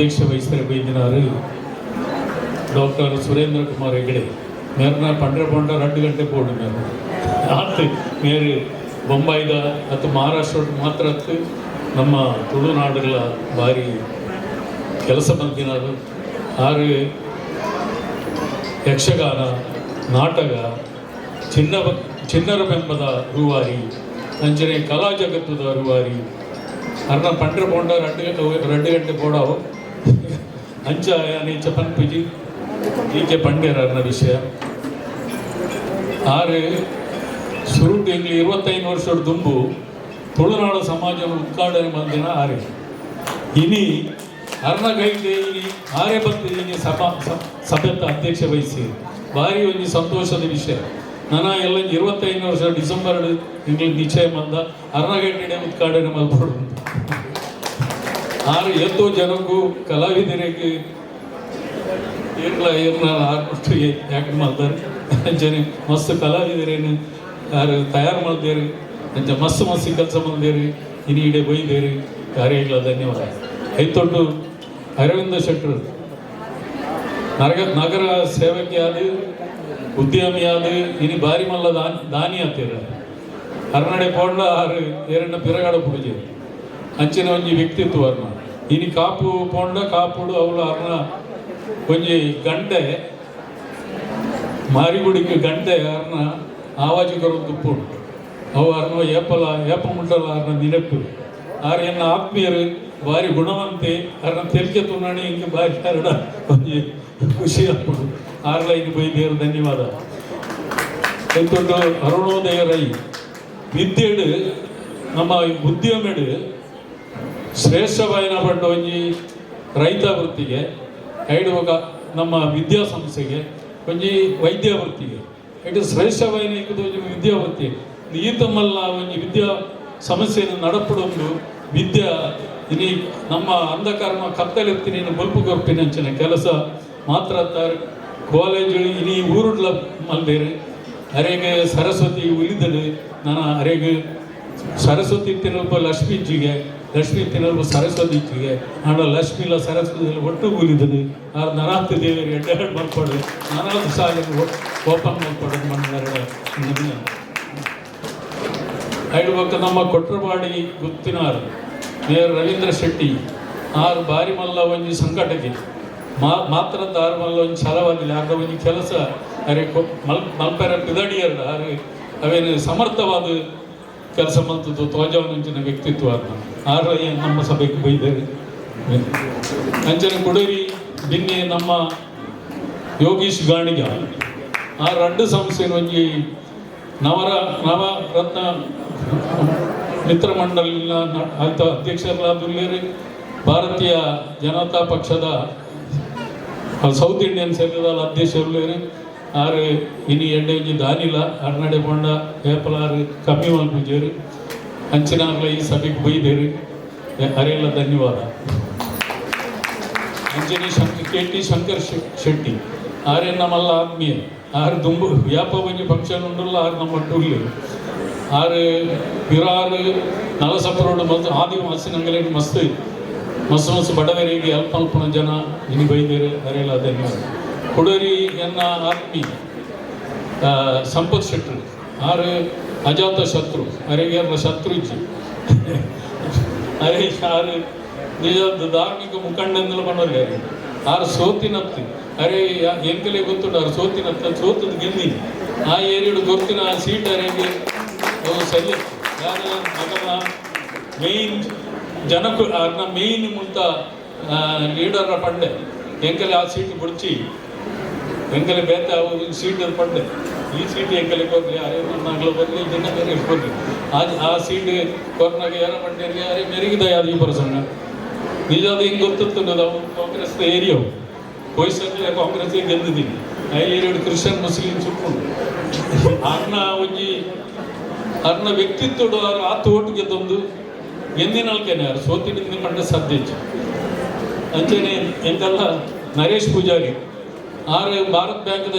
ಅಧ್ಯಕ್ಷ ವಹಿಸಿದರೆ ಬೈದಿನಾರು ಡಾಕ್ಟರ್ ಸುರೇಂದ್ರ ಕುಮಾರ್ ಹೆಗಡೆ ಮೇರ್ನ ಪಂಡ್ರೆ ಪೊಂಡ 2 ಗಂಟೆ ಪೋಡು ಮೇರು ಆತು ಮೇರು ಬೊಂಬಾಯಿದ ಅಥವಾ ಮಹಾರಾಷ್ಟ್ರ ಮಾತ್ರ ನಮ್ಮ ತುಳುನಾಡುಗಳ ಭಾರಿ ಕೆಲಸ ಬಂದಿನಾರು ಆರು ಯಕ್ಷಗಾನ ನಾಟಕ ಚಿನ್ನರ ಬೆಂಬದ ರೂವಾರಿ ಅಂಚನೆ ಕಲಾ ಜಗತ್ತದ ರೂವಾರಿ ಅರ್ನ ಪಂಡ್ರೆ ಪೋಂಡ 2 ಗಂಟೆ ಪೋಡಾವು ಅಂಚ ನೀಚ ಪನ್ಪುಜಿ ಈಕೆ ಪಂಡ್ಯರ ಅರ್ನ ವಿಷಯ ಆರು ಸುರುಟು ಇಂಗ್ಲಿ 25 ವರ್ಷದ ದುಂಬು ತುಳುನಾಡು ಸಮಾಜ ಉದ್ಘಾಟನೆ ಮಂದಿನ ಆರೆ ಇನಿ ಅರ್ನ ಗೈಗೆ ಇನಿ ಆರೆ ಬಂದು ಇನಿ ಸಭೆತ ಅಧ್ಯಕ್ಷ ವಹಿಸಿ ಭಾರಿ ಒಂದು ಸಂತೋಷದ ವಿಷಯ ನನ್ನ ಎಲ್ಲ 25 ವರ್ಷ ಡಿಸೆಂಬರ್ ಇಂಗ್ಲಿಷ್ ನಿಶ್ಚಯ ಬಂದ ಅರ್ನಗಂಟೆ ಉದ್ಘಾಟನೆ ಮಾಡ್ಬೋದು ಆರು ಎತ್ತೋ ಜನಕ್ಕೂ ಕಲಾವಿದರಿಗೆ ಆರ್ಟಿಸ್ಟ್ ಯಾಕೆ ಮಾಡ್ತಾರೆ ಅಂಚನೆ ಮಸ್ತ್ ಕಲಾವಿದರೇನು ಯಾರು ತಯಾರು ಮಾಡ್ದೇರಿ ಅಂಚ ಮಸ್ತ್ ಕೆಲಸ ಮಾಡ್ದೇರಿ ಇನಿ ಇಡೆ ಬೈದೇರಿ ಯಾರಿಲ್ಲ ಧನ್ಯವಾದ ಐತೊಟ್ಟು ಅರವಿಂದ ಶೆಟ್ಟರು ನಗರ ಸೇವಕಿ ಆದ ಉದ್ಯಮಿ ಆದ ಇನಿ ಬಾರಿ ಮಲ್ಲ ದಾನಿ ಆತೀರ ಅರ್ನಡೆ ಪೋಂಡ ಆರು ಎರಡನ್ನ ಪಿರಗಾಡ ಪೂಜೆ ಅಂಚಿನ ಒಂಜಿ ವ್ಯಕ್ತಿತ್ವ ಅರ್ನ ಇನಿ ಕಾಪು ಪೋಂಡ ಕಾಪುಡು ಅವಳು ಅರ್ನ ಒಂಜಿ ಗಂಟೆ ಮಾರಿಗುಡಿಗೆ ಗಂಟೆ ಅರ್ನ ಆವಾಜು ಕರು ತುಪ್ಪುಡು ಅವು ಅರ್ನ ಏಪ ಮುಟ್ಟಲ್ಲ ಅರ್ನ ನೆನಪು ಆರು ಎನ್ನ ಆತ್ಮೀಯರು ಭಾರಿ ಗುಣವಂತೆ ಅರ್ನ ತೆಲಿಕೆ ತುಣಾಣಿ ಹಿಂಗೆ ಭಾರಿ ಹರಡ ಒಂಜಿ ಖುಷಿ ಆಗ್ಬೋದು ಆರ್ಲ ಇದು ಬೈದೇರು ಧನ್ಯವಾದ ಎಂತೊಂದು ಅರುಣೋದಯ ರೈ ವಿದ್ಯೆಡು ನಮ್ಮ ಉದ್ಯಮೆಡು ಶ್ರೇಷ್ಠವಾಯಿನ ಪಟ್ಟ ಒಂಜಿ ರೈತ ವೃತ್ತಿಗೆ ಐಡು ನಮ್ಮ ವಿದ್ಯಾಸಂಸ್ಥೆಗೆ ಒಂಜಿ ವೈದ್ಯ ವೃತ್ತಿಗೆ ಐದು ಶ್ರೇಷ್ಠವಾಯಿನ ಒಂಜಿ ವಿದ್ಯಾವೃತ್ತಿ ಈತಮ್ಮಲ್ಲ ಒಂಜಿ ವಿದ್ಯಾ ಸಮಸ್ಯೆಯನ್ನು ನಡಪಡೊಂದು ವಿದ್ಯಾ ಇನಿ ನಮ್ಮ ಅಂಧಕರ್ಮ ಕತ್ತಲೆತ್ತಿ ನೀನು ಬಲ್ಪು ಕೊರ್ಪಿನಂಚಿನ ಕೆಲಸ ಮಾತ್ರ ಕಾಲೇಜು ಇನಿ ಊರುಡ್ಲ ಮಲ್ದೇರು ಅರೆಗೆ ಸರಸ್ವತಿ ಉಲಿದಳು ನಾನು ಅರೆಗೆ ಸರಸ್ವತಿ ತಿನ್ನಲ್ಪ ಲಕ್ಷ್ಮೀಜಿಗೆ ಲಕ್ಷ್ಮೀ ತಿನ್ನಲ್ಪ ಸರಸ್ವತಿ ಇಚ್ಚಿಗೆ ಆಡ ಲಕ್ಷ್ಮಿಲ ಸರಸ್ವತಿ ಒಟ್ಟು ಉಲಿದಳು ಆ ನರಾಂತ ದೇವರಿಗೆ ಎಡ್ಡೆರಡು ಮಲ್ಪಡು ನಾನಾದ ಸಾಲಿಗೆ ಓಪನ್ ಮಲ್ಪಡೋದು ಮಣ್ಣೆರಡು ಐದು ಪಕ್ಕ ನಮ್ಮ ಕೊಟ್ರಪಾಡಿ ಗುತ್ತಿನಾರು ಮೇಯರ್ ರವೀಂದ್ರ ಶೆಟ್ಟಿ ಆರು ಬಾರಿ ಮಲ್ಲ ಒಂಜಿ ಸಂಕಟಕ್ಕೆ ಮಾತ್ರ ಆರು ಮಲ್ಲ ಒಂಜಿ ಛಲವಾದಿಲ್ಲ ಆಗ ಒಂಜಿ ಕೆಲಸ ಅರೆ ಮಲ್ಪೆರ ಪಿದಡಿಯರ್ಡ ಆರು ಅವೇನು ಸಮರ್ಥವಾದ ಕೆಲಸ ಮಲ್ತದ್ದು ತೋಜವನಂಚಿನ ವ್ಯಕ್ತಿತ್ವ ಆರು ನಮ್ಮ ಸಭೆಗೆ ಬೈದರು ಅಂಚನೆ ಕುಡೇರಿ ಬಿನ್ನಿ ನಮ್ಮ ಯೋಗೀಶ್ ಗಾಣಿಗ ಆ 2 ಸಂಸ್ಥೆ ಒಂಜಿ ನವರತ್ನ ಮಿತ್ರ ಮಂಡಲಿನ ಅಧ್ಯಕ್ಷರಾದುಲ್ಲೇರಿ ಭಾರತೀಯ ಜನತಾ ಪಕ್ಷದ ಸೌತ್ ಇಂಡಿಯನ್ ಸೇರಿದ ಅಧ್ಯಕ್ಷರುಲ್ಲೇರಿ ಆರು ಇನಿ ಎಡ್ಡೆ ಒಂಜಿ ದಾನಿಲ ಅರ್ನಡೆ ಪೊಂಡ ಏಪಲಾರು ಕಮ್ಮಿ ಮಲ್ಪುಜೇರು ಅಂಚಿನಾಗ್ಲ ಈ ಸಭೆಗೆ ಬೈದೇರಿ ಅರೆಲ್ಲ ಧನ್ಯವಾದ ಅಂಜನಿ KT ಶಂಕರ್ ಶೆಟ್ಟಿ ಆರೆ ನಮ್ಮಲ್ಲ ಆತ್ಮೀಯ ಆರು ದುಂಬು ವ್ಯಾಪ ಒಂಜಿ ಫಂಕ್ಷನ್ ಉಂಡಲ್ಲ ಆರು ನಮ್ಮ ಟೂರ್ಲಿ ಆರು ಪಿರಾರು ನಲಸಪರೋಡು ಮತ್ತು ಆದಿ ಮಸ್ಸಿನಂಗಲೇ ಮಸ್ತ್ ಬಡವರಿಗೆ ಅಲ್ಪ ಜನ ಇನಿ ಬೈದೇರು ಅರೆಲ್ಲ ಧನ್ಯವಾದ ಕುಡೇರಿ ಎನ್ನ ಆತ್ಮೀಯ ಸಂಪತ್ ಶೆಟ್ಟರು ಆರು ಅಜಾತ ಶತ್ರು ಅರೆಗೆಲ್ಲ ಶತ್ರುಜಿ ಅರೆ ಆರು ನಿಜದ ಧಾರ್ಮಿಕ ಮುಖಂಡಂದೆಲ್ಲ ಬಂದವ್ರಿಗೆ ಆರು ಸೋತಿನತ್ತು ಅರೆ ಎಂಕಲೇ ಗೊತ್ತುಂಟು ಆರು ಸೋತಿನತ್ತ ಸೋತದ್ದು ಗೆದ್ದಿನಿ ಆ ಏರಿಯಡು ಗೊತ್ತಿನ ಸೀಟ್ ಅರೆಗೆ ಸರಿ ಯಾರ ಮಗನ ಮೇಯ್ನ್ ಜನಕ್ಕೂ ಅರ್ನ ಮೇಯ್ನ್ ಮುಂತ ಲೀಡರ್ ಪಂಡೆ ಎಂಕಲೆ ಆ ಸೀಟ್ ಬಿಡ್ಚಿ ಎಂಕಲೆ ಬೇತ ಸೀಟ್ ಪಂಡೆ ಈ ಸೀಟ್ ಎಂಕಲೆ ಕೊರ್ಲಿ ಅರೆ ನಾಗ್ಲ ಬರಲಿ ಜನ ಬೇರೆ ಕೊರ್ಲಿ ಆ ಸೀಟ್ ಕೊರ್ನಾಗ ಯಾರ ಪಂಡೇರಿಗೆ ಅರೆ ಮೆರಿಗಿದ ಯಾವ್ದು ಈ ಪರ್ಸನ್ನ ನಿಜಾದ ಹಿಂಗೆ ಗೊತ್ತಿತ್ತು ನಾವು ಕಾಂಗ್ರೆಸ್ ಏರಿಯಾವು ಕೊಯ್ಸಲ್ಲಿ ಕಾಂಗ್ರೆಸ್ಗೆ ಗೆದ್ದಿದ್ದೀನಿ ಆ ಏರಿಯಾಡು ಕ್ರಿಶ್ಚಿಯನ್ ಮುಸ್ಲಿಂ ಸುಟ್ಕೊಂಡು ಅರ್ನ ಒಂಜಿ ಅರ್ನ ವ್ಯಕ್ತಿತ್ವಡು ಆತು ಓಟಿಗೆ ತಂದು ಎಂದಿನಲ್ಕೇನೆ ಯಾರು ಸೋತಿನಿಂದ ಕಂಡ ಸಾಧ್ಯ ಅಂಚನೆ ಎಂತೆಲ್ಲ ನರೇಶ್ ಪೂಜಾರಿ ಆರು ಭಾರತ್ ಬ್ಯಾಂಕ್ದ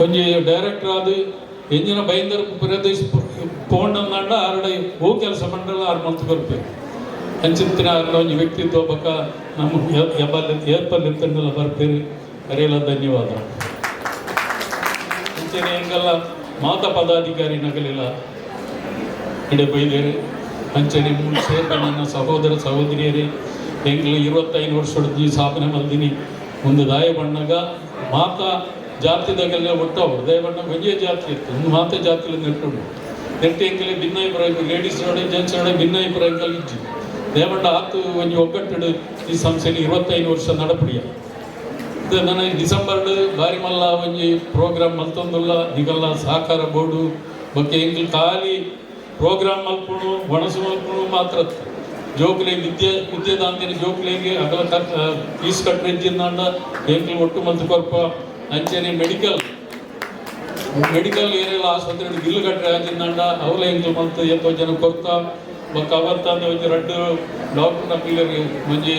ಒಂಜಿ ಡೈರೆಕ್ಟರ್ ಆದ ಎಂಜಿನ ಬೈಂದರ್ ಪ್ರದೇಶ ಪೋಂಡ ಆರಡೆ ಹೂ ಕೆಲಸ ಮಂಡಲ ಆರು ಮಂತ್ ಬರ್ಬೇಕು ಅಂಚಿತ್ತಿನ ಒಂದು ವ್ಯಕ್ತಿತ್ವ ಬಕ್ಕ ನಮಗೆ ಏರ್ಪಲ್ಲಿತ್ತನ್ನೆಲ್ಲ ಬರ್ತೀರಿ ಅರೆಲ್ಲ ಧನ್ಯವಾದ. ಅಂಚನೆ ಹೆಂಗೆಲ್ಲ ಮಾತಾ ಪದಾಧಿಕಾರಿ ನಗಲೆಲ್ಲ ಇಡೆ ಬೈದೇರಿ ಅಂಚನೆ ಮುಂಚೆ ನನ್ನ ಸಹೋದರ ಸಹೋದರಿಯರೇ ಹೆಂಗ್ಲು 25 ವರ್ಷದ ಈ ಸ್ಥಾಪನೆ ಮಲ್ದಿನಿ ಒಂದು ದಾಯ ಬಣ್ಣಗ ಮಾತಾ ಜಾತಿದಾಗೆಲ್ಲ ಒಟ್ಟವರು ದಯ ಬಣ್ಣ ಒಂದೇ ಜಾತಿ ಇತ್ತು. ಒಂದು ಮಾತಾ ಜಾತಿಯಲ್ಲಿ ನೆಟ್ಟು ಹೆಂಗಲ್ಲಿ ಭಿನ್ನ ಅಭಿಪ್ರಾಯ ಲೇಡೀಸ್ ನೋಡೆ ಜೆಂಟ್ಸ್ ನೋಡೆ ಭಿನ್ನ ಅಭಿಪ್ರಾಯಗಳು ಇಜ್ಜಿ ದೇವಣ್ಣ ಆತು ಒಂದು ಒಗ್ಗಟ್ಟಿಡು ಈ ಸಂಸ್ಥೆಯಲ್ಲಿ 25 ವರ್ಷ ನಡಪಡಿಯ ಇದು ನನಗೆ ಡಿಸೆಂಬರ್ಡ್ ಬಾರಿ ಮಲ್ಲ ಒಂಜಿ ಪ್ರೋಗ್ರಾಮ್ ಮಲ್ತೊಂದುಲ್ಲ ಈಗೆಲ್ಲ ಸಹಕಾರ ಬೋರ್ಡು ಬಗ್ಗೆ ಹೆಂಗೆ ಖಾಲಿ ಪ್ರೋಗ್ರಾಮ್ ಮಲ್ಪುಣು ಒಣಸು ಮಲ್ಪುಣು ಮಾತ್ರ ಜೋಕ್ಲೆ ವಿದ್ಯಾದಾಂತಿನ ಜೋಕ್ಲೆಗೆ ಅಗಲ ಫೀಸ್ ಕಟ್ಟಿದ್ದಂಡ ಹೆಂಗೆ ಒಟ್ಟು ಮತ್ತು ಕೊರಪ ಅಂಚನೆ ಮೆಡಿಕಲ್ ಏನೆಲ್ಲ ಆಸ್ಪತ್ರೆ ಬಿಲ್ ಕಟ್ಟರೆ ಆಗಿಂದಂಡ ಅವಲ ಹೆಂಗೆ ಮತ್ತು ಎಷ್ಟೋ ಜನ ಕೊರ್ತಾ ಬೊಕ್ಕ ಅವತ್ತಂದು ಒಂದು 2 ಡಾಕ್ಟರ್ನ ಪಿಲ್ಲರಿ ಮುಂಜಿ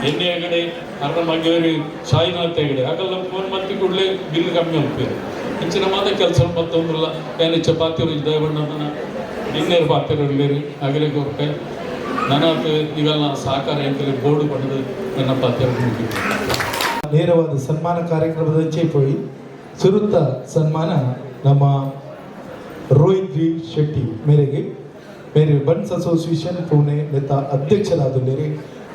ಎಣ್ಣೆ ಹೆಗಡೆ ಅರ್ಧ ಮಗ್ಗೇರಿ ಸಾಯಿನಾಥ ಹೆಗಡೆ ಆಗಲ್ಲ ಫೋನ್ ಮತ್ತೆ ಕೂಡಲೇ ಬಿಲ್ ಕಮ್ಮಿ ಹೋಗ್ತೀರಿ ಹೆಚ್ಚಿನ ಮಾತ್ರ ಕೆಲಸ ಮತ್ತೊಂದಿಲ್ಲ ಏನು ಚಪಾತಿ ದಯಬಣ್ಣನ ಇನ್ನೇರು ಪಾತ್ರೆಗಳಿರಿ ಆಗಲೇ ಕೊರಪೆ ನನಗೆ ಇವೆಲ್ಲ ಸಹಕಾರ ಎಂಕಲಿ ಬೋರ್ಡು ಪಡೆದು ನನ್ನ ಪಾತ್ರ ನೇರವಾದ ಸನ್ಮಾನ ಕಾರ್ಯಕ್ರಮದ ಪೋಯಿ ಸುರುತ್ತ ಸನ್ಮಾನ ನಮ್ಮ ರೋಹಿತ್ ವಿ ಶೆಟ್ಟಿ ಮೇರೆಗೆ ಮೇರೆ ಬನ್ಸ್ ಅಸೋಸಿಯೇಷನ್ ಪುಣೆ ನೆತ್ತ ಅಧ್ಯಕ್ಷರಾದುಲ್ಲೇರಿ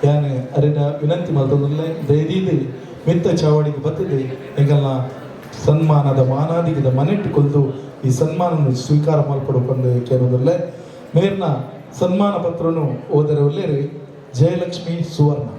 ಯಾನೆ ಅರೆನ ವಿನಂತಿ ಮಾಡ್ತದಲ್ಲೇ ದಯದೀದಿ ಮಿತ್ತ ಚಾವಡಿಗೆ ಬರ್ತದೆ ಎಂಗಲ್ನ ಸನ್ಮಾನದ ಮಾನಾದಿಗದ ಮನೆಟ್ಟುಕೊಂಡು ಈ ಸನ್ಮಾನವನ್ನು ಸ್ವೀಕಾರ ಮಾಡಿಕೊಡಕೊಂಡು ಕೇಳೋದಲ್ಲೇ ಮೇರ್ನ ಸನ್ಮಾನ ಪತ್ರವನ್ನು ಓದರವಲ್ಲೇರಿ ಜಯಲಕ್ಷ್ಮಿ ಸುವರ್ಣ.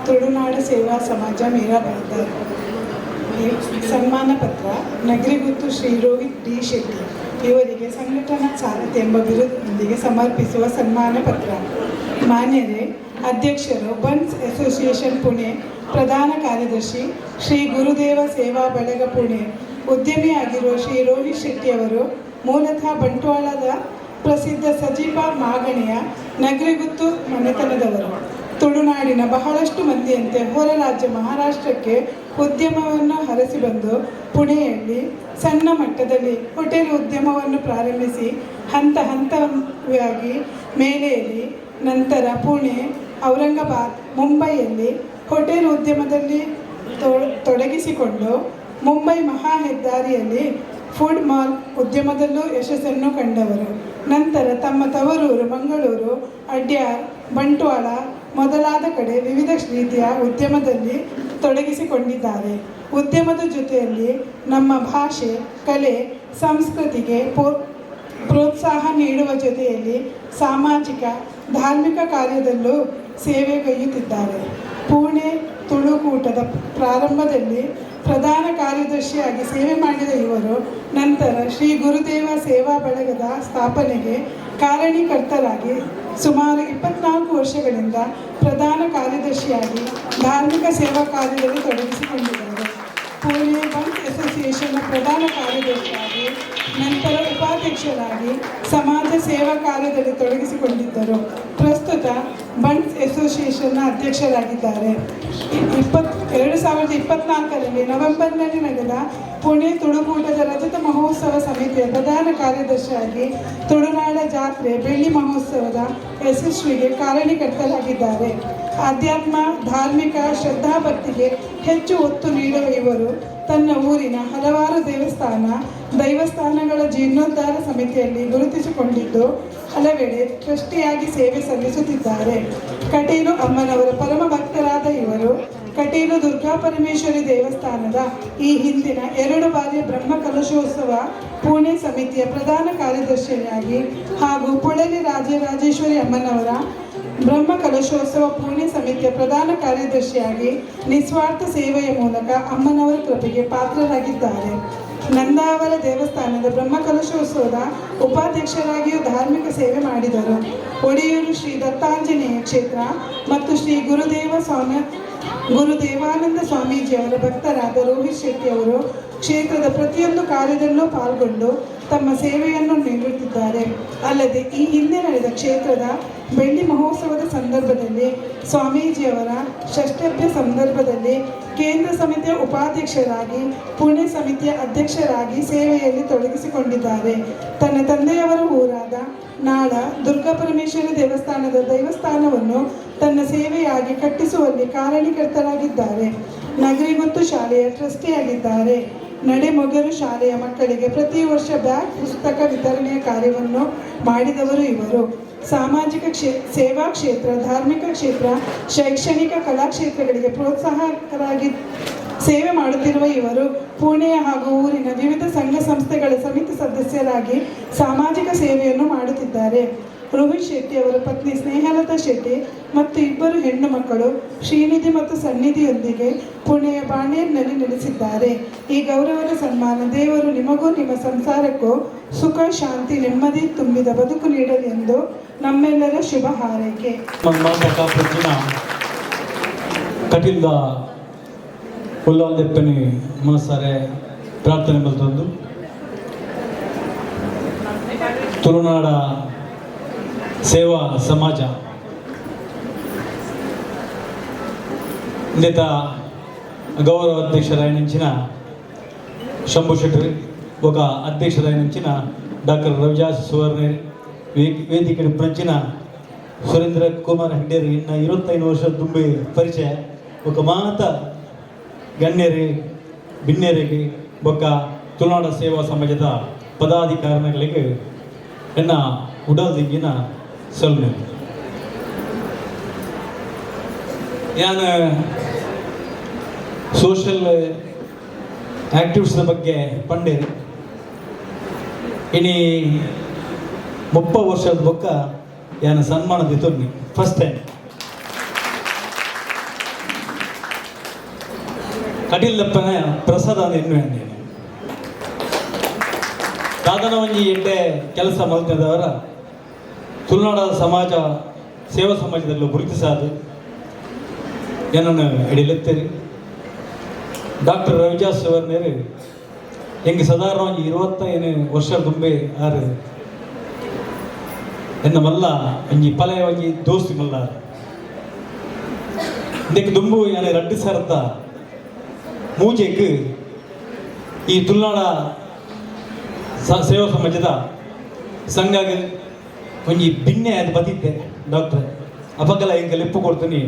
ತುಳುನಾಡು ಸೇವಾ ಸಮಾಜ ಮೇರಾ ಬರ್ದಾರ್ ಸನ್ಮಾನ ಪತ್ರ ನಗರಿಗುತ್ತು ಶ್ರೀ ರೋಹಿತ್ ಡಿ ಶೆಟ್ಟಿ ಇವರಿಗೆ ಸಂಘಟನಾ ಸಾರಥಿ ಎಂಬ ಬಿರುದಿನೊಂದಿಗೆ ಸಮರ್ಪಿಸುವ ಸನ್ಮಾನ ಪತ್ರ. ಮಾನ್ಯರೇ, ಅಧ್ಯಕ್ಷರು ಬನ್ಸ್ ಅಸೋಸಿಯೇಷನ್ ಪುಣೆ, ಪ್ರಧಾನ ಕಾರ್ಯದರ್ಶಿ ಶ್ರೀ ಗುರುದೇವ ಸೇವಾ ಬಳಗ ಪುಣೆ, ಉದ್ಯಮಿಯಾಗಿರುವ ಶ್ರೀ ರೋಹಿತ್ ಶೆಟ್ಟಿಯವರು ಮೂಲತಃ ಬಂಟ್ವಾಳದ ಪ್ರಸಿದ್ಧ ಸಜೀಪ ಮಾಗಣಿಯ ನಗರಿಗುತ್ತು ಮನೆತನದವರು. ತುಳುನಾಡಿನ ಬಹಳಷ್ಟು ಮಂದಿಯಂತೆ ಹೊರ ರಾಜ್ಯ ಮಹಾರಾಷ್ಟ್ರಕ್ಕೆ ಉದ್ಯಮವನ್ನು ಹರಸಿ ಬಂದು ಪುಣೆಯಲ್ಲಿ ಸಣ್ಣ ಮಟ್ಟದಲ್ಲಿ ಹೋಟೆಲ್ ಉದ್ಯಮವನ್ನು ಪ್ರಾರಂಭಿಸಿ ಹಂತವಾಗಿ ಮೇಲೇರಿ ನಂತರ ಪುಣೆ, ಔರಂಗಾಬಾದ್, ಮುಂಬೈಯಲ್ಲಿ ಹೋಟೆಲ್ ಉದ್ಯಮದಲ್ಲಿ ತೊಡಗಿಸಿಕೊಂಡು ಮುಂಬೈ ಮಹಾ ಹೆದ್ದಾರಿಯಲ್ಲಿ ಫುಡ್ ಮಾಲ್ ಉದ್ಯಮದಲ್ಲೂ ಯಶಸ್ಸನ್ನು ಕಂಡವರು. ನಂತರ ತಮ್ಮ ತವರೂರು ಮಂಗಳೂರು, ಅಡ್ಯಾರ್, ಬಂಟ್ವಾಳ ಮೊದಲಾದ ಕಡೆ ವಿವಿಧ ರೀತಿಯ ಉದ್ಯಮದಲ್ಲಿ ತೊಡಗಿಸಿಕೊಂಡಿದ್ದಾರೆ. ಉದ್ಯಮದ ಜೊತೆಯಲ್ಲಿ ನಮ್ಮ ಭಾಷೆ, ಕಲೆ, ಸಂಸ್ಕೃತಿಗೆ ಪ್ರೋತ್ಸಾಹ ನೀಡುವ ಜೊತೆಯಲ್ಲಿ ಸಾಮಾಜಿಕ, ಧಾರ್ಮಿಕ ಕಾರ್ಯದಲ್ಲೂ ಸೇವೆಗೈಯುತ್ತಿದ್ದಾರೆ. ಪುಣೆ ತುಳುಕೂಟದ ಪ್ರಾರಂಭದಲ್ಲಿ ಪ್ರಧಾನ ಕಾರ್ಯದರ್ಶಿಯಾಗಿ ಸೇವೆ ಮಾಡಿದ ಇವರು ನಂತರ ಶ್ರೀ ಗುರುದೇವ ಸೇವಾ ಬಳಗದ ಸ್ಥಾಪನೆಗೆ ಕಾರಣೀಕರ್ತರಾಗಿ ಸುಮಾರು 24 ವರ್ಷಗಳಿಂದ ಪ್ರಧಾನ ಕಾರ್ಯದರ್ಶಿಯಾಗಿ ಧಾರ್ಮಿಕ ಸೇವಾ ಕಾರ್ಯದಲ್ಲಿ ತೊಡಗಿಸಿಕೊಂಡಿದ್ದಾರೆ. ಪುಣೆ ಬನ್ಸ್ ಅಸೋಸಿಯೇಷನ್ನ ಪ್ರಧಾನ ಕಾರ್ಯದರ್ಶಿಯಾಗಿ ನಂತರ ಉಪಾಧ್ಯಕ್ಷರಾಗಿ ಸಮಾಜ ಸೇವಾ ಕಾರ್ಯದಲ್ಲಿ ತೊಡಗಿಸಿಕೊಂಡಿದ್ದರು. ಪ್ರಸ್ತುತ ಬನ್ಸ್ ಅಸೋಸಿಯೇಷನ್ನ ಅಧ್ಯಕ್ಷರಾಗಿದ್ದಾರೆ. 2024ರಲ್ಲಿ ನವೆಂಬರ್ನಲ್ಲಿ ನಡೆದ ಪುಣೆ ತುಳುಕೂಟದ ರಜತ ಮಹೋತ್ಸವ ಸಮಿತಿಯ ಪ್ರಧಾನ ಕಾರ್ಯದರ್ಶಿಯಾಗಿ ತುಳುನಾಡ ಜಾತ್ರೆ ಬೆಳ್ಳಿ ಮಹೋತ್ಸವದ ಯಶಸ್ವಿಗೆ ಕಾರಣೀಕರ್ತರಾಗಿದ್ದಾರೆ. ಆಧ್ಯಾತ್ಮ, ಧಾರ್ಮಿಕ ಶ್ರದ್ಧಾಭಕ್ತಿಗೆ ಹೆಚ್ಚು ಒತ್ತು ನೀಡುವ ಇವರು ತನ್ನ ಊರಿನ ಹಲವಾರು ದೈವಸ್ಥಾನಗಳ ಜೀರ್ಣೋದ್ಧಾರ ಸಮಿತಿಯಲ್ಲಿ ಗುರುತಿಸಿಕೊಂಡಿದ್ದು ಹಲವೆಡೆ ಟ್ರಸ್ಟಿಯಾಗಿ ಸೇವೆ ಸಲ್ಲಿಸುತ್ತಿದ್ದಾರೆ. ಕಟೀಲು ಅಮ್ಮನವರ ಪರಮ ಭಕ್ತರಾದ ಇವರು ಕಟೀಲು ದುರ್ಗಾಪರಮೇಶ್ವರಿ ದೇವಸ್ಥಾನದ ಈ ಹಿಂದಿನ 2 ಬಾರಿಯ ಬ್ರಹ್ಮ ಕಲಶೋತ್ಸವ ಪುಣೆ ಸಮಿತಿಯ ಪ್ರಧಾನ ಕಾರ್ಯದರ್ಶಿಯಾಗಿ ಹಾಗೂ ಪೊಳಲಿ ರಾಜರಾಜೇಶ್ವರಿ ಅಮ್ಮನವರ ಬ್ರಹ್ಮ ಕಲಶೋತ್ಸವ ಪುಣೆ ಸಮಿತಿಯ ಪ್ರಧಾನ ಕಾರ್ಯದರ್ಶಿಯಾಗಿ ನಿಸ್ವಾರ್ಥ ಸೇವೆಯ ಮೂಲಕ ಅಮ್ಮನವರ ಕೃಪೆಗೆ ಪಾತ್ರರಾಗಿದ್ದಾರೆ. ನಂದಾವರ ದೇವಸ್ಥಾನದ ಬ್ರಹ್ಮ ಕಲಶೋತ್ಸವದ ಉಪಾಧ್ಯಕ್ಷರಾಗಿಯೂ ಧಾರ್ಮಿಕ ಸೇವೆ ಮಾಡಿದರು. ಒಡೆಯೂರು ಶ್ರೀ ದತ್ತಾಂಜನೇಯ ಕ್ಷೇತ್ರ ಮತ್ತು ಶ್ರೀ ಗುರುದೇವ ಗುರು ದೇವಾನಂದ ಸ್ವಾಮೀಜಿಯವರ ಭಕ್ತರಾದ ರೋಹಿತ್ ಶೆಟ್ಟಿ ಅವರು ಕ್ಷೇತ್ರದ ಪ್ರತಿಯೊಂದು ಕಾರ್ಯದಲ್ಲೂ ಪಾಲ್ಗೊಂಡು ತಮ್ಮ ಸೇವೆಯನ್ನು ನೀಡುತ್ತಿದ್ದಾರೆ. ಅಲ್ಲದೆ ಈ ಹಿಂದೆ ನಡೆದ ಕ್ಷೇತ್ರದ ಬೆಳ್ಳಿ ಮಹೋತ್ಸವದ ಸಂದರ್ಭದಲ್ಲಿ ಸ್ವಾಮೀಜಿಯವರ ಷಷ್ಠಬ್ದ ಸಂದರ್ಭದಲ್ಲಿ ಕೇಂದ್ರ ಸಮಿತಿಯ ಉಪಾಧ್ಯಕ್ಷರಾಗಿ ಪುಣೆ ಸಮಿತಿಯ ಅಧ್ಯಕ್ಷರಾಗಿ ಸೇವೆಯಲ್ಲಿ ತೊಡಗಿಸಿಕೊಂಡಿದ್ದಾರೆ. ತನ್ನ ತಂದೆಯವರ ಊರಾದ ನಾಡ ದುರ್ಗಾಪರಮೇಶ್ವರಿ ದೇವಸ್ಥಾನವನ್ನು ತನ್ನ ಸೇವೆಯಾಗಿ ಕಟ್ಟಿಸುವಲ್ಲಿ ಕಾರಣೀಕರ್ತರಾಗಿದ್ದಾರೆ. ನಗರಿಗುತ್ತು ಶಾಲೆಯ ಟ್ರಸ್ಟಿಯಾಗಿದ್ದಾರೆ. ನಡೆಮೊಗರು ಶಾಲೆಯ ಮಕ್ಕಳಿಗೆ ಪ್ರತಿ ವರ್ಷ ಬ್ಯಾಗ್ ಪುಸ್ತಕ ವಿತರಣೆಯ ಕಾರ್ಯವನ್ನು ಮಾಡಿದವರು ಇವರು. ಸಾಮಾಜಿಕ ಸೇವಾ ಕ್ಷೇತ್ರ, ಧಾರ್ಮಿಕ ಕ್ಷೇತ್ರ, ಶೈಕ್ಷಣಿಕ ಕಲಾ ಕ್ಷೇತ್ರಗಳಿಗೆ ಪ್ರೋತ್ಸಾಹಕರಾಗಿ ಸೇವೆ ಮಾಡುತ್ತಿರುವ ಇವರು ಪುಣೆಯ ಹಾಗೂ ಊರಿನ ವಿವಿಧ ಸಂಘ ಸಂಸ್ಥೆಗಳ ಸಮಿತಿ ಸದಸ್ಯರಾಗಿ ಸಾಮಾಜಿಕ ಸೇವೆಯನ್ನು ಮಾಡುತ್ತಿದ್ದಾರೆ. ರೋಹಿತ್ ಶೆಟ್ಟಿ ಅವರ ಪತ್ನಿ ಸ್ನೇಹಲತಾ ಶೆಟ್ಟಿ ಮತ್ತು ಇಬ್ಬರು ಹೆಣ್ಣು ಮಕ್ಕಳು ಶ್ರೀನಿಧಿ ಮತ್ತು ಸನ್ನಿಧಿಯೊಂದಿಗೆ ಪುಣೆಯ ಬಾಣೇರ್ನಲ್ಲಿ ನೆಲೆಸಿದ್ದಾರೆ. ಈ ಗೌರವದ ಸನ್ಮಾನ ದೇವರು ನಿಮಗೂ ನಿಮ್ಮ ಸಂಸಾರಕ್ಕೂ ಸುಖ, ಶಾಂತಿ, ನೆಮ್ಮದಿ ತುಂಬಿದ ಬದುಕು ನೀಡಲಿ ಎಂದು ನಮ್ಮೆಲ್ಲರ ಶುಭ ಹಾರೈಕೆ. ಕಟೀಲ್ದ ಉಲ್ಲಾಲ್ದೆಪ್ಪನಿ ಮನಸಾರೆ ಪ್ರಾರ್ಥನೆ ಬಲ್ತಂದು ತುಳುನಾಡ ಸೇವಾ ಸಮಾಜ ಇಂದಿತ ಗೌರವ ಅಧ್ಯಕ್ಷರಾಯನಿಂಚಿನ ಶಂಭು ಶೆಟ್ಟಿ, ఒక అధ్యక్షురాయనించిన డాక్టర్ రవిదాస్ సువర్ణ, ವೇದಿಕೆ ಪಂಚಿನ ಸುರೇಂದ್ರ ಕುಮಾರ್ ಹೆಗ್ಡೇರಿ ಇನ್ನ 25 ವರ್ಷ ದುಂಬೆ ಪರಿಚಯ ఒక ಮಾತ ಗಣ್ಯರೇ ಭಿನ್ನರಿಗೆ ಬೊಕ್ಕ ತುಳುನಾಡ ಸೇವಾ ಸಮಾಜದ ಪದಾಧಿಕಾರಿಗಳಿಗೆ ಎನ್ನ ಉಡಲ್ದಿಂಗಿನ ಸಲ್ಮೆ. ನಾನು ಸೋಷಲ್ ಆಕ್ಟಿವಿಸ್ಟ್ನ ಬಗ್ಗೆ ಪಂಡೇರಿ ಇನಿ 30 ವರ್ಷದ ಬೊಕ್ಕ ಯಾನ ಸನ್ಮಾನ ದಿತ್ತೊನ್ನಿ ಫಸ್ಟ್ ಟೈಮ್ ಕಟೀಲ್ದಪ್ಪನ ಪ್ರಸಾದ ಎನ್ನುವೆ ಅಂದೇನೆ. ದಾದನ ಒಂಜಿ ಎಡ್ಡೆ ಕೆಲಸ ಮಲ್ತಿದ್ದವರ ತುಳುನಾಡ ಸಮಾಜ ಸೇವಾ ಸಮಾಜದಲ್ಲಿ ಗುರುತಿಸಾದು ಏನನ್ನು ಎಡಿಲೆತ್ತೇರಿ ಡಾಕ್ಟರ್ ರವಿದಾಸ್ ಸುವರ್ಣರು ಹೆಂಗೆ ಸಾಧಾರಣ ಒಂಜಿ 25 ವರ್ಷ ದುಂಬೆ ಆರು ಎನ್ನ ಮಲ್ಲ ಒಂಜಿ ಪಲೆ ಒಂಜಿ ದೋಸ್ತಿ ಮಲ್ಲ ಇದಕ್ಕೆ ದುಂಬು ಏನ 2 ಸಾವಿರದ ಮೂಜೆಗೆ ಈ ತುಳುನಾಡ ಸೇವಾ ಸಮಾಜದ ಸಂಘಾಗ ಒಂಜಿ ಭಿನ್ನೆ ಅದು ಬದಿದ್ದೆ ಡಾಕ್ಟರ್ ಅಪಗಲ ಹಿಂಗೆ ಲೆಪ್ಪು ಕೊಡ್ತೀನಿ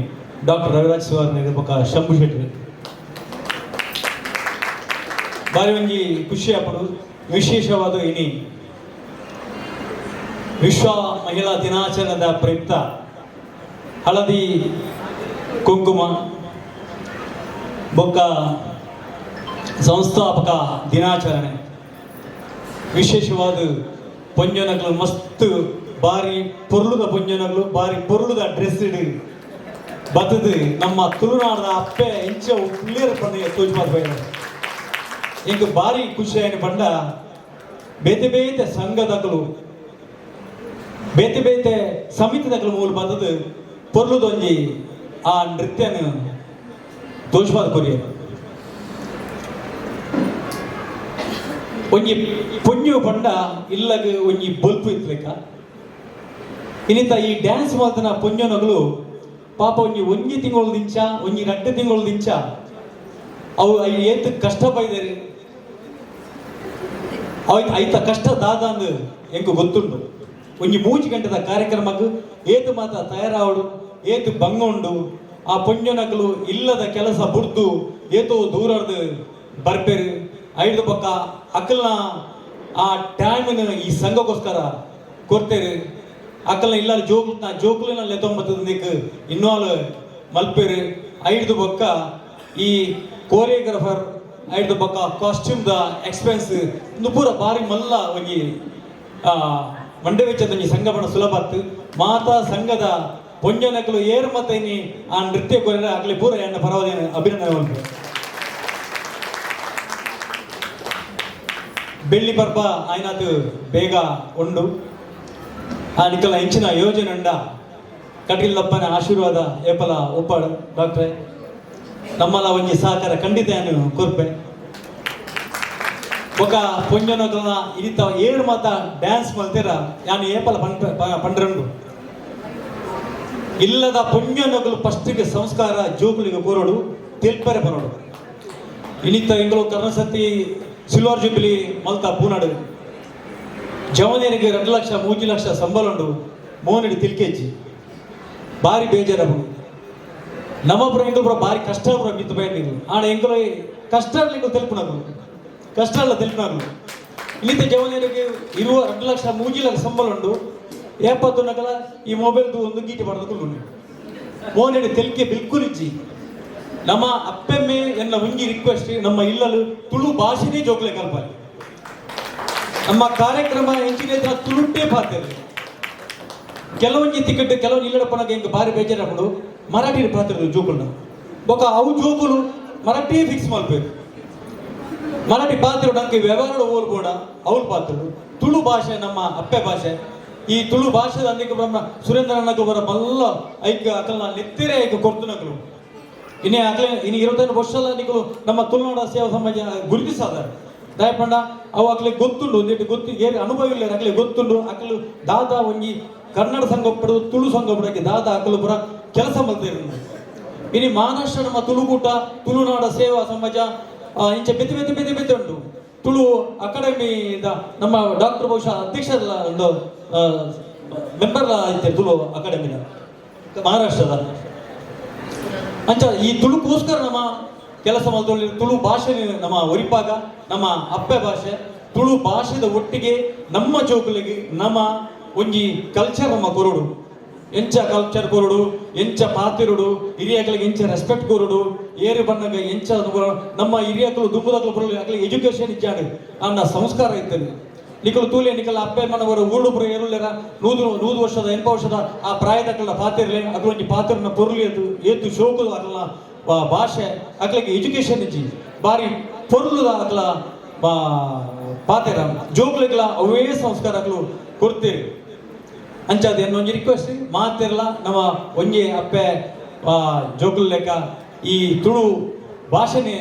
ಡಾಕ್ಟರ್ ರವಿರಾಜ್ ಸುವರ್ಣ ಪಕ್ಕ ಶಂಭು ಶೆಟ್ಟಿ ಬಾರಿ ಒಂಜಿ ಖುಷಿ ಆಪಡು. ವಿಶೇಷವಾದ ಇನಿ ವಿಶ್ವ ಮಹಿಳಾ ದಿನಾಚರಣೆದ ಪ್ರಯುಕ್ತ ಹಳದಿ ಕುಂಕುಮ ಬೊಕ್ಕ ಸಂಸ್ಥಾಪಕ ದಿನಾಚರಣೆ ವಿಶೇಷವಾದ ಪೊಂಜನಗಳು ಮಸ್ತ್ ಬಾರಿ ಪೊರ್ಲುದ ಪೊಂಜನಗಳು ಬಾರಿ ಪೊರ್ಲುದ ಡ್ರೆಸ್ ಇಡಿ ಬತ್ತದು ನಮ್ಮ ತುಳುನಾಡದ ಅಪ್ಪೆ ಇಂಚ ಉಳ್ಳೇರ ಪಂಡಿಗೆ ತೋಜ್ಬಾರ್ದು. ಇಂಕ ಬಾರಿ ಖುಷಿಯಾಗಿ ಪಂಡ ಬೇತೆ ಬೇತೆ ಸಂಘದಗಳು ಬೇತೆ ಬೇತೆ ಸಮಿತಿದಗಳು ಮೂಲ ಬತ್ತದು ಪೊರ್ಲುದೊಂಜಿ ಆ ನೃತ್ಯನ ತೋಜ್ಬಾರ್ದು ಕೊರಿಯ ಒಂಜಿ ಪೊಂಜು ಪಂಡ ಇಲ್ಲಗ ಒಂಜಿ ಬಲ್ಪು ಇತ್ಲೆಕ್ಕ ಇನ್ನಿತ ಈ ಡ್ಯಾನ್ಸ್ ಮಾಡ್ತಾನ ಪೊಂಜನಗಳು ಪಾಪ ಒಂಜಿ ತಿಂಗಳು ದಿಂಚ ಒಂಜಿ 2 ತಿಂಗಳು ದಿಂಚ ಅವು ಏತ್ ಕಷ್ಟ ಬೈದಾರೆ ಐತ ಕಷ್ಟ ದಾದಂದು ಎಂಕು ಗೊತ್ತುಂಡು. ಒಂಜಿ 3 ಗಂಟೆದ ಕಾರ್ಯಕ್ರಮಕ್ಕೆ ಏತು ಮಾತ ತಯಾರಾವಡು ಏತು ಬಂಗೊಂಡು ಆ ಪೊಂಜನಗಳು ಇಲ್ಲದ ಕೆಲಸ ಬುಡ್ದು ಏತೋ ದೂರದ್ದು ಬರ್ಪೇರು ಐದು ಪಕ್ಕ ಅಕ್ಕಲ್ನ ಆ ಟೈಮ್ನ ಈ ಸಂಘಕ್ಕೋಸ್ಕರ ಕೊಡ್ತೇರು. ಅಕ್ಕಲ್ನ ಇಲ್ಲ ಜೋಕ್ಲಿನ ಲೆತ್ತೊಂಬತ್ತದಕ್ಕೆ ಇನ್ವಾಲ್ವ್ ಮಲ್ಪೇರು ಐದು ಪಕ್ಕ ಈ ಕೋರಿಯೋಗ್ರಾಫರ್ ಐದು ಪಕ್ಕ ಕಾಸ್ಟ್ಯೂಮ್ದ ಎಕ್ಸ್ಪೆನ್ಸ್ ಇಂದು ಪೂರ ಬಾರಿ ಮಲ್ಲ ಒಂಜಿ ಮಂಡೆ ವೆಚ್ಚದ ಸಂಘ ಬಣ್ಣ ಸುಲಭ ಆತು. ಮಾತಾ ಸಂಘದ ಪೊಂಜನಕಲು ಏರು ಮತ್ತೇನಿ ಆ ನೃತ್ಯ ಕೊರೆ ಆಗ್ಲಿ ಪೂರ ಎಣ್ಣ ಪರವಾದ ಅಭಿನಂದನೆ ಉಂಟು. ಬೆಳ್ಳಿ ಪರ್ಪ ಆಯ್ನದು ಬೇಗ ಉಂಡು ಆ ನಿಕ್ಕಲ ಹೆಂಚಿನ ಯೋಜನೆ ಉಂಡ ಕಟೀಲಪ್ಪನ ಆಶೀರ್ವಾದ ಏಪಲ ಒಪ್ಪಾಡು ಡಾಕ್ಟ್ರೆ ನಮ್ಮಲ್ಲ ಒಂಜಿ ಸಹಕಾರ ಖಂಡಿತ ನಾನು ಕೊರ್ಪೆ ఒక ಪುಂಜನೊಕಲ್ನ ಇರಿತ 7 ಮಾತ ಡ್ಯಾನ್ಸ್ ಮಲ್ತೆರ ಯಾನು ಏಪಲ ಪಂಡ್ರಂಡು ಇಲ್ಲದ ಪುಂಜನೊಕಲು ಫಸ್ಟಿಗೆ ಸಂಸ್ಕಾರ ಜೋಕುಲಿಗೆ ಕೋರೋಡು ತೆಲ್ಪರೆ ಬರೋಡು ಇನಿತ ಇಂಗಳು ಕರ್ಣಸತಿ ಸಿಲ್ವರ್ ಜೂಬಿಲಿ ಮಲ್ತ ಪೂನಾಡು ಜವನಿಯರಿಗೆ 2 ಲಕ್ಷ 3 ಲಕ್ಷ ಸಂಬಳ ಉಂಡು ಮೋನಿಡಿ ತಿಲ್ಕೆಜ್ಜಿ ಭಾರಿ ಬೇಜಾರವು ನಮ್ಮೊಬ್ಬರು ಇಂಗೊಬ್ಬರು ಭಾರಿ ಕಷ್ಟ ಮಿತ್ತು ಬೇಡ ಆಣ ಎಂಕಲು ಕಷ್ಟ ತೆಲುಪುನಗಳು ಕಷ್ಟ ಅಲ್ಲ ತೆಲುಪುನಗಳು ಇಲ್ಲಿದ್ದ ಜವನಿಯರಿಗೆ ಇರುವ 2 ಲಕ್ಷ 3 ಲಕ್ಷ ಸಂಬಳ ಉಂಡು 70 ನಗಲ ಈ ಮೊಬೈಲ್ದು ಒಂದು ಗೀಟಿ ಪಡೆದು ಮೋನಿಡಿ ತೆಲ್ಕೆ ಬಿಲ್ಕುಲ್ ಇಜ್ಜಿ ನಮ್ಮ ಅಪ್ಪೆಮ್ಮೆ ಎನ್ನ ಒಂಜಿ ರಿಕ್ವೆಸ್ಟ್ ನಮ್ಮ ಇಲ್ಲಲು ತುಳು ಭಾಷೆನೇ ಜೋಕ್ಲೆ ಕಲ್ಪಾಲಿ ನಮ್ಮ ಕಾರ್ಯಕ್ರಮ ಎಂಚಿನ ತುಳುಟ್ಟೇ ಪಾತ್ರೆ ಕೆಲವೊಂಜಿ ತಿಕ್ಕಟ್ಟು ಕೆಲವೊಂದು ಇಲ್ಲಡಪ್ಪನಾಗ ಹಿಂಗೆ ಭಾರಿ ಬೇಜಾರಪ್ಪಡು ಮರಾಠಿ ಪಾತ್ರೆ ಜೋಕುಲ್ನ ಬೊಕ ಅವು ಜೋಕುಲು ಮರಾಠಿ ಫಿಕ್ಸ್ ಮಾಡ್ಬೇಕು ಮರಾಠಿ ಪಾತ್ರೆ ನಂಗೆ ವ್ಯವಹಾರ ಓಲ್ಬೋಡ ಅವ್ರ ಪಾತ್ರ ತುಳು ಭಾಷೆ ನಮ್ಮ ಅಪ್ಪೆ ಭಾಷೆ ಈ ತುಳು ಭಾಷೆದ ಅಂದಿಗೆ ಬ್ರಹ್ಮ ಸುರೇಂದ್ರನಗ ಬರ ಮಲ್ಲ ಐಕ ಅಕಲ್ನ ನೆತ್ತಿರೆ ಐಕ ಕೊಡ್ತನಗಳು ಇನ್ನೇ ಆಗಲೇ ಇನ್ನು 25 ವರ್ಷದ ನಿಗಳು ನಮ್ಮ ತುಳುನಾಡ ಸೇವಾ ಸಮಾಜ ಗುರುತಿಸಾದ ದಯಪಂಡ ಅವು ಅಕ್ಲಿಗೆ ಗೊತ್ತುಂಡು ಒಂದಿಟ್ಟು ಗೊತ್ತು ಏನು ಅನುಭವ ಇಲ್ಲ ಅಕ್ಲಿಗೆ ಗೊತ್ತುಂಡು ಅಕ್ಲು ದಾದ ಒಂಜಿ ಕನ್ನಡ ಸಂಘ ಪಡೆದು ತುಳು ಸಂಘ ಪಡಕ್ಕೆ ದಾದ ಅಕಲು ಪುರ ಕೆಲಸ ಮಾಡ್ತೇವೆ ಇನ್ನು ಮಹಾರಾಷ್ಟ್ರ ನಮ್ಮ ತುಳುಕೂಟ ತುಳುನಾಡ ಸೇವಾ ಸಮಾಜ ಇಂಚ ಬೆತ್ತಿ ಉಂಟು ತುಳು ಅಕಾಡೆಮಿದ ನಮ್ಮ ಡಾಕ್ಟರ್ ಬಹುಶಃ ಅಧ್ಯಕ್ಷರ ಒಂದು ಮೆಂಬರ್ ಐತೆ ತುಳು ಅಕಾಡೆಮಿನ ಮಹಾರಾಷ್ಟ್ರದ ಅಂಚ ಈ ತುಳುಕೋಸ್ಕರ ನಮ್ಮ ಕೆಲಸ ಮಾಡ್ಕೊಳ್ಳಿ ತುಳು ಭಾಷೆ ನಮ್ಮ ಒರಿಪಾಗ ನಮ್ಮ ಅಪ್ಪೆ ಭಾಷೆ ತುಳು ಭಾಷೆದ ಒಟ್ಟಿಗೆ ನಮ್ಮ ಜೋಕುಲಿಗೆ ನಮ್ಮ ಒಂಜಿ ಕಲ್ಚರ್ ನಮ್ಮ ಕೊರಡು ಎಂಚ ಕಲ್ಚರ್ ಕೊರಡು ಎಂಚ ಪಾತಿರುಡು ಹಿರಿಯಗಳಿಗೆ ಎಂಚ ರೆಸ್ಪೆಕ್ಟ್ ಕೊರಡು ಏರಿ ಬಣ್ಣಗ ಎಂಚ ನಮ್ಮ ಹಿರಿಯಕಲು ದುಂಬುದಕಲು ಬರಲಿ ಆಗಲಿ ಎಜುಕೇಶನ್ ಇಚ್ಚಾಡು ಅನ್ನ ಸಂಸ್ಕಾರ ಇರ್ತದೆ ನಿಕಲು ತೂಲೆ ನಿಕಲ ಅಪ್ಪೆ ಮನವರ ಊರು ಪುರ ಏರುಲ್ಲೆರ 100 ವರ್ಷದ 80 ವರ್ಷದ ಆ ಪ್ರಾಯದಕಲ ಪಾತಿರ್ಲೆ ಅದು ಒಂಜಿ ಪಾತ್ರನ ಪೊರ್ಲಿ ಏತು ಶೋಕದ ಅಕಲ ಭಾಷೆ ಅಕಲಿಗೆ ಎಜುಕೇಶನ್ ಇಜ್ಜಿ ಬಾರಿ ಪೊರ್ಲುದ ಅಕಲ ಪಾತೆರ ಜೋಕ್ಲಿಗ್ಲ ಅವೇ ಸಂಸ್ಕಾರಗಳು ಕೊಡ್ತೇವೆ ಅಂಚಾದ ಏನೊಂಜಿ ರಿಕ್ವೆಸ್ಟ್ ಮಾತಿರ್ಲ ನಮ್ಮ ಒಂಜಿ ಅಪ್ಪೆ ಜೋಕುಲ್ ಲೆಕ್ಕ ಈ ತುಳು ಭಾಷೆನೇ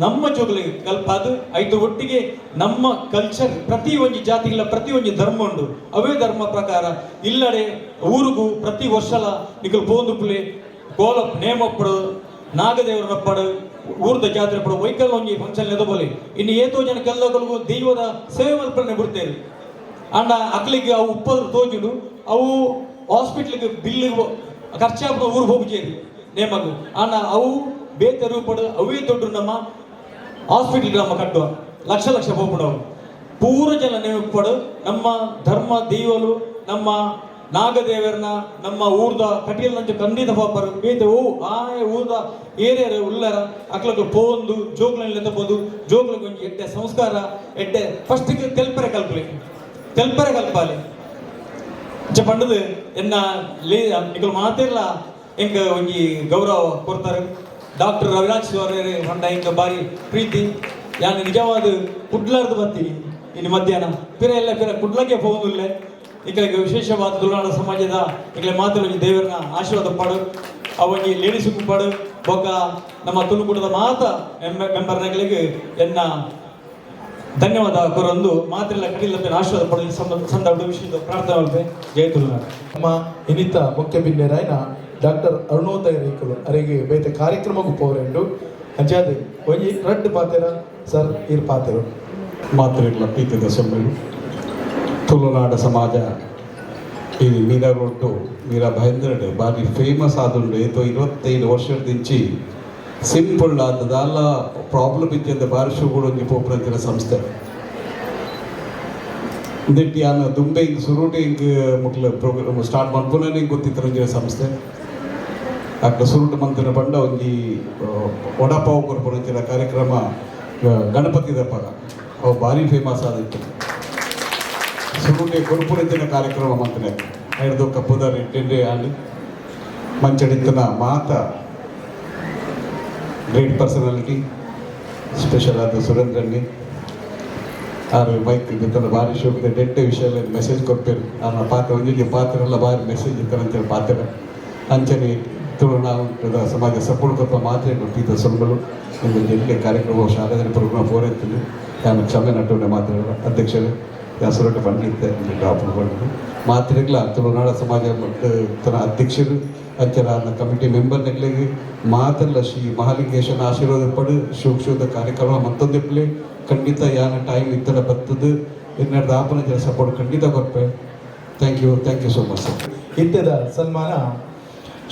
ನಮ್ಮ ಜೋಗುಲಿಗೆ ಕಲ್ಪಾದು ಐದು ಒಟ್ಟಿಗೆ ನಮ್ಮ ಕಲ್ಚರ್ ಪ್ರತಿ ಒಂಜಿ ಜಾತಿಗಳ ಪ್ರತಿ ಒಂಜಿ ಧರ್ಮ ಉಂಡು ಅವೇ ಧರ್ಮ ಪ್ರಕಾರ ಇಲ್ಲಡೆ ಊರಿಗೂ ಪ್ರತಿ ವರ್ಷಲ ನಿಕಲು ಪೋಂದುಪುಲಿ ಕೋಲ ನೇಮಪ್ಪಡು ನಾಗದೇವರನ್ನಪ್ಪಡು ಊರ್ದ ಜಾತ್ರೆ ಪಡು ವೈಕಲ್ ಒಂಜಿ ಫಂಕ್ಷನ್ ಎದಬೋಲಿ ಇನ್ನು ಏತೋ ಜನ ಕೆಲವು ದೈವದ ಸೇವೆ ಮಲ್ಪನೆ ಬಿಡ್ತೇವೆ ಅಂಡ ಅಕ್ಲಿಗೆ ಅವು ಉಪ್ಪದ್ರು ತೋಜುಡು ಅವು ಹಾಸ್ಪಿಟ್ಲಿಗೆ ಬಿಲ್ಲಿಗೆ ಖರ್ಚಾಗ ಊರು ಹೋಗ್ಜೇರಿ ನೇಮಗು ಅಂಡ ಅವು ಬೇತೆ ರೂಪಡು ಅವೇ ದೊಡ್ಡ ನಮ್ಮ ಹಾಸ್ಪಿಟ್ಲಿಗೆ ನಮ್ಮ ಕಟ್ಟುವ ಲಕ್ಷ ಹೋಗ್ಬಿಡವು ಪೂರ ಜನ ನೇಮಪಡು ನಮ್ಮ ಧರ್ಮ ದೈವಲು ನಮ್ಮ ನಾಗದೇವರನ್ನ ನಮ್ಮ ಊರ್ದ ಕಟಿಯಲ್ ನಂಚ ಖಂಡಿತ ಪಾಪರು ಬೇತೆ ಆಯ ಊರ್ದ ಏರಿಯರ ಉಲ್ಲರ ಅಕ್ಲಕ್ಕೆ ಪೋಂದು ಜೋಗ್ಲಲ್ಲಿ ಎತ್ತಬಹುದು ಜೋಗ್ಲಿಗೆ ಒಂಜಿ ಎಡ್ಡೆ ಸಂಸ್ಕಾರ ಎಡ್ಡೆ ಫಸ್ಟಿಗೆ ತೆಲ್ಪರೆ ಕಲ್ಪಾಲಿ ಪಂಡದು ಎನ್ನ ನಿಕಲು ಮಾತಿರ್ಲ ಎಂಕ ಒಂಜಿ ಗೌರವ ಕೊಡ್ತಾರೆ ಡಾಕ್ಟರ್ ರವಿರಾಜ್ ಅವರೇ ಹೊಂಡ ಎಂಕ ಬಾರಿ ಪ್ರೀತಿ ಯಾನು ನಿಜವಾದ ಕುಡ್ಲಾರ್ದು ಬರ್ತೀನಿ ಇನ್ನು ಮಧ್ಯಾಹ್ನ ಪಿರ ಕುಡ್ಲಕ್ಕೆ ಹೋಗುದಿಲ್ಲ ಈಗಲಿಗೆ ವಿಶೇಷವಾದ ತುಳುನಾಡ ಸಮಾಜದ ಈಗಲೇ ಮಾತು ದೇವರನ್ನ ಆಶೀರ್ವಾದ ಪಡು ಅವನಿಗೆ ಲೇಡೀಸ್ ಪಡು ಬೊಕ್ಕ ನಮ್ಮ ತುಳುಕೂಟದ ಮಾತ ಮೆಂಬರ್ಗಳಿಗೆ ಎನ್ನ ಧನ್ಯವಾದ ಕೊರೊಂದು ಮಾತ್ರೆಲ್ಲ ಕಡಿಲಪ್ಪನ ಆಶೀರ್ವಾದ ಪಡೆದ ಸಂದರ್ಭ ವಿಷಯದ ಪ್ರಾರ್ಥನೆ ಮಾಡ್ತೆ ಜಯ ತುಳುನಾಡು ನಮ್ಮ ಇನ್ನಿತ ಮುಖ್ಯ ಬಿನ್ನೆರಾಯ್ನ ಡಾಕ್ಟರ್ ಅರುಣೋದಯ ರೇಖಲು ಅರೆಗೆ ಬೇತೆ ಕಾರ್ಯಕ್ರಮಕ್ಕೂ ಪೋರೆಂಡು ಅಂಚಾದೆ ಒಂಜಿ ರಡ್ ಪಾತೆರ ಸರ್ ಇರ್ ಪಾತೆರು ಮಾತ್ರೆಗಳ ಪ್ರೀತಿದ ಸೊಮ್ಮೆಡು ತುಳುನಾಡ ಸಮಾಜ ಈ ಮೀರಾರೊಟ್ಟು ಮೀರಾ ಭಯಂದ್ರ ಬಾರಿ ಫೇಮಸ್ ಆದುಂಡು ಏತೋ 25 ವರ್ಷದಿಂಚಿ ಸಿಂಪಲ್ ಆದಲ್ಲ ಪ್ರಾಬ್ಲಮ್ ಇದ್ದ ಬಾರಿ ಶುಗುಡೊಂದು ಪೋಪುರಂತಿನ ಸಂಸ್ಥೆ ಇಂದೆಟ್ಟಿ ಆನ ದುಂಬೆ ಹಿಂಗೆ ಸುರುಟಿ ಹಿಂಗೆ ಮುಕ್ಲ ಪ್ರೋಗ್ರಾಮ್ ಸ್ಟಾರ್ಟ್ ಮಾಡ್ಕೊಂಡೇ ಹಿಂಗೆ ಗೊತ್ತಿತ್ತರಂಜಿನ ಸಂಸ್ಥೆ ಅಕ್ಕ ಸುರುಟು ಮಂತಿನ ಬಂಡ ಒಂಜಿ ವಡಾಪಾವ್ ಕೊರ್ಪುರಂಚಿನ ಕಾರ್ಯಕ್ರಮ ಗಣಪತಿ ದಪ್ಪಗ ಅವು ಭಾರಿ ಫೇಮಸ್ ಆದಿತ್ತು ಸುರುಟಿ ಕೊರ್ಪುರಂಚಿನ ಕಾರ್ಯಕ್ರಮ ಮಂತನೆ ಹಿಡಿದು ಕಪ್ಪುದಾರ ಇಟ್ಟೆ ಆಡಿ ಮಂಚಡಿತ್ತನ ಮಾತ ಗ್ರೇಟ್ ಪರ್ಸನಾಲಿಟಿ ಸ್ಪೆಷಲ್ ಆದ ಸುರೇಂದ್ರನ್ನಿ ಆರು ಬೈಕ್ ಇದ್ದ ಭಾರಿ ಶೋಕದ ಡೆಡ್ ವಿಷಯ ಮೆಸೇಜ್ ಕೊಡ್ತೇವೆ ನನ್ನ ಪಾತ್ರ ಒಂದಿಗೆ ಪಾತ್ರ ಎಲ್ಲ ಭಾರಿ ಮೆಸೇಜ್ ಇರ್ತಾರೆ ಅಂತೇಳಿ ಪಾತ್ರ ಅಂಚನೆ ತುಳುನಾಡ ಸಮಾಜ ಸಪೋರ್ಟ್ ಕೊಪ್ಪ ಮಾತ್ರ ಗೊತ್ತಿದ್ದ ಸೊಲ್ಗಳು ನಿಮಗೆ ಎಲ್ಲಿ ಕಾರ್ಯಕ್ರಮ ಶಾಲೆಯಲ್ಲಿ ಪ್ರೋಗ್ರಾಮ್ ಪೋರೈತೀನಿ ನಾನು ಕ್ಷಮೆ ನಟನೆ ಮಾತ್ರ ಅಧ್ಯಕ್ಷರು ಯಾಸರೊಟ್ಟು ಬಂದಿದ್ದೆ ಡಾಕ್ಟರ್ ಬಂದು ಮಾತ್ರೆಗಳ ತುಳುನಾಡ ಸಮಾಜ ಮತ್ತು ತನ್ನ ಅಧ್ಯಕ್ಷರು ಅಂಚರ ಕಮಿಟಿ ಮೆಂಬರ್ ನೆಗ್ಲಿಗೆ ಮಾತೆಲ್ಲ ಶ್ರೀ ಮಹಾಲಿಂಗೇಶನ ಆಶೀರ್ವಾದ ಪಡು ಶೋಧ ಕಾರ್ಯಕ್ರಮ ಮತ್ತೊಂದು ಪ್ಲೇ ಖಂಡಿತ ಯಾನ ಟೈಮ್ ಇತ್ತನ ಬರ್ತದೆ ಇನ್ನರ್ದು ಆಪನ ಜನ ಸಪೋರ್ಟ್ ಖಂಡಿತ ಕೊಡ್ಪೆ thank you so much sir. ಇದ್ದದ ಸನ್ಮಾನ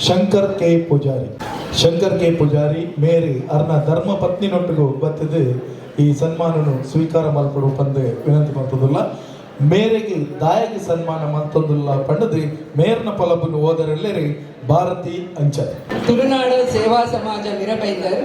ಶಂಕರ್ ಕೆ ಪೂಜಾರಿ. ಶಂಕರ್ ಕೆ ಪೂಜಾರಿ ಮೇರೆ ಅರ್ನ ಧರ್ಮ ಪತ್ನಿನೊಟ್ಟಿಗೂ ಬತ್ತದು ಈ ಸನ್ಮಾನನು ಸ್ವೀಕಾರ ಮಲ್ಪಡು ಪಂದು ವಿನಂತಿ ಮಾಡ್ತದಲ್ಲ. ಮೇರೆಗೆ ದಾಯಗಿ ಸನ್ಮಾನ ಮತ್ತೊಂದುಲ್ಲ ಪಂಡದು ಮೇರ್ನ ಫಲವನ್ನು ಓದರೆಲ್ಲರೇ ಭಾರತಿ ಅಂಚರ್. ತುಳುನಾಡ ಸೇವಾ ಸಮಾಜ ವಿರಬೈಂದರ್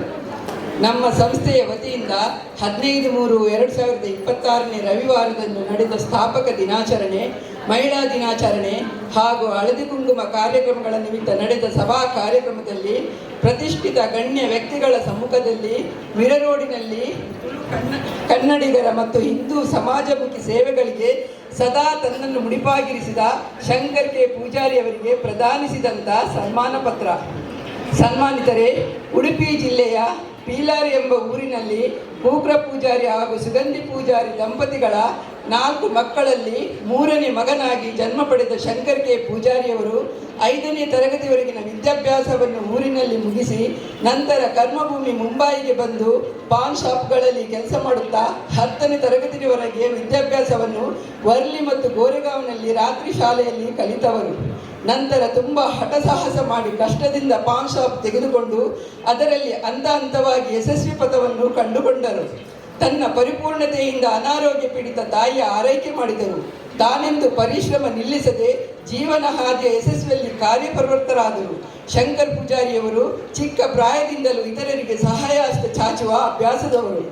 ನಮ್ಮ ಸಂಸ್ಥೆಯ ವತಿಯಿಂದ 15/3/2026 ರವಿವಾರದಂದು ನಡೆದ ಸ್ಥಾಪಕ ದಿನಾಚರಣೆ, ಮಹಿಳಾ ದಿನಾಚರಣೆ ಹಾಗೂ ಹಳದಿ ಕುಂಕುಮ ಕಾರ್ಯಕ್ರಮಗಳ ನಿಮಿತ್ತ ನಡೆದ ಸಭಾ ಕಾರ್ಯಕ್ರಮದಲ್ಲಿ ಪ್ರತಿಷ್ಠಿತ ಗಣ್ಯ ವ್ಯಕ್ತಿಗಳ ಸಮ್ಮುಖದಲ್ಲಿ ಮಿರರೋಡಿನಲ್ಲಿ ಕನ್ನಡಿಗರ ಮತ್ತು ಹಿಂದೂ ಸಮಾಜಮುಖಿ ಸೇವೆಗಳಿಗೆ ಸದಾ ತನ್ನನ್ನು ಮುಡಿಪಾಗಿರಿಸಿದ ಶಂಕರ್ ಕೆ ಪೂಜಾರಿ ಅವರಿಗೆ ಪ್ರದಾನಿಸಿದಂಥ ಸನ್ಮಾನ ಪತ್ರ. ಸನ್ಮಾನಿತರೆ, ಉಡುಪಿ ಜಿಲ್ಲೆಯ ಪೀಲಾರಿ ಎಂಬ ಊರಿನಲ್ಲಿ ಕೂಕ್ರ ಪೂಜಾರಿ ಹಾಗೂ ಸುಗಂಧಿ ಪೂಜಾರಿ ದಂಪತಿಗಳ 4 ಮಕ್ಕಳಲ್ಲಿ 3ನೇ ಮಗನಾಗಿ ಜನ್ಮ ಪಡೆದ ಶಂಕರ್ ಕೆ ಪೂಜಾರಿಯವರು 5ನೇ ತರಗತಿವರೆಗಿನ ವಿದ್ಯಾಭ್ಯಾಸವನ್ನು ಊರಿನಲ್ಲಿ ಮುಗಿಸಿ ನಂತರ ಕರ್ಮಭೂಮಿ ಮುಂಬಯಿಗೆ ಬಂದು ಪಾನ್ ಶಾಪ್ಗಳಲ್ಲಿ ಕೆಲಸ ಮಾಡುತ್ತಾ 10ನೇ ತರಗತಿಯವರೆಗೆ ವಿದ್ಯಾಭ್ಯಾಸವನ್ನು ವರ್ಲಿ ಮತ್ತು ಗೋರೆಗಾಂವ್ನಲ್ಲಿ ರಾತ್ರಿ ಶಾಲೆಯಲ್ಲಿ ಕಲಿತವರು. ನಂತರ ತುಂಬ ಹಠಸಾಹಸ ಮಾಡಿ ಕಷ್ಟದಿಂದ ಪಾನ್ ಶಾಪ್ ತೆಗೆದುಕೊಂಡು ಅದರಲ್ಲಿ ಹಂತ ಹಂತವಾಗಿ ಯಶಸ್ವಿ ಪಥವನ್ನು ಕಂಡುಕೊಂಡರು. ತನ್ನ ಪರಿಪೂರ್ಣತೆಯಿಂದ ಅನಾರೋಗ್ಯ ಪೀಡಿತ ತಾಯಿಯ ಆರೈಕೆ ಮಾಡಿದರು. ತಾನೆಂದು ಪರಿಶ್ರಮ ನಿಲ್ಲಿಸದೆ ಜೀವನ ಹಾದಿಯ ಯಶಸ್ವಿಯಲ್ಲಿ ಕಾರ್ಯಪ್ರವೃತ್ತರಾದರು. ಶಂಕರ್ ಪೂಜಾರಿಯವರು ಚಿಕ್ಕ ಪ್ರಾಯದಿಂದಲೂ ಇತರರಿಗೆ ಸಹಾಯ ಹಸ್ತ ಚಾಚುವ ಅಭ್ಯಾಸದವರು.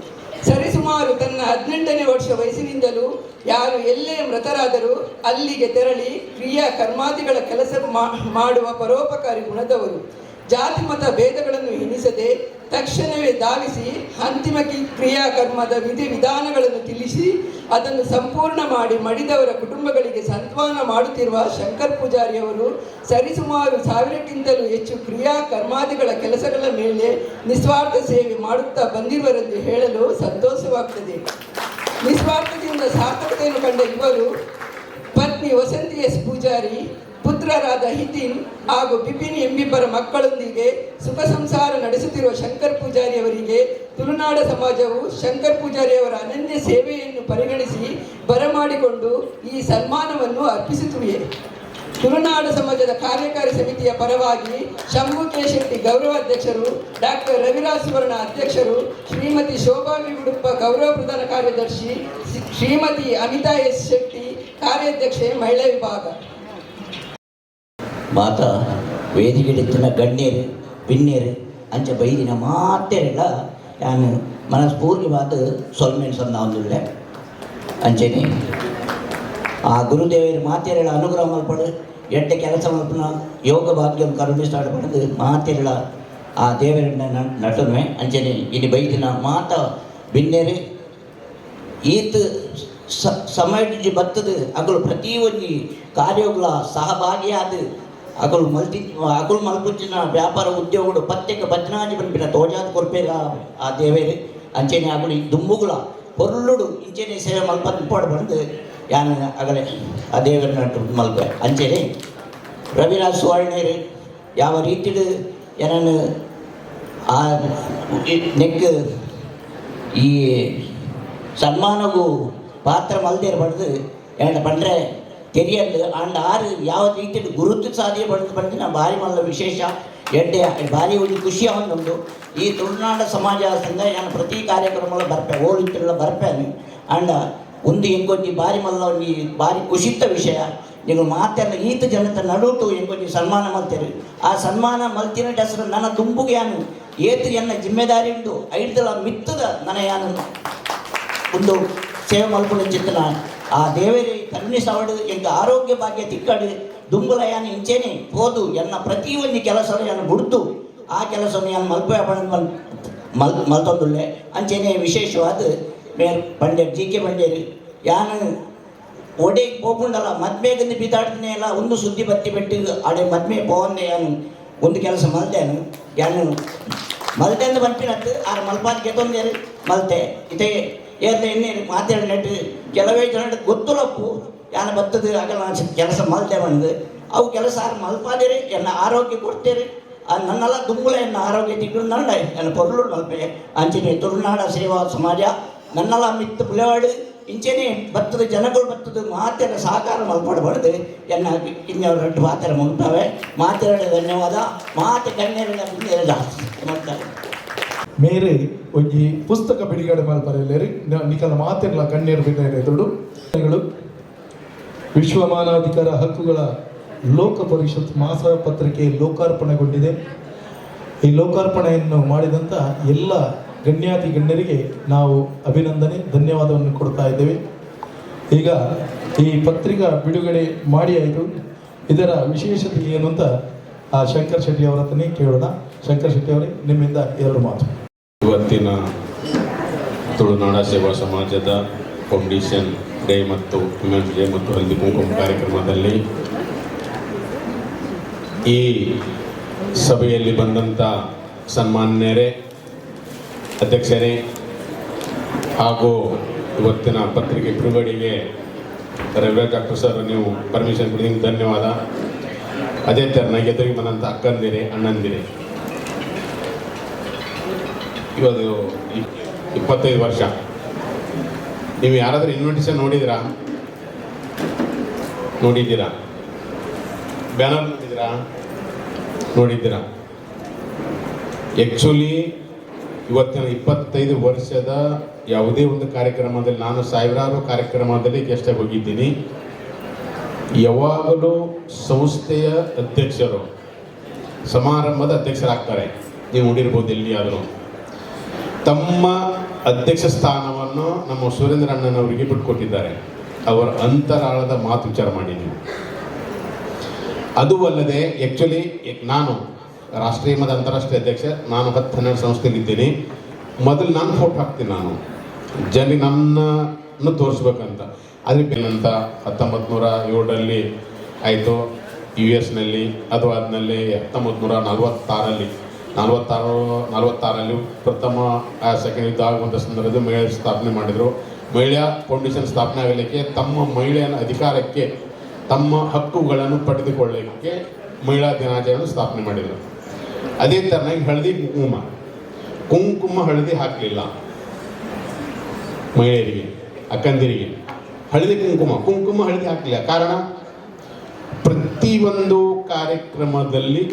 ಸರಿಸುಮಾರು ತನ್ನ 18ನೇ ವರ್ಷ ವಯಸ್ಸಿನಿಂದಲೂ ಯಾರು ಎಲ್ಲೇ ಮೃತರಾದರೂ ಅಲ್ಲಿಗೆ ತೆರಳಿ ಕ್ರಿಯಾ ಕರ್ಮಾದಿಗಳ ಕೆಲಸ ಮಾಡುವ ಪರೋಪಕಾರಿ ಗುಣದವರು. ಜಾತಿ ಮತ ಭೇದಗಳನ್ನು ಎಣಿಸದೆ ತಕ್ಷಣವೇ ಧಾವಿಸಿ ಅಂತಿಮ ಕ್ರಿಯಾಕರ್ಮದ ವಿಧಾನಗಳನ್ನು ತಿಳಿಸಿ ಅದನ್ನು ಸಂಪೂರ್ಣ ಮಾಡಿ ಮಡಿದವರ ಕುಟುಂಬಗಳಿಗೆ ಸಂತಾನ ಮಾಡುತ್ತಿರುವ ಶಂಕರ್ ಪೂಜಾರಿಯವರು ಸರಿಸುಮಾರು 1000ಕ್ಕಿಂತಲೂ ಹೆಚ್ಚು ಕ್ರಿಯಾ ಕರ್ಮಾದಿಗಳ ಕೆಲಸಗಳ ಮೇಲೆ ನಿಸ್ವಾರ್ಥ ಸೇವೆ ಮಾಡುತ್ತಾ ಬಂದಿರುವರೆಂದು ಹೇಳಲು ಸಂತೋಷವಾಗುತ್ತದೆ. ನಿಸ್ವಾರ್ಥದಿಂದ ಸಾರ್ಥಕತೆಯನ್ನು ಕಂಡ ಇವರು ಪತ್ನಿ ವಸಂತಿ ಎಸ್ ಪೂಜಾರಿ, ಪುತ್ರರಾದ ಹಿತಿನ್ ಹಾಗೂ ಬಿಪಿನ್ ಎಂಬಿಬ್ಬರ ಮಕ್ಕಳೊಂದಿಗೆ ಸುಖ ಸಂಸಾರ ನಡೆಸುತ್ತಿರುವ ಶಂಕರ್ ಪೂಜಾರಿಯವರಿಗೆ ತುಳುನಾಡ ಸಮಾಜವು ಶಂಕರ್ ಪೂಜಾರಿಯವರ ಅನನ್ಯ ಸೇವೆಯನ್ನು ಪರಿಗಣಿಸಿ ಬರಮಾಡಿಕೊಂಡು ಈ ಸನ್ಮಾನವನ್ನು ಅರ್ಪಿಸುತ್ತಿವೆ. ತುಳುನಾಡ ಸಮಾಜದ ಕಾರ್ಯಕಾರಿ ಸಮಿತಿಯ ಪರವಾಗಿ ಶಂಭು ಕೆ ಶೆಟ್ಟಿ ಗೌರವಾಧ್ಯಕ್ಷರು, ಡಾಕ್ಟರ್ ರವಿರಾಜ್ ಸುವರ್ಣ ಅಧ್ಯಕ್ಷರು, ಶ್ರೀಮತಿ ಶೋಭಾ ವಿ ಉಡುಪ ಗೌರವ ಪ್ರಧಾನ ಕಾರ್ಯದರ್ಶಿ, ಶ್ರೀಮತಿ ಅನಿತಾ ಎಸ್ ಶೆಟ್ಟಿ ಕಾರ್ಯಾಧ್ಯಕ್ಷೆ ಮಹಿಳಾ ವಿಭಾಗ. ಮಾತ ವೇದಿಕೆಡಿತ್ತಿನ ಗಣ್ಯರು ಪಿನ್ಯರು ಅಂಚ ಬೈದಿನ ಮಾತೆಲ್ಲ ನಾನು ಮನಸ್ಫೂರ್ತಿವಾದ ಸೊಲ್ಮೇನ್ ಸಂದಾವಂದಿಲ್ಲ ಅಂಚೆನೆ ಆ ಗುರುದೇವರ ಮಾತೆರಳ ಅನುಗ್ರಹ ಮಲ್ಪಡು ಎಡ್ಡೆ ಕೆಲಸ ಮಲ್ಪನ ಯೋಗ ಭಾಗ್ಯಂ ಕರುಣಿಸ್ತಾಡ ಪಡೆದು ಮಾತೆರಳ ಆ ದೇವರನ್ನ ನಟನುವೆ ಅಂಚೆನೆ ಇಲ್ಲಿ ಬೈದಿನ ಮಾತ ಬಿನ್ನೆರು ಈತ ಸಮಯ ಬರ್ತದೆ ಅಗಳು ಪ್ರತಿ ಒಂದು ಕಾರ್ಯಗಳ ಸಹಭಾಗಿಯಾದ ಅಗಳು ಮಲ್ಪುಚ್ಚಿನ ವ್ಯಾಪಾರ ಉದ್ಯೋಗಗಳು ಪತ್ತೆಗೆ ಬಜ್ನಾಜಿ ಬಂದ್ಬಿಟ್ಟ ತೋಜಾದ ಕೊರ್ಪೇಗ ಆ ದೇವೇರು ಅಂಚೆನೆ ಅಗಳು ದುಂಬುಗಳ ಹೊರ್ಳುಡು ಇಂಚೆನೆ ಸೇವೆ ಮಲ್ಪ ಪೋಡು ಬಂದು ಯಾನು ಅಗಲೇ ಆ ದೇವರನ್ನ ಮಲ್ಪ ಅಂಚೆನೆ ರವಿರಾಜ್ ಸುವರ್ಣರು ಯಾವ ರೀತಿಡು ಏನನ್ನು ಆ ನೆಕ್ ಈ ಸನ್ಮಾನಗೂ ಪಾತ್ರ ಮಲ್ದೇರು ಪಡೆದು ಏನು ಪಂಡ್ರೆ ತೆರಿಯಲ್ಲ ಅಂಡ್ ಆರು ಯಾವ ರೀತಿ ಗುರುತು ಸಾಧ್ಯ ಪಡೆದು ಬಂದು ಭಾರಿ ಮಲ್ಲ ವಿಶೇಷ ಎಡ್ಡೆ ಭಾರಿ ಒಂದು ಖುಷಿ ಅವನೊಂದು ಈ ತುಳುನಾಡ ಸಮಾಜ ಸಂಘ ನಾನು ಪ್ರತಿ ಕಾರ್ಯಕ್ರಮಗಳು ಬರ್ಪೆ ಓಲಿಂತೆಲ್ಲ ಬರ್ಪೇನೆ ಅಂಡ್ ಒಂದು ಎಂಕೊಂಜಿ ಭಾರಿ ಮಲ್ಲ ಒಂದು ಭಾರಿ ಖುಷಿತ ವಿಷಯ ನೀವು ಮಾತೆಲ್ಲ ಈತ ಜನತ ನಡುಟು ಎಂಕೊಂಜಿ ಸನ್ಮಾನ ಮಲ್ತೇರು ಆ ಸನ್ಮಾನ ಮಲ್ತಿನ ಹೆಸರು ನನ್ನ ದುಂಬುಗೆ ಯಾನು ಏತು ಎನ್ನ ಜಿಮ್ಮೆದಾರಿ ಉಂಟು ಐದಲ ಮಿತ್ತದ ನನ್ನ ಯಾನು ಒಂದು ಸೇವೆ ಮಲ್ಪುಳ ಚಿತ್ತನ ಆ ದೇವರೇ ಕರುಣಿಸವಡು ಎಂಗ ಆರೋಗ್ಯ ಭಾಗ್ಯ ತಿಕ್ಕಡು ದುಂಬುಲ ಯಾನು ಇಂಚೇನೆ ಹೋದು ಎನ್ನ ಪ್ರತಿ ಒಂದು ಕೆಲಸವನ್ನು ಯಾನು ಬಿಡ್ತು ಆ ಕೆಲಸವನ್ನು ಯಾನು ಮಲ್ತೊಂದುಳ್ಳೆ ಅಂಚೆನೆ ವಿಶೇಷವಾದ ಮೇರ್ ಬಂಡೇರು ಜಿ ಕೆ ಬಂಡೇರು ಯಾನು ಒಡೆಗೆ ಹೋಗ್ಕೊಂಡಲ್ಲ ಮದ್ಮೆಗಂದು ಬಿದ್ದಾಡ್ತೀನಿ ಎಲ್ಲ ಒಂದು ಸುದ್ದಿ ಬತ್ತಿ ಬಿಟ್ಟು ಅಡೆ ಮದ್ಮೆ ಪೋವಂದೆ ಯಾನು ಒಂದು ಕೆಲಸ ಮಲ್ತೇನು ಯಾನು ಮಲ್ತೆ ಅಂತ ಬಂಪಿನತ್ತು ಆರು ಮಲ್ಪಾದ ಗೆತ್ತೊಂದೇರು ಮಲ್ತೆ ಇದೇ ಏರ್ದ ಎಣ್ಣೆ ಮಾತಾಡಿನಟ್ಟು ಕೆಲವೇ ಜನ ಗೊತ್ತುಲಪ್ಪು ಯಾನು ಬರ್ತದೆ ಆಗಲ್ಲ ಕೆಲಸ ಮಲ್ತೆ ಬಂದು ಅವು ಕೆಲಸ ಆರು ಮಲ್ಪಾದಿರಿ ಎನ್ನ ಆರೋಗ್ಯ ಕೊಡ್ತೀರಿ ನನ್ನೆಲ್ಲ ದುಂಬುಲ ಎನ್ನ ಆರೋಗ್ಯ ತಿಂಗಳು ನಲ್ಲ ಎನ್ನ ಪೊರ್ಲು ಮಲ್ಪೆ ಅಂಚನೆ ತುಳುನಾಡ ಸೇವಾ ಸಮಾಜ ನನ್ನೆಲ್ಲ ಮಿತ್ತು ಪುಲೆವಾಡು ಇಂಚೆನೆ ಬರ್ತದೆ ಜನಗಳು ಬರ್ತದೆ ಮಾತೆಲ್ಲ ಸಹಕಾರ ಮಲ್ಪಡಬಾರ್ದು ಎನ್ನ ಇನ್ನವರು ಎರಡು ಮಾತೆಲ್ಲ ಮುಗ್ತಾವೆ ಮಾತೆರಡು ಧನ್ಯವಾದ ಮಾತೆ ಕಣ್ಣೀರಿನ ಮುಂದೆ ಜಾಸ್ತಿ ಮಾಡ್ತಾರೆ ಮೇರೆ ಒಂಜಿ ಪುಸ್ತಕ ಬಿಡುಗಡೆ ಮಲ್ಪರೆಯಲ್ಲೇರಿ ನಿಕಲ ಮಾತೆಲ್ಲ ಕಣ್ಣೀರು ಬಿದ್ದ ದೊಡ್ಡ ವಿಶ್ವ ಮಾನವಾಧಿಕಾರ ಹಕ್ಕುಗಳ ಲೋಕ ಪರಿಷತ್ ಮಾಸ ಪತ್ರಿಕೆ ಲೋಕಾರ್ಪಣೆಗೊಂಡಿದೆ. ಈ ಲೋಕಾರ್ಪಣೆಯನ್ನು ಮಾಡಿದಂಥ ಎಲ್ಲ ಗಣ್ಯಾತಿ ಗಣ್ಯರಿಗೆ ನಾವು ಅಭಿನಂದನೆ ಧನ್ಯವಾದವನ್ನು ಕೊಡ್ತಾ ಇದ್ದೇವೆ. ಈಗ ಈ ಪತ್ರಿಕಾ ಬಿಡುಗಡೆ ಮಾಡಿ ಆಯಿತು. ಇದರ ವಿಶೇಷತೆ ಏನು ಅಂತ ಆ ಶಂಕರ್ ಶೆಟ್ಟಿ ಅವರ ಹತ್ರನೇ ಕೇಳೋಣ. ಶಂಕರ್ ಶೆಟ್ಟಿ ಅವರೇ, ನಿಮ್ಮಿಂದ ಎರಡು ಮಾತು. ಇವತ್ತಿನ ತುಳುನಾಡ ಸೇವಾ ಸಮಾಜದ ಫೌಂಡೇಶನ್ ಡೇ ಮತ್ತು ವಿಮೆನ್ಸ್ ಡೇ ಮತ್ತು ಹಲ್ದಿ ಕುಂಕುಮ ಕಾರ್ಯಕ್ರಮದಲ್ಲಿ ಈ ಸಭೆಯಲ್ಲಿ ಬಂದಂಥ ಸನ್ಮಾನ್ಯರೇ, ಅಧ್ಯಕ್ಷರೇ ಹಾಗೂ ಇವತ್ತಿನ ಪತ್ರಿಕೆ ಬಿಡುಗಡೆಗೆ ರವಿರಾಜ್ ಡಾಕ್ಟರ್ ಸರ್ ನೀವು ಪರ್ಮಿಷನ್ ಕೊಡಿದ್ರೆ ಧನ್ಯವಾದ. ಅದೇ ಥರನಾಗಿ ಎದುರಿಗೆ ಬಂದಂಥ ಅಕ್ಕಂದಿರೆ, ಅಣ್ಣಂದಿರೆ, ಇವತ್ತು 25 ವರ್ಷ. ನೀವು ಯಾರಾದರೂ ಇನ್ವಿಟೇಷನ್ ನೋಡಿದ್ದೀರಾ? ಬ್ಯಾನರ್ ನೋಡಿದ್ದೀರಾ? ಆ್ಯಕ್ಚುಲಿ ಇವತ್ತಿನ 25 ವರ್ಷದ ಯಾವುದೇ ಒಂದು ಕಾರ್ಯಕ್ರಮದಲ್ಲಿ, ನಾನು ಸಾವಿರಾರು ಕಾರ್ಯಕ್ರಮದಲ್ಲಿ ಗೆಸ್ಟಾಗಿ ಹೋಗಿದ್ದೀನಿ. ಯಾವಾಗಲೂ ಸಂಸ್ಥೆಯ ಅಧ್ಯಕ್ಷರು ಸಮಾರಂಭದ ಅಧ್ಯಕ್ಷರಾಗ್ತಾರೆ. ನೀವು ನೋಡಿರ್ಬೋದು ಎಲ್ಲಿಯಾದರೂ. ತಮ್ಮ ಅಧ್ಯಕ್ಷ ಸ್ಥಾನವನ್ನು ನಮ್ಮ ಸುರೇಂದ್ರ ಅಣ್ಣನವರಿಗೆ ಬಿಟ್ಟುಕೊಟ್ಟಿದ್ದಾರೆ. ಅವರ ಅಂತರಾಳದ ಮಾತು ವಿಚಾರ ಮಾಡಿ ನೀವು. ಅದು ಅಲ್ಲದೆ ಆ್ಯಕ್ಚುಲಿ ನಾನು ರಾಷ್ಟ್ರೀಯ ಮತ್ತು ಅಂತಾರಾಷ್ಟ್ರೀಯ ಅಧ್ಯಕ್ಷ, ನಾನು 10-12 ಸಂಸ್ಥೆಯಲ್ಲಿದ್ದೀನಿ. ಮೊದಲು ನಾನು ಫೋಟೋ ಹಾಕ್ತೀನಿ, ನಾನು ಜನರಿಗೆ ನನ್ನನ್ನು ತೋರಿಸ್ಬೇಕಂತ. ಅದಕ್ಕೆ ಏನಂತ 1907ರಲ್ಲಿ ಆಯಿತು US ಅದು ಆದಮೇಲೆ 1946ರಲ್ಲಿ ಪ್ರಥಮ ಸೆಕೆಂಡ್ ಯುದ್ಧ ಆಗುವಂಥ ಸಂದರ್ಭದಲ್ಲಿ ಮಹಿಳೆಯರ ಸ್ಥಾಪನೆ ಮಾಡಿದರು. ಮಹಿಳಾ ಫೌಂಡೇಶನ್ ಸ್ಥಾಪನೆ ಆಗಲಿಕ್ಕೆ, ತಮ್ಮ ಮಹಿಳೆಯರ ಅಧಿಕಾರಕ್ಕೆ, ತಮ್ಮ ಹಕ್ಕುಗಳನ್ನು ಪಡೆದುಕೊಳ್ಳಲಿಕ್ಕೆ ಮಹಿಳಾ ದಿನಾಚರಣೆ ಸ್ಥಾಪನೆ ಮಾಡಿದರು. ಅದೇ ಥರನಾಗಿ ಹಳದಿ ಕುಂಕುಮ ಹಳದಿ ಹಾಕಲಿಲ್ಲ ಮಹಿಳೆಯರಿಗೆ, ಅಕ್ಕಂದಿರಿಗೆ. ಹಳದಿ ಕುಂಕುಮ ಹಳದಿ ಹಾಕಲಿಲ್ಲ. ಕಾರಣ, ಪ್ರತಿಯೊಂದು ಕಾರ್ಯಕ್ರಮದಲ್ಲಿ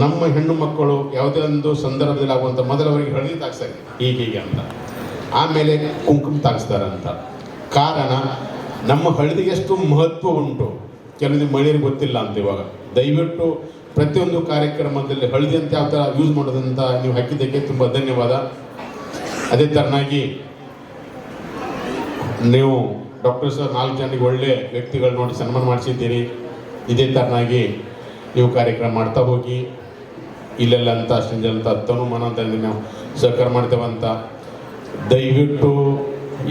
ನಮ್ಮ ಹೆಣ್ಣು ಮಕ್ಕಳು ಯಾವುದೇ ಒಂದು ಸಂದರ್ಭದಲ್ಲಿ ಆಗುವಂಥ ಮೊದಲವರಿಗೆ ಹಳದಿ ತಾಗಿಸ್ತಾರೆ, ಹೀಗೆ ಅಂತ, ಆಮೇಲೆ ಕುಂಕುಮ ತಾಗಿಸ್ತಾರಂತ. ಕಾರಣ, ನಮ್ಮ ಹಳದಿಗೆ ಎಷ್ಟು ಮಹತ್ವ ಉಂಟು ಕೆಲವೊಂದು ಮಹಿಳೆಯರಿಗೆ ಗೊತ್ತಿಲ್ಲ ಅಂತ. ಇವಾಗ ದಯವಿಟ್ಟು ಪ್ರತಿಯೊಂದು ಕಾರ್ಯಕ್ರಮದಲ್ಲಿ ಹಳದಿ ಅಂತ ಯಾವ ಥರ ಯೂಸ್ ಮಾಡೋದಂತ ನೀವು ಹಾಕಿದ್ದಕ್ಕೆ ತುಂಬ ಧನ್ಯವಾದ. ಅದೇ ಥರನಾಗಿ ನೀವು ಡಾಕ್ಟರ್ ಸರ್ 4 ಜನರಿಗೆ ಒಳ್ಳೆ ವ್ಯಕ್ತಿಗಳು ನೋಡಿ ಸನ್ಮಾನ ಮಾಡಿಸಿದ್ದೀರಿ. ಇದೇ ಥರನಾಗಿ ನೀವು ಕಾರ್ಯಕ್ರಮ ಮಾಡ್ತಾ ಹೋಗಿ. ಇಲ್ಲೆಲ್ಲ ಅಂತ ಅಷ್ಟು ಜನ ತನುಮಾನ ಅಂತ ನಾವು ಸಹಕಾರ ಮಾಡ್ತೇವಂತ. ದಯವಿಟ್ಟು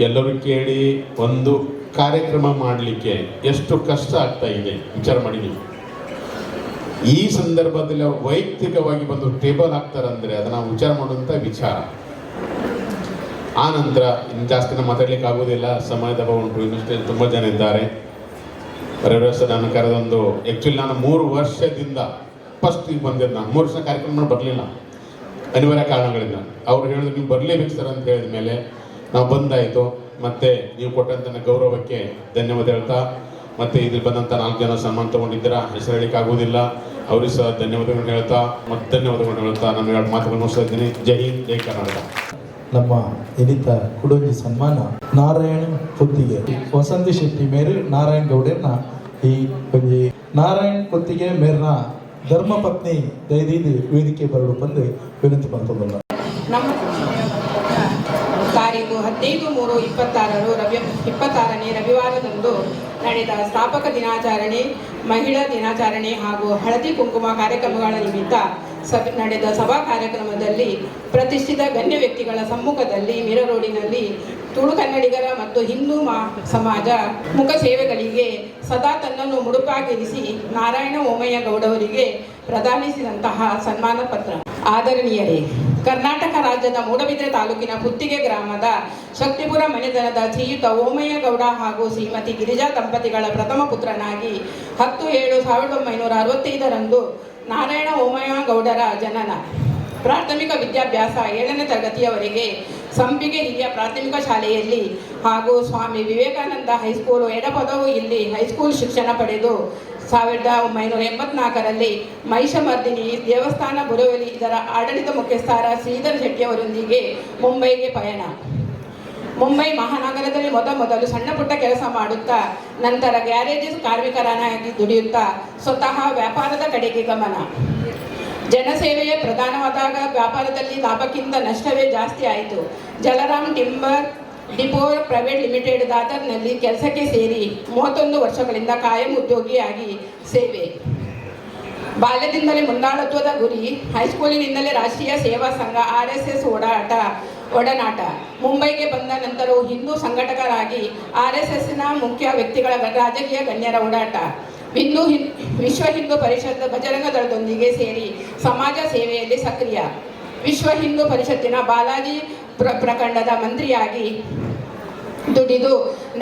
ಎಲ್ಲರೂ ಕೇಳಿ, ಒಂದು ಕಾರ್ಯಕ್ರಮ ಮಾಡಲಿಕ್ಕೆ ಎಷ್ಟು ಕಷ್ಟ ಆಗ್ತಾ ಇದೆ ವಿಚಾರ ಮಾಡಿ ನೀವು. ಈ ಸಂದರ್ಭದಲ್ಲಿ ಅವ್ರು ವೈಯಕ್ತಿಕವಾಗಿ ಬಂದು ಟೇಬಲ್ ಹಾಕ್ತಾರಂದರೆ ಅದನ್ನು ವಿಚಾರ ಮಾಡುವಂಥ ವಿಚಾರ. ಆ ನಂತರ ಇನ್ನು ಜಾಸ್ತಿ ನಾವು ಮಾತಾಡ್ಲಿಕ್ಕೆ ಆಗೋದಿಲ್ಲ, ಸಮಯದ ಅಭಾವ ಉಂಟು, ಇನ್ನಷ್ಟೇ ತುಂಬ ಜನ ಇದ್ದಾರೆ. ರವಿರಾಜ್ ನಾನು ಕರೆದೊಂದು, ಆ್ಯಕ್ಚುಲಿ ನಾನು 3 ವರ್ಷದಿಂದ ಫಸ್ಟ್ ಈಗ ಬಂದಿದ್ದು. ನಾನು 3 ವರ್ಷ ಕಾರ್ಯಕ್ರಮ ಬರಲಿಲ್ಲ, ಅನಿವಾರ್ಯ ಕಾರಣಗಳಿಂದ. ಅವ್ರು ಹೇಳಿದ್ರು ನೀವು ಬರಲೇಬೇಕು ಸರ್ ಅಂತ ಹೇಳಿದ ಮೇಲೆ ನಾವು ಬಂದಾಯಿತು. ಮತ್ತು ನೀವು ಕೊಟ್ಟಂಥ ಗೌರವಕ್ಕೆ ಧನ್ಯವಾದ ಹೇಳ್ತಾ, ಮತ್ತು ಇಲ್ಲಿ ಬಂದಂಥ 4 ಜನ ಸನ್ಮಾನ ತೊಗೊಂಡಿದ್ದೀರಾ, ಹೆಸರು ಹೇಳಿಕ್ಕೆ ಆಗೋದಿಲ್ಲ, ಅವ್ರಿಗೆ ಸಹ ಧನ್ಯವಾದಗಳನ್ನು ಹೇಳ್ತಾ ನಾನು 2 ಮಾತುಗಳನ್ನು ಮುಗಿಸ್ತಾ ಇದ್ದೀನಿ. ಜೈ ಹಿಂದ್, ಜೈ ಕರ್ನಾಟಕ. ನಮ್ಮ ಎನಿತ ಕುಡಂಜಿ ಸನ್ಮಾನ ನಾರಾಯಣ್ ಕೊತ್ತಿಗೆ ವಸಂತಿ ಶೆಟ್ಟಿ ಮೇರೆ ನಾರಾಯಣ್ ಗೌಡರ್ನ ಈ ಒಂಜಿ ನಾರಾಯಣ್ ಕೊತ್ತಿಗೆ ಮೇರ್ನ ಧರ್ಮಪತ್ನಿ ದಯದೀದು ವೇದಿಕೆ ಬರಲು ಬಂದು ವಿನಂತಿ ಮಾಡ್ತದಲ್ಲ. ನಮ್ಮ ತಾರೀಕು 15/3/26ನೇ ರವಿವಾರದಂದು ನಡೆದ ಸ್ಥಾಪಕ ದಿನಾಚರಣೆ, ಮಹಿಳಾ ದಿನಾಚರಣೆ ಹಾಗೂ ಹಳದಿ ಕುಂಕುಮ ಕಾರ್ಯಕ್ರಮಗಳ ನಿಮಿತ್ತ ನಡೆದ ಸಭಾ ಕಾರ್ಯಕ್ರಮದಲ್ಲಿ ಪ್ರತಿಷ್ಠಿತ ಗಣ್ಯ ವ್ಯಕ್ತಿಗಳ ಸಮ್ಮುಖದಲ್ಲಿ ಮಿರ ರೋಡಿನಲ್ಲಿ ತುಳು ಕನ್ನಡಿಗರ ಮತ್ತು ಹಿಂದೂ ಸಮಾಜ ಮುಖ ಸೇವೆಗಳಿಗೆ ಸದಾ ತನ್ನನ್ನು ಮುಡುಪಾಗಿರಿಸಿ ನಾರಾಯಣ ಓಮಯ್ಯ ಗೌಡವರಿಗೆ ಪ್ರದಾನಿಸಿದಂತಹ ಸನ್ಮಾನ ಪತ್ರ. ಆದರಣೀಯರೇ, ಕರ್ನಾಟಕ ರಾಜ್ಯದ ಮೂಡಬಿದ್ರೆ ತಾಲೂಕಿನ ಪುತ್ತಿಗೆ ಗ್ರಾಮದ ಶಕ್ತಿಪುರ ಮನೆತನದ ಶ್ರೀಯುತ ಓಮಯ್ಯ ಗೌಡ ಹಾಗೂ ಶ್ರೀಮತಿ ಗಿರಿಜಾ ದಂಪತಿಗಳ ಪ್ರಥಮ ಪುತ್ರನಾಗಿ 10/7/1965 ನಾರಾಯಣ ಓಮಯ್ಯ ಗೌಡರ ಜನನ. ಪ್ರಾಥಮಿಕ ವಿದ್ಯಾಭ್ಯಾಸ 7ನೇ ತರಗತಿಯವರೆಗೆ ಸಂಪಿಗೆ ಹಿರಿಯ ಪ್ರಾಥಮಿಕ ಶಾಲೆಯಲ್ಲಿ ಹಾಗೂ ಸ್ವಾಮಿ ವಿವೇಕಾನಂದ ಹೈಸ್ಕೂಲು ಎಡಪದವು ಇಲ್ಲಿ ಹೈಸ್ಕೂಲ್ ಶಿಕ್ಷಣ ಪಡೆದು 1984ರಲ್ಲಿ ಮಹಿಷಮರ್ದಿನಿ ದೇವಸ್ಥಾನ ಬುರವಲಿ ಇದರ ಆಡಳಿತ ಮುಖ್ಯಸ್ಥರ ಶ್ರೀಧರ್ ಶೆಟ್ಟಿಯವರೊಂದಿಗೆ ಮುಂಬೈಗೆ ಪಯಣ. ಮುಂಬೈ ಮಹಾನಗರದಲ್ಲಿ ಮೊದಲು ಸಣ್ಣ ಪುಟ್ಟ ಕೆಲಸ ಮಾಡುತ್ತಾ ನಂತರ ಗ್ಯಾರೇಜ್ ಕಾರ್ಮಿಕರನಾಗಿ ದುಡಿಯುತ್ತಾ ಸ್ವತಃ ವ್ಯಾಪಾರದ ಕಡೆಗೆ ಗಮನ. ಜನಸೇವೆಯೇ ಪ್ರಧಾನವಾದಾಗ ವ್ಯಾಪಾರದಲ್ಲಿ ಲಾಭಕ್ಕಿಂತ ನಷ್ಟವೇ ಜಾಸ್ತಿ ಆಯಿತು. ಜಲರಾಮ್ ಟಿಂಬರ್ ಡಿಪೋ ಪ್ರೈವೇಟ್ ಲಿಮಿಟೆಡ್ ದಾದರ್ನಲ್ಲಿ ಕೆಲಸಕ್ಕೆ ಸೇರಿ 31 ವರ್ಷಗಳಿಂದ ಕಾಯಂ ಉದ್ಯೋಗಿಯಾಗಿ ಸೇವೆ. ಬಾಲ್ಯದಿಂದಲೇ ಮುಂದಾಳತ್ವದ ಗುರಿ. ಹೈಸ್ಕೂಲಿನಿಂದಲೇ ರಾಷ್ಟ್ರೀಯ ಸೇವಾ ಸಂಘ RSS ಒಡನಾಟ. ಮುಂಬೈಗೆ ಬಂದ ನಂತರವೂ ಹಿಂದೂ ಸಂಘಟಕರಾಗಿ RSSನ ಮುಖ್ಯ ವ್ಯಕ್ತಿಗಳ ರಾಜಕೀಯ ಗಣ್ಯರ ಓಡಾಟ. ವಿಶ್ವ ಹಿಂದೂ ಪರಿಷತ್ ಬಜರಂಗ ದಳದೊಂದಿಗೆ ಸೇರಿ ಸಮಾಜ ಸೇವೆಯಲ್ಲಿ ಸಕ್ರಿಯ. ವಿಶ್ವ ಹಿಂದೂ ಪರಿಷತ್ತಿನ ಬಾಲಾಜಿ ಪ್ರಖಂಡದ ಮಂತ್ರಿಯಾಗಿ ದುಡಿದು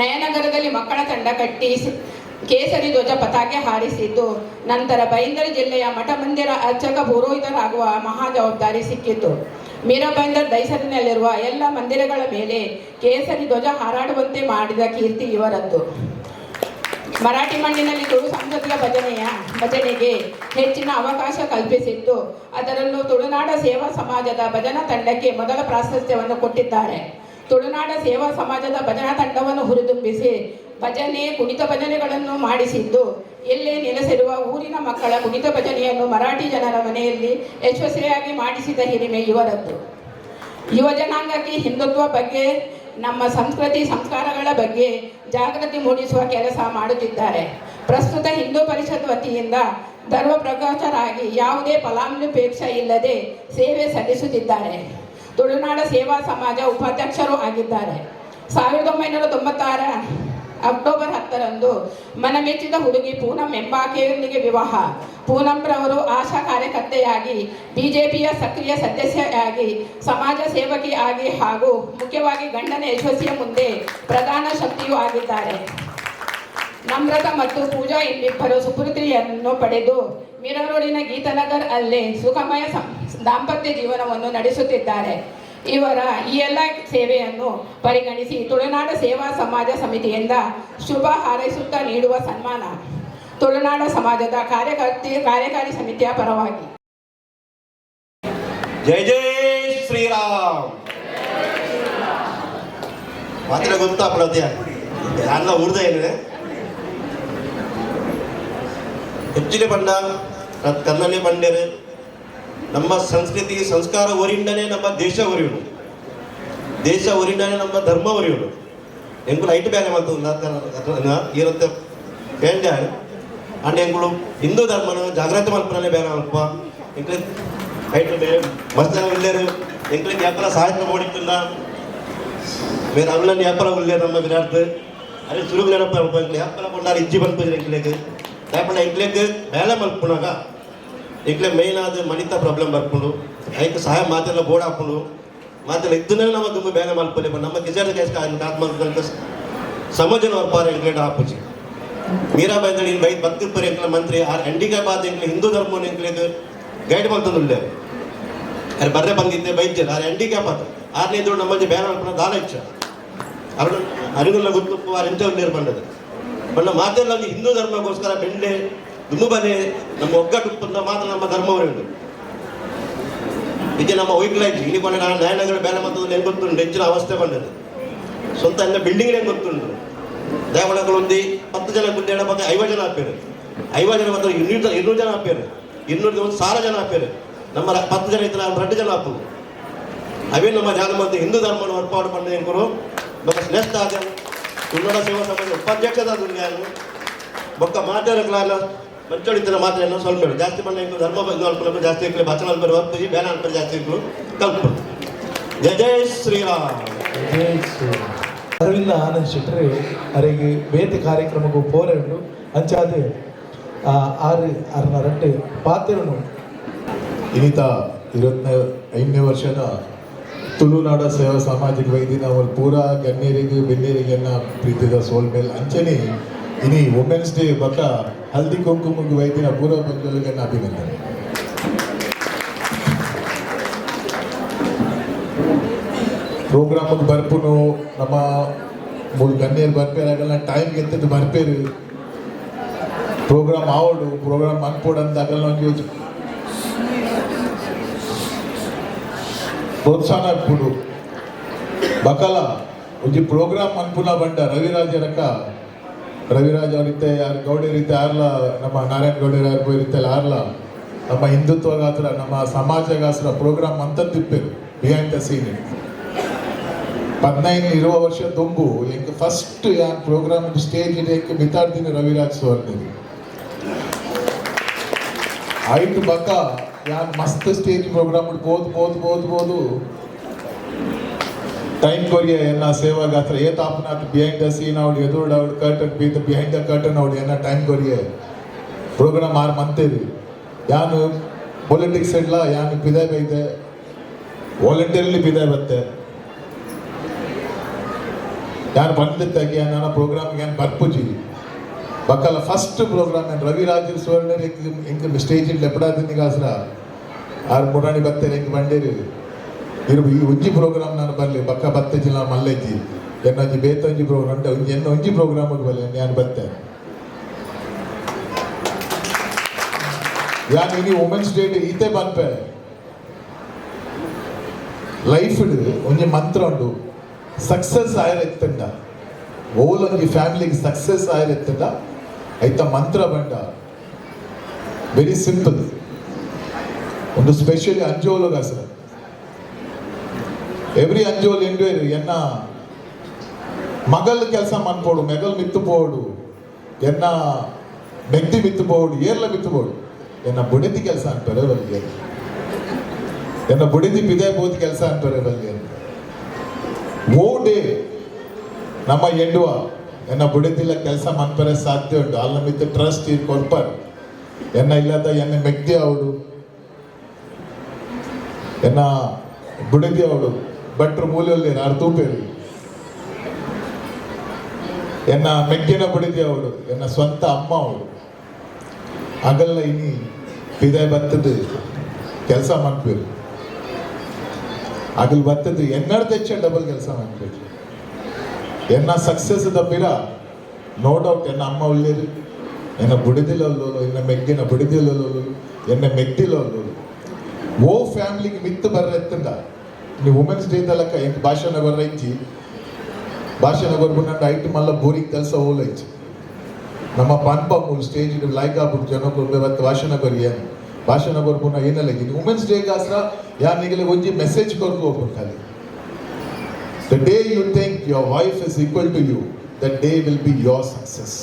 ನಯನಗರದಲ್ಲಿ ಮಕ್ಕಳ ತಂಡ ಕಟ್ಟಿ ಕೇಸರಿ ಧ್ವಜ ಪತಾಕೆ ಹಾರಿಸಿದ್ದು. ನಂತರ ಬೈಂದರ್ ಜಿಲ್ಲೆಯ ಮಠ ಮಂದಿರ ಅರ್ಚಕ ಪುರೋಹಿತರಾಗುವ ಮಹಾ ಜವಾಬ್ದಾರಿ ಸಿಕ್ಕಿತು. ಮೀರಾಬೈಂದರ್ ದೈಸರಿನಲ್ಲಿರುವ ಎಲ್ಲ ಮಂದಿರಗಳ ಮೇಲೆ ಕೇಸರಿ ಧ್ವಜ ಹಾರಾಡುವಂತೆ ಮಾಡಿದ ಕೀರ್ತಿ ಇವರದ್ದು. ಮರಾಠಿ ಮಣ್ಣಿನಲ್ಲಿ ತುಳು ಸಾಂಸ್ಕೃತಿಕ ಭಜನೆಗೆ ಹೆಚ್ಚಿನ ಅವಕಾಶ ಕಲ್ಪಿಸಿದ್ದು. ಅದರಲ್ಲೂ ತುಳುನಾಡ ಸೇವಾ ಸಮಾಜದ ಭಜನಾ ತಂಡಕ್ಕೆ ಮೊದಲ ಪ್ರಾಶಸ್ತ್ಯವನ್ನು ಕೊಟ್ಟಿದ್ದಾರೆ. ತುಳುನಾಡ ಸೇವಾ ಸಮಾಜದ ಭಜನಾ ತಂಡವನ್ನು ಹುರಿದುಂಬಿಸಿ ಭಜನೆ ಕುಣಿತ ಭಜನೆಗಳನ್ನು ಮಾಡಿಸಿದ್ದು. ಎಲ್ಲೇ ನೆಲೆಸಿರುವ ಊರಿನ ಮಕ್ಕಳ ಕುಣಿತ ಭಜನೆಯನ್ನು ಮರಾಠಿ ಜನರ ಮನೆಯಲ್ಲಿ ಯಶಸ್ವಿಯಾಗಿ ಮಾಡಿಸಿದ ಹಿರಿಮೆ ಇವರದ್ದು. ಯುವ ಜನಾಂಗಕ್ಕೆ ಹಿಂದುತ್ವ ಬಗ್ಗೆ, ನಮ್ಮ ಸಂಸ್ಕೃತಿ ಸಂಸ್ಕಾರಗಳ ಬಗ್ಗೆ ಜಾಗೃತಿ ಮೂಡಿಸುವ ಕೆಲಸ ಮಾಡುತ್ತಿದ್ದಾರೆ. ಪ್ರಸ್ತುತ ಹಿಂದೂ ಪರಿಷತ್ ವತಿಯಿಂದ ಧರ್ಮ ಪ್ರಕಾಶರಾಗಿ ಯಾವುದೇ ಫಲಾನುಪೇಕ್ಷೆ ಇಲ್ಲದೆ ಸೇವೆ ಸಲ್ಲಿಸುತ್ತಿದ್ದಾರೆ. ತುಳುನಾಡ ಸೇವಾ ಸಮಾಜ ಉಪಾಧ್ಯಕ್ಷರೂ ಆಗಿದ್ದಾರೆ. 1996 ಅಕ್ಟೋಬರ್ 10ರಂದು ಮನಮೆಚ್ಚಿದ ಹುಡುಗಿ ಪೂನಂ ಎಂಬಾಕೆಯೊಂದಿಗೆ ವಿವಾಹ. ಪೂನಂರವರು ಆಶಾ ಕಾರ್ಯಕರ್ತೆಯಾಗಿ, ಬಿಜೆಪಿಯ ಸಕ್ರಿಯ ಸದಸ್ಯೆಯಾಗಿ, ಸಮಾಜ ಸೇವಕಿಯಾಗಿ ಹಾಗೂ ಮುಖ್ಯವಾಗಿ ಗಂಡನ ಯಶಸ್ಸಿಯ ಮುಂದೆ ಪ್ರಧಾನ ಶಕ್ತಿಯೂ ಆಗಿದ್ದಾರೆ. ನಮ್ರತಾ ಮತ್ತು ಪೂಜಾ ಎಂಬಿಬ್ಬರು ಸುಪುತ್ರಿಯನ್ನು ಪಡೆದು ಮಿರರೋಡಿನ ಗೀತಾನಗರ್ ಅಲ್ಲೇ ಸುಖಮಯ ದಾಂಪತ್ಯ ಜೀವನವನ್ನು ನಡೆಸುತ್ತಿದ್ದಾರೆ. ಇವರ ಈ ಎಲ್ಲ ಸೇವೆಯನ್ನು ಪರಿಗಣಿಸಿ ತುಳುನಾಡ ಸೇವಾ ಸಮಾಜ ಸಮಿತಿಯಿಂದ ಶುಭ ಹಾರೈಸುತ್ತಾ ನೀಡುವ ಸನ್ಮಾನ ತುಳುನಾಡ ಸಮಾಜದ ಕಾರ್ಯಕಾರಿ ಸಮಿತಿಯ ಪರವಾಗಿ. ಜೈ ಜೈ ಶ್ರೀರಾಮ್. ಮಾತ್ರ ಗೊತ್ತಾ ಪಡೋದ್ಯಾ ಎಲ್ಲ ಊರ್ದ ಏನಿದೆ ಹೆಚ್ಚಿನ ಪಂಡ ಕನ್ನಡಿ ಪಂಡರು ನಮ್ಮ ಸಂಸ್ಕೃತಿ ಸಂಸ್ಕಾರ ಒರಿಂಡನೆ ನಮ್ಮ ದೇಶ ಒರಿಯುಡು, ದೇಶ ಒರಿಂಡನೆ ನಮ್ಮ ಧರ್ಮ ಒರಿಯುಡು. ಎಂಕುಲು ಐಟು ಬೇನೆ ಮಾಡ್ತದೆ ಇರುತ್ತೆ ಹೇಳ್ದೆ ಅಂಡ್ ಎಂಕುಲು ಹಿಂದೂ ಧರ್ಮನ ಜಾಗ್ರತೆ ಮಲ್ಪನೇ ಬೇರೆ ಅಲ್ಪ ಎಂಕ್ಲೆ ಐಟು ಮಸ್ತ್ ಜನ ಉಳ್ಳೇರು ಎಂಕ್ಲೆ ಯಾಪಲ ಸಾಹಿತ್ಯ ಮಾಡಿಟ್ಟಿಲ್ಲ ಬೇರೆ ಅವಳನ್ನ ಯಾಪಲ ಉಳ್ಳೇ ನಮ್ಮ ವಿರಾಟ್ ಅದೇ ಸುರುಗು ನೆನಪ ಅಲ್ಪ ಎಂಕ್ಲೆ ಯಾಪಲ ಕೊಂಡಾರ ಇಜ್ಜಿ ಬಂದ್ಬಿಡ್ರಿ ಎಂಕ್ಲೆಗೆ ಯಾಪಲ ಎಂಕ್ಲೆಗೆ ಬೇಳೆ ಮಲ್ಪುನಾಗ ಎಂಕ್ಲೆ ಮೇಯ್ನ್ ಆದ ಮಣಿತ ಪ್ರಾಬ್ಲಮ್ ಬರ್ಕೊಂಡು ಐಕ್ ಸಹಾಯ ಮಾತೆಲ್ಲ ಬೋರ್ಡ್ ಹಾಕೊಂಡು ಮಾತೆಲ್ಲ ಇದ್ದನ್ನೇ ನಮ್ಮ ತುಂಬ ಬೇಗ ಮಲ್ಪಲೆ ನಮ್ಮ ಗಿಜಾರ ಗ್ಯಾಸ್ ಆತ್ಮ ಸಮಜನ ವರ್ಪಾರ ಎಂಕ್ಲೆಡ್ ಹಾಪುಜಿ ಮೀರಾಬಾಯಿ ಇನ್ ಬೈತ್ ಭಕ್ತಿಪುರ ಎಂಕ್ಲ ಮಂತ್ರಿ ಆರ್ ಹ್ಯಾಂಡಿಕ್ಯಾಪ್ ಎಂಕ್ಲೆ ಹಿಂದೂ ಧರ್ಮವನ್ನು ಎಂಕ್ಲೆಗೆ ಗೈಡ್ ಮಾಡ್ತಂದುಳ್ಳೆ ಯಾರು ಬರ್ರೆ ಬಂದಿದ್ದೆ ಬೈದ್ಯಲ್ಲ ಆರ್ ಹ್ಯಾಂಡಿಕ್ಯಾಪ್ ಆತ ಆರನೇ ಇದ್ರು ನಮ್ಮಲ್ಲಿ ಬೇರೆ ಮಲ್ಪನ ದಾನ ಇಚ್ಛ ಅವ್ರು ಅರಿಗುಲ್ಲ ಗೊತ್ತು ಆರು ಎಂತ ಉಳ್ಳೇರು ಬಂದದ್ದು ಬಣ್ಣ ಮಾತೆಲ್ಲ ಹಿಂದೂ ಧರ್ಮಕ್ಕೋಸ್ಕರ ಬೆಂಡೆ ದುಮ್ಮು ಬನೆ ನಮ್ಮ ಒಗ್ಗಟ್ಟು ಮಾತ್ರ ನಮ್ಮ ಧರ್ಮವರೆಂದು ಈಗ ನಮ್ಮ ಒಯ್ಕಲಾಯ್ತು ಇಲ್ಲಿ ಕೊನೆ ನಾನು ನಯನಗಳು ಬೇರೆ ಮತ್ತೊಂದು ಹೆಂಗೆ ಗೊತ್ತುಂಟು ಹೆಚ್ಚಿನ ಅವಸ್ಥೆ ಬಂದದ್ದು ಸ್ವಂತ ಎಲ್ಲ ಬಿಲ್ಡಿಂಗ್ ಹೆಂಗೆ ಗೊತ್ತುಂಟು ದೇವಳಗಳು ಒಂದು 10 ಜನ ಗುಡ್ಡೆ ಬಗ್ಗೆ 50 ಜನ ಹಾಕ್ಯಾರು 50 ಜನ ಮತ್ತು 200 ಜನ ಹಾಕ್ಯಾರು 200 ಒಂದು 1000 ಜನ ಹಾಕ್ಯಾರು ನಮ್ಮ 10 ಜನ ಇದ್ರೆ 2 ಜನ ಹಾಕೋದು ಅವೇ ನಮ್ಮ ಜಾಗ ಮತ್ತು ಹಿಂದೂ ಧರ್ಮವನ್ನು ಹೊರಪಾಡು ಬಂದ ಏನ್ಕರು ಬೊಕ್ಕ ಶ್ರೇಷ್ಠ ಆದ ತುಳುನಾಡ ಸೇವಾ ಸಮಾಜ ಉಪಾಧ್ಯಕ್ಷದ ದುರ್ಗಾನು ಬೊಕ್ಕ ಮಾತಾಡಕ್ಲಾಲ ಮಂಚೋಳಿತರ ಮಾತ್ರ ಸ್ವಲ್ಪ ಜಾಸ್ತಿ ಬಂದ ಧರ್ಮ ಬಗ್ಗೆ ಅಲ್ಪ ಜಾಸ್ತಿ ಭಾಷಣ ಅಲ್ಪ ಹೊರತು ಬೇರೆ ಅಲ್ಪ ಜಾಸ್ತಿ ಕಲ್ಪರು. ಜಯ ಜೈ ಶ್ರೀರಾಮ್. ಜೈ ಶ್ರೀರಾಮ್. ಅರವಿಂದ ಆನಂದ್ ಶೆಟ್ಟರೆ ಅವರಿಗೆ ಬೇತೆ ಕಾರ್ಯಕ್ರಮಕ್ಕೂ ಪೋರೆಂಡು ಅಂಚಾದ 6 ಪಾತ್ರನು ಇನ್ನಿತ 25ನೇ ವರ್ಷದ ತುಳುನಾಡ ಸೇವಾ ಸಾಮಾಜಿಕ ವೈದ್ಯ ನಾವು ಪೂರಾ ಗಣ್ಯರಿಗೆ ಬೆನ್ನೇರಿಗೆನ್ನ ಪ್ರೀತಿದ ಸೋಲ್ ಮೇಲೆ ಅಂಚನೆ ಇನಿ ವುಮೆನ್ಸ್ ಡೇ ಬಕ್ಕ ಹಲ್ದಿ ಕುಂಕುಮಕ್ಕೆ ವೈದ್ಯನ ಪೂರಾ ಬಂಧುಗಳಿಗೆ ಅಭಿನಂದನೆ. ಪ್ರೋಗ್ರಾಮಿಗೆ ಬರ್ಪುನು ನಮ್ಮ ಮೂರು ಗಣ್ಯರು ಬರ್ಪೇರಾಗಲ್ಲ ಟೈಮ್ಗೆ ಎತ್ತಿದ್ದು ಬರ್ಪೇರು ಪ್ರೋಗ್ರಾಮ್ ಆವಡು ಪ್ರೋಗ್ರಾಮ್ ಅನ್ಪೋಡಂತ ಆಗಲ್ಲ ಒಂದು ಪ್ರೋತ್ಸಾಹ ಕೊಡು ಬಕಲ ಒಂಜಿ ಪ್ರೋಗ್ರಾಮ್ ಅನ್ಪುನ ಬಂಡ ರವಿರಾಜ್ ಅವರಿತ್ತೆ ಯಾರು ಗೌಡರಿತ್ತೆ ಆರ್ಲ ನಮ್ಮ ನಾರಾಯಣ ಗೌಡರು ಯಾರು ಇರುತ್ತಲ್ಲ ಆರ್ಲ ನಮ್ಮ ಹಿಂದುತ್ವಗಾತ್ರ ನಮ್ಮ ಸಮಾಜಗಾಸ್ರ ಪ್ರೋಗ್ರಾಮ್ ಅಂತ ತಿಪ್ಪೇರು ಬಿಹೈಂಡ್ ದ ಸೀನ್ 15-20 ವರ್ಷ ತುಂಬು ಎಂಕ್ ಫಸ್ಟ್ ಯಾನ್ ಪ್ರೋಗ್ರಾಮ್ ಸ್ಟೇಜ್ ಇದೆ ಎಂಕ್ ಮಿತಾಡ್ತೀನಿ ರವಿರಾಜ್ ಸುವರ್ಣಿ ಆಯ್ತು ಬಕ್ಕ ಯಾನ್ ಮಸ್ತ್ ಸ್ಟೇಜ್ ಪ್ರೋಗ್ರಾಮ್ ಬೋದು ಟೈಮ್ ಕೊರಿಯ ಎನ್ನ ಸೇವಾ ಗಾತ್ರ ಏತ್ ಆಪನಾತ್ ಬಿಹೈಂಡ್ ದ ಸೀನ್ ಅವ್ಡು ಎದುರು ಅವ್ಡು ಕರ್ಟನ್ ಬೀತ್ ಬಿಹೈಂಡ್ ದ ಕರ್ಟನ್ ಅವ್ಡು ಎನ್ನ ಟೈಮ್ ಕೊರಿಯ ಪ್ರೋಗ್ರಾಮ್ ಆರು ಮಂತೇರಿ ಯಾನು ಪೊಲಿಟಿಕ್ಸ್ ಇಲ್ಲ ಯಾನು ಬಿದಾಯ ಬೈದೆ ವಾಲಂಟಿಯರ್ಲಿ ಬಿದಾಯ ಬತ್ತೆ ಯಾರು ಬಂದಿದ್ದಾಗಿ ನನ್ನ ಪ್ರೋಗ್ರಾಮ್ಗೆ ಏನು ಬರ್ಪುಜಿ ಬಕ್ಕಲ್ಲ ಫಸ್ಟ್ ಪ್ರೋಗ್ರಾಮ್ ಏನು ರವಿರಾಜ್ ಸುವರ್ಣ ಎಂಕ್ ಸ್ಟೇಜ್ ಲೆಪಡಾದಿನಿಗಾಸ್ರ ಆರು ಮುರಾಣಿ ಬತ್ತೇನೆ ಎಂಕ್ ಬಂಡೇರಿ ಈ ಒಂಜಿ ಪ್ರೋಗ್ರಾಮ್ ನಾನು ಬರಲಿ ಬಕ್ಕ ಬತ್ತೆ ಜಿಲ್ಲಾ ಮಲ್ಲೆಜ್ಜಿ ಎನ್ನೊಂಜಿ ಬೇತೊಂಜಿ ಪ್ರೋಗ್ರಾಮ್ ಎನ್ನ ಒಂಜಿ ಪ್ರೋಗ್ರಾಮಿಗೆ ಬರಲಿ ನಾನು ಬತ್ತೆ ಯಾನು ಇನಿ ವುಮೆನ್ಸ್ ಡೇ ಈತೆ ಬನ್ಪೆ ಲೈಫ್ ಒಂಜಿ ಮಂತ್ರ ಉಂಡು ಸಕ್ಸಸ್ ಆಯ್ರೆತ್ತಂಡ ಓಲೊಂಜಿ ಫ್ಯಾಮಿಲಿಗೆ ಸಕ್ಸಸ್ ಆಯ್ರೆತ್ತಂಡ ಐತ ಮಂತ್ರ ಬಂಡ ವೆರಿ ಸಿಂಪಲ್ ಒಂದು ಸ್ಪೆಷಲಿ ಅಂಜೋಲಗಾಸರ ಎವ್ರಿ ಅಂಜೋಲ್ ಎಂಡ್ವೇರು ಎನ್ನ ಮಗಲ್ ಕೆಲಸ ಮನ್ಪೋಡು ಮೆಗಲ್ ಮಿತ್ತುಪೋಡು ಎನ್ನ ಮೆಗ್ದಿ ಮಿತ್ತುಪೋಡು ಏರ್ಲ ಮಿತ್ತುಪೋಡು ಎನ್ನ ಬುಡಿದಿ ಕೆಲಸ ಅಂತಾರೆ ಬಲ್ಗೆ ಎನ್ನ ಬುಡಿದಿ ಬಿದೆ ಬೋದು ಕೆಲಸ ಅಂತಾರೆ ಬಲ್ಗೆ ಓ ಡೇ ನಮ್ಮ ಎಂಡುವ ಎನ್ನ ಬುಡಿದಿಲ್ಲ ಕೆಲಸ ಮನ್ಪರೆ ಸಾಧ್ಯ ಉಂಟು ಅಲ್ಲ ಮಿತ್ತು ಟ್ರಸ್ಟ್ ಇದು ಕೊರ್ಪರ್ ಎನ್ನ ಇಲ್ಲದ ಎನ್ನ ಮೆಗ್ದಿ ಅವಡು ಎನ್ನ ಬುಡಿದಿ ಅವಡು ಭಟ್ರು ಮೂಲೆಯಲ್ಲಿ ಅರ್ಧೂಪೇರು ಎನ್ನ ಮೆಗ್ಗಿನ ಬುಡಿದಿ ಅವಡು ಎನ್ನ ಸ್ವಂತ ಅಮ್ಮ ಅವಳು ಆಗಲ್ಲ ಇನಿ ಬಿದಾಯ ಬತ್ತದು ಕೆಲಸ ಮನ್ಪೇರು ಆಗಲ್ ಬತ್ತದು ಎನ್ನಡ್ ತೆಚ್ಚ ಡಬಲ್ ಕೆಲಸ ಮಾಡ್ಬೇಕು ಎನ್ನ ಸಕ್ಸಸ್ ದಬ್ಬಿರ ನೋ ಡೌಟ್ ಎನ್ನ ಅಮ್ಮ ಒಳ್ಳೇದು ಎನ್ನ ಬುಡಿದಿಲ್ಲೋಲು ಎನ್ನ ಮೆಗ್ಗಿನ ಬುಡಿದಿಲ್ಲೋಲು ಎನ್ನ ಮೆಗ್ದಿಲ್ಲೋಲು ಓ ಫ್ಯಾಮಿಲಿಗೆ ಮಿತ್ತು ಬರ್ರೆತ್ತಂಡ ನೀವು ವುಮೆನ್ಸ್ ಡೇದಲ್ಲಕ್ಕ ಎಂಕ್ ಭಾಷಣ ಬರ್ರೈಚಿ ಭಾಷಣ ಬರ್ಬಂಡ ಐಟ್ ಮಲ್ಲ ಬೋರಿಂಗ್ ಕೆಲಸ ಓಲೈಚಿ ನಮ್ಮ ಪನ್ಪ ಮೂಲ ಸ್ಟೇಜ್ ಲೈಕ್ ಆಗ್ಬಿಟ್ಟು ಜನಕ್ಕೆ ಭಾಷಣ ಬರಿಯ ಭಾಷಣ ಬರ್ಪುನ ಏನಲ್ಲ ವುಮೆನ್ಸ್ ಡೇ ಗಾಸ್ರ ಯಾರು ನಿಗಲಿಗೆ ಒಂಜಿ ಮೆಸೇಜ್ ಕೊರ್ಕು ಹೋಗ್ಬೇಕು ಖಾಲಿ the day you think your wife is equal to you that day will be your success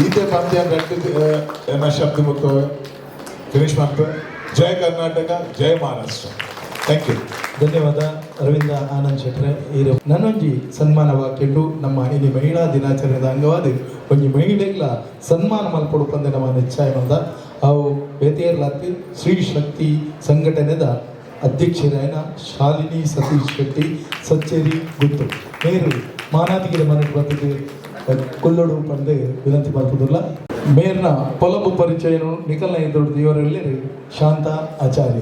ಈತೆ ಪಂದ್ಯ ಎನ್ನ ಶಬ್ದ ಮುಖ ಫಿನಿಶ್ ಮಾಡ್ತಾರೆ. ಜೈ ಕರ್ನಾಟಕ, ಜೈ ಮಹಾರಾಷ್ಟ್ರ. Thank you. ಧನ್ಯವಾದ ಅರವಿಂದ ಆನಂದ್ ಶೆಟ್ರೆ. ಇದು ನನ್ನೊಂಜಿ ಸನ್ಮಾನವಾಕ್ಯಂಡು ನಮ್ಮ ಇನಿ ಮಹಿಳಾ ದಿನಾಚರಣೆದ ಅಂಗವಾದ ಒಂಜಿ ಮಹಿಳೆಗಳ ಸನ್ಮಾನ ಮಲ್ಪಡು ಪಂದೆ ನಮ್ಮ ನಿಶ್ಚಯ ಬಂದ ಅವು ಬೇತೇರ್ಲಾತಿ ಶ್ರೀ ಶಕ್ತಿ ಸಂಘಟನೆದ ಅಧ್ಯಕ್ಷರಾಯನ ಶಾಲಿನಿ ಸತೀಶ್ ಶೆಟ್ಟಿ ಸಚ್ಚೇರಿ ಗುತ್ತು ಮೇರು ಮಾನಾದಿಗಿರ ಮನೆಗೆ ಬಂದಿದ್ದು ಕೊಲ್ಲೋಡು ಪಂದೆ ವಿನಂತಿ ಮಾಡ್ತಿದ್ರಲ್ಲ ಮೇರ್ನ ಪೊಲಬು ಪರಿಚಯನು ನಿಖಲ್ನ ಎದುರು ಇವರಲ್ಲಿ ಶಾಂತ ಆಚಾರ್ಯ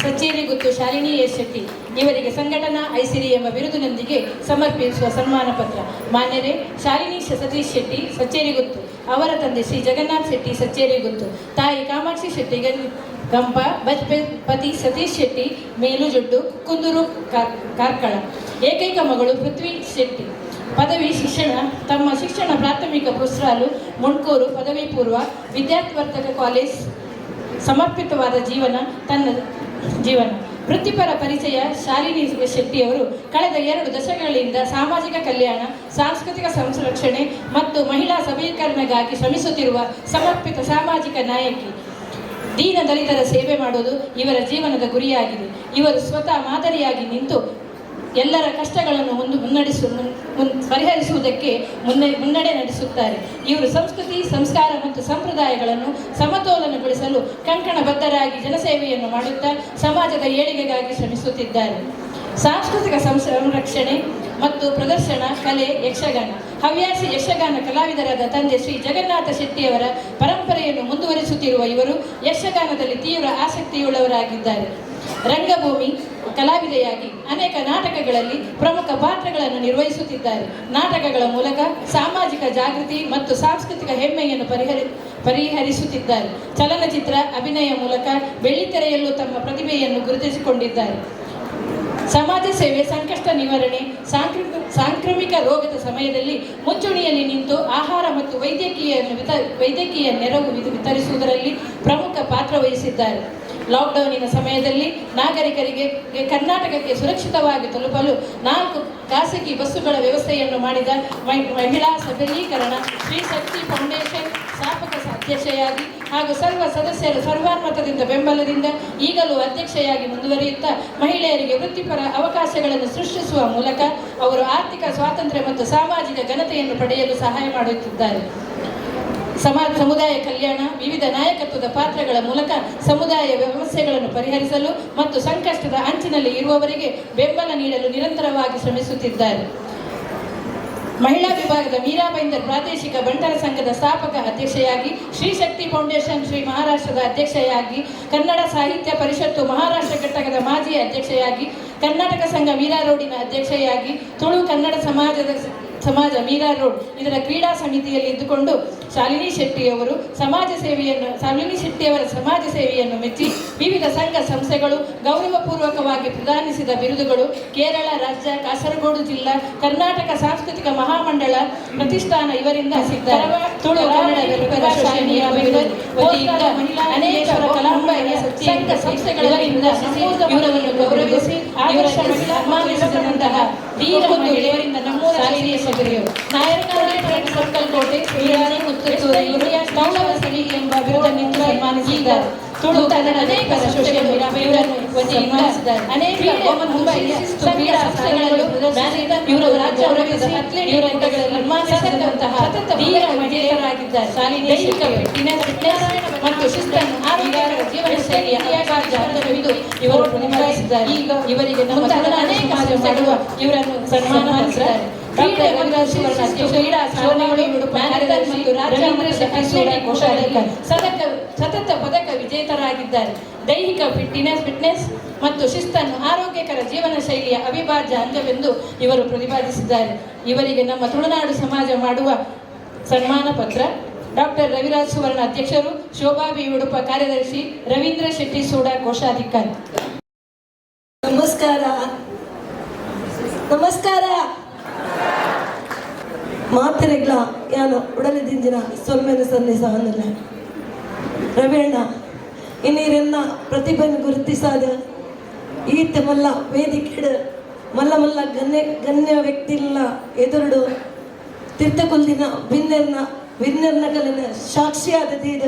ಸಚ್ಚೇರಿ ಗುತ್ತು ಶಾಲಿನಿ ಎಸ್ ಶೆಟ್ಟಿ ಇವರಿಗೆ ಸಂಘಟನಾ ಐಸಿರಿ ಎಂಬ ಬಿರುದಿನೊಂದಿಗೆ ಸಮರ್ಪಿಸುವ ಸನ್ಮಾನ ಪತ್ರ. ಮಾನ್ಯರೇ, ಶಾಲಿನಿ ಸತೀಶ್ ಶೆಟ್ಟಿ ಸಚ್ಚೇರಿ ಗುತ್ತು, ಅವರ ತಂದೆ ಶ್ರೀ ಜಗನ್ನಾಥ್ ಶೆಟ್ಟಿ ಸಚ್ಚೇರಿ ಗುತ್ತು, ತಾಯಿ ಕಾಮಾಕ್ಷಿ ಶೆಟ್ಟಿ ಗಂಪ, ಪತಿ ಸತೀಶ್ ಶೆಟ್ಟಿ ಮೇಲುಜೊಡ್ಡು ಕುಂದೂರು ಕಾರ್ಕಳ, ಏಕೈಕ ಮಗಳು ಪೃಥ್ವಿ ಶೆಟ್ಟಿ. ಪದವಿ ಶಿಕ್ಷಣ ತಮ್ಮ ಶಿಕ್ಷಣ ಪ್ರಾಥಮಿಕ ಪುಸ್ರಾಲು ಮುಣ್ಕೂರು ಪದವಿ ಪೂರ್ವ ವಿದ್ಯಾರ್ಥಿವರ್ಧಕ ಕಾಲೇಜ್. ಸಮರ್ಪಿತವಾದ ಜೀವನ ವೃತ್ತಿಪರ ಪರಿಚಯ. ಶಾಲಿನಿ ಶೆಟ್ಟಿಯವರು ಕಳೆದ 2 ದಶಕಗಳಿಂದ ಸಾಮಾಜಿಕ ಕಲ್ಯಾಣ, ಸಾಂಸ್ಕೃತಿಕ ಸಂರಕ್ಷಣೆ ಮತ್ತು ಮಹಿಳಾ ಸಬಲೀಕರಣಗಾಗಿ ಶ್ರಮಿಸುತ್ತಿರುವ ಸಮರ್ಪಿತ ಸಾಮಾಜಿಕ ನಾಯಕಿ. ದೀನ ದಲಿತರ ಸೇವೆ ಮಾಡುವುದು ಇವರ ಜೀವನದ ಗುರಿಯಾಗಿದೆ. ಇವರು ಸ್ವತಃ ಮಾದರಿಯಾಗಿ ನಿಂತು ಎಲ್ಲರ ಕಷ್ಟಗಳನ್ನು ಪರಿಹರಿಸುವುದಕ್ಕೆ ಮುನ್ನಡೆ ನಡೆಸುತ್ತಾರೆ. ಇವರು ಸಂಸ್ಕೃತಿ, ಸಂಸ್ಕಾರ ಮತ್ತು ಸಂಪ್ರದಾಯಗಳನ್ನು ಸಮತೋಲನಗೊಳಿಸಲು ಕಂಕಣಬದ್ಧರಾಗಿ ಜನಸೇವೆಯನ್ನು ಮಾಡುತ್ತಾ ಸಮಾಜದ ಏಳಿಗೆಗಾಗಿ ಶ್ರಮಿಸುತ್ತಿದ್ದಾರೆ. ಸಾಂಸ್ಕೃತಿಕ ಸಂರಕ್ಷಣೆ ಮತ್ತು ಪ್ರದರ್ಶನ, ಕಲೆ, ಯಕ್ಷಗಾನ. ಹವ್ಯಾಸಿ ಯಕ್ಷಗಾನ ಕಲಾವಿದರಾದ ತಂದೆ ಶ್ರೀ ಜಗನ್ನಾಥ ಶೆಟ್ಟಿಯವರ ಪರಂಪರೆಯನ್ನು ಮುಂದುವರಿಸುತ್ತಿರುವ ಇವರು ಯಕ್ಷಗಾನದಲ್ಲಿ ತೀವ್ರ ಆಸಕ್ತಿಯುಳ್ಳವರಾಗಿದ್ದಾರೆ. ರಂಗಭೂಮಿ ಕಲಾವಿದೆಯಾಗಿ ಅನೇಕ ನಾಟಕಗಳಲ್ಲಿ ಪ್ರಮುಖ ಪಾತ್ರಗಳನ್ನು ನಿರ್ವಹಿಸುತ್ತಿದ್ದಾರೆ. ನಾಟಕಗಳ ಮೂಲಕ ಸಾಮಾಜಿಕ ಜಾಗೃತಿ ಮತ್ತು ಸಾಂಸ್ಕೃತಿಕ ಹೆಮ್ಮೆಯನ್ನು ಪರಿಹರಿಸುತ್ತಿದ್ದಾರೆ. ಚಲನಚಿತ್ರ ಅಭಿನಯ ಮೂಲಕ ಬೆಳ್ಳಿತೆರೆಯಲ್ಲೂ ತಮ್ಮ ಪ್ರತಿಭೆಯನ್ನು ಗುರುತಿಸಿಕೊಂಡಿದ್ದಾರೆ. ಸಮಾಜ ಸೇವೆ, ಸಂಕಷ್ಟ ನಿವಾರಣೆ, ಸಾಂಕ್ರಾಮಿಕ ರೋಗದ ಸಮಯದಲ್ಲಿ ಮುಂಚೂಣಿಯಲ್ಲಿ ನಿಂತು ಆಹಾರ ಮತ್ತು ವೈದ್ಯಕೀಯ ನೆರವು ವಿತರಿಸುವುದರಲ್ಲಿ ಪ್ರಮುಖ ಪಾತ್ರ ವಹಿಸಿದ್ದಾರೆ. ಲಾಕ್ಡೌನಿನ ಸಮಯದಲ್ಲಿ ನಾಗರಿಕರಿಗೆ ಕರ್ನಾಟಕಕ್ಕೆ ಸುರಕ್ಷಿತವಾಗಿ ತಲುಪಲು 4 ಖಾಸಗಿ ಬಸ್ಸುಗಳ ವ್ಯವಸ್ಥೆಯನ್ನು ಮಾಡಿದ ಮಹಿಳಾ ಸಬಲೀಕರಣ ಶ್ರೀ ಶಕ್ತಿ ಫೌಂಡೇಶನ್ ಸ್ಥಾಪಕ ಅಧ್ಯಕ್ಷೆಯಾಗಿ ಹಾಗೂ ಸರ್ವ ಸದಸ್ಯರ ಸರ್ವಾನುಮತದಿಂದ ಬೆಂಬಲದಿಂದ ಈಗಲೂ ಅಧ್ಯಕ್ಷೆಯಾಗಿ ಮುಂದುವರಿಯುತ್ತಾ ಮಹಿಳೆಯರಿಗೆ ವೃತ್ತಿಪರ ಅವಕಾಶಗಳನ್ನು ಸೃಷ್ಟಿಸುವ ಮೂಲಕ ಅವರು ಆರ್ಥಿಕ ಸ್ವಾತಂತ್ರ್ಯ ಮತ್ತು ಸಾಮಾಜಿಕ ಘನತೆಯನ್ನು ಪಡೆಯಲು ಸಹಾಯ ಮಾಡುತ್ತಿದ್ದಾರೆ. ಸಮುದಾಯ ಕಲ್ಯಾಣ, ವಿವಿಧ ನಾಯಕತ್ವದ ಪಾತ್ರಗಳ ಮೂಲಕ ಸಮುದಾಯ ವ್ಯವಸ್ಥೆಗಳನ್ನು ಪರಿಹರಿಸಲು ಮತ್ತು ಸಂಕಷ್ಟದ ಅಂಚಿನಲ್ಲಿ ಇರುವವರಿಗೆ ಬೆಂಬಲ ನೀಡಲು ನಿರಂತರವಾಗಿ ಶ್ರಮಿಸುತ್ತಿದ್ದಾರೆ. ಮಹಿಳಾ ವಿಭಾಗದ ಮೀರಾಬೈಂದರ್ ಪ್ರಾದೇಶಿಕ ಬಂಟರ ಸಂಘದ ಸ್ಥಾಪಕ ಅಧ್ಯಕ್ಷೆಯಾಗಿ, ಶ್ರೀ ಶಕ್ತಿ ಫೌಂಡೇಶನ್ ಶ್ರೀ ಮಹಾರಾಷ್ಟ್ರದ ಅಧ್ಯಕ್ಷೆಯಾಗಿ, ಕನ್ನಡ ಸಾಹಿತ್ಯ ಪರಿಷತ್ತು ಮಹಾರಾಷ್ಟ್ರ ಘಟಕದ ಮಾಜಿ ಅಧ್ಯಕ್ಷೆಯಾಗಿ, ಕರ್ನಾಟಕ ಸಂಘ ಮೀರಾ ರೋಡಿನ ಅಧ್ಯಕ್ಷೆಯಾಗಿ, ತುಳು ಕನ್ನಡ ಸಮಾಜ ಮೀರಾ ರೋಡ್ ಇದರ ಕ್ರೀಡಾ ಸಮಿತಿಯಲ್ಲಿ ಇದ್ದುಕೊಂಡು ಶಾಲಿನಿ ಶೆಟ್ಟಿಯವರ ಸಮಾಜ ಸೇವೆಯನ್ನು ಮೆಚ್ಚಿ ವಿವಿಧ ಸಂಘ ಸಂಸ್ಥೆಗಳು ಗೌರವಪೂರ್ವಕವಾಗಿ ಪ್ರದಾನಿಸಿದ ಬಿರುದುಗಳು ಕೇರಳ ರಾಜ್ಯ, ಕಾಸರಗೋಡು ಜಿಲ್ಲಾ, ಕರ್ನಾಟಕ ಸಾಂಸ್ಕೃತಿಕ ಮಹಾಮಂಡಳ ಪ್ರತಿಷ್ಠಾನ ಇವರಿಂದ ಸಿದ್ಧಾರ ತುಳು ಕನ್ನಡ ವೆಲ್ಫೇರ್ ಅಸೋಸಿಯೇಷನ್ ವತಿಯಿಂದ ಅನೇಕ ಸಂಘ ಸಂಸ್ಥೆಗಳಿಂದ ಇವರನ್ನು ಗೌರವಿಸಿ ಸನ್ಮಾನಿಸಿದಂತಹ ಇವರಿಂದ ನಮ್ಮೂರ ನಾಯಕನಾರಾಯಣ ಸರ್ಕಲ್ ಕೋಟೆ ಎಂಬ ಬಿರುದನ್ನು ಸನ್ಮಾನಿಸಿದ್ದಾರೆ. ತುಳು ಕನ್ನಡ ವೆಲ್ಫೇರ್ ಅಸೋಸಿಯೇಷನ್ ವತಿಯಿಂದ ಅನೇಕ ಕ್ರೀಡಾ ಸಂಸ್ಥೆಗಳಲ್ಲೂ ಇವರು ಗೌರವಿಸಿ ಸನ್ಮಾನಿಸಿದಂತಹ ಧೀರ ಮಹಿಳೆಯರಾಗಿದ್ದಾರೆ. ದೈಹಿಕ ಫಿಟ್ನೆಸ್ ಮತ್ತು ಶಿಸ್ತನ್ನು ಆರೋಗ್ಯಕರ ಜೀವನ ಶೈಲಿಯ ಅವಿಭಾಜ್ಯ ಇವರು ಪ್ರತಿಪಾದಿಸಿದ್ದಾರೆ. ಈಗ ಇವರಿಗೆ ಅನೇಕ ಮಾಡುವ ಇವರನ್ನು ಸನ್ಮಾನ ಮಾಡಿದ್ದಾರೆ. ಸತತ ಪದಕ ವಿಜೇತರಾಗಿದ್ದಾರೆ. ದೈಹಿಕ ಫಿಟ್ನೆಸ್ ಮತ್ತು ಶಿಸ್ತನ್ನು ಆರೋಗ್ಯಕರ ಜೀವನ ಶೈಲಿಯ ಅವಿಭಾಜ್ಯ ಅಂಗವೆಂದು ಇವರು ಪ್ರತಿಪಾದಿಸಿದ್ದಾರೆ. ಇವರಿಗೆ ನಮ್ಮ ತುಳುನಾಡು ಸಮಾಜ ಮಾಡುವ ಸನ್ಮಾನ ಪತ್ರ. ಡಾಕ್ಟರ್ ರವಿರಾಜ್ ಸುವರ್ಣ ಅಧ್ಯಕ್ಷರು, ಶೋಭಾ ಬಿ ಉಡುಪ ಕಾರ್ಯದರ್ಶಿ, ರವೀಂದ್ರ ಶೆಟ್ಟಿ ಸೂಡ ಕೋಶಾಧಿಕಾರಿ. ನಮಸ್ಕಾರ. ಮಾತೆರೆಗ್ಲ ಯಾನು ಉಡಲಿದಿಂಜಿನ ಸೊಲ್ಮೆನ ಸಂದೇಶ ಅಂದಿಲ್ಲ ರವಿಯಣ್ಣ ಇನ್ನೀರೆನ್ನ ಪ್ರತಿಭೆಯನ್ನು ಗುರುತಿಸಾದ ಈತ ಮಲ್ಲ ವೇದಿಕೆಡು ಮಲ್ಲ ಗಣ್ಯ ವ್ಯಕ್ತಿಲ್ಲ ಎದುರುಡು ತಿರ್ತಕುಲ್ದಿನ ವಿನ್ನರ್ನ ಕಲಿನ ಸಾಕ್ಷಿಯಾದ ತೀರ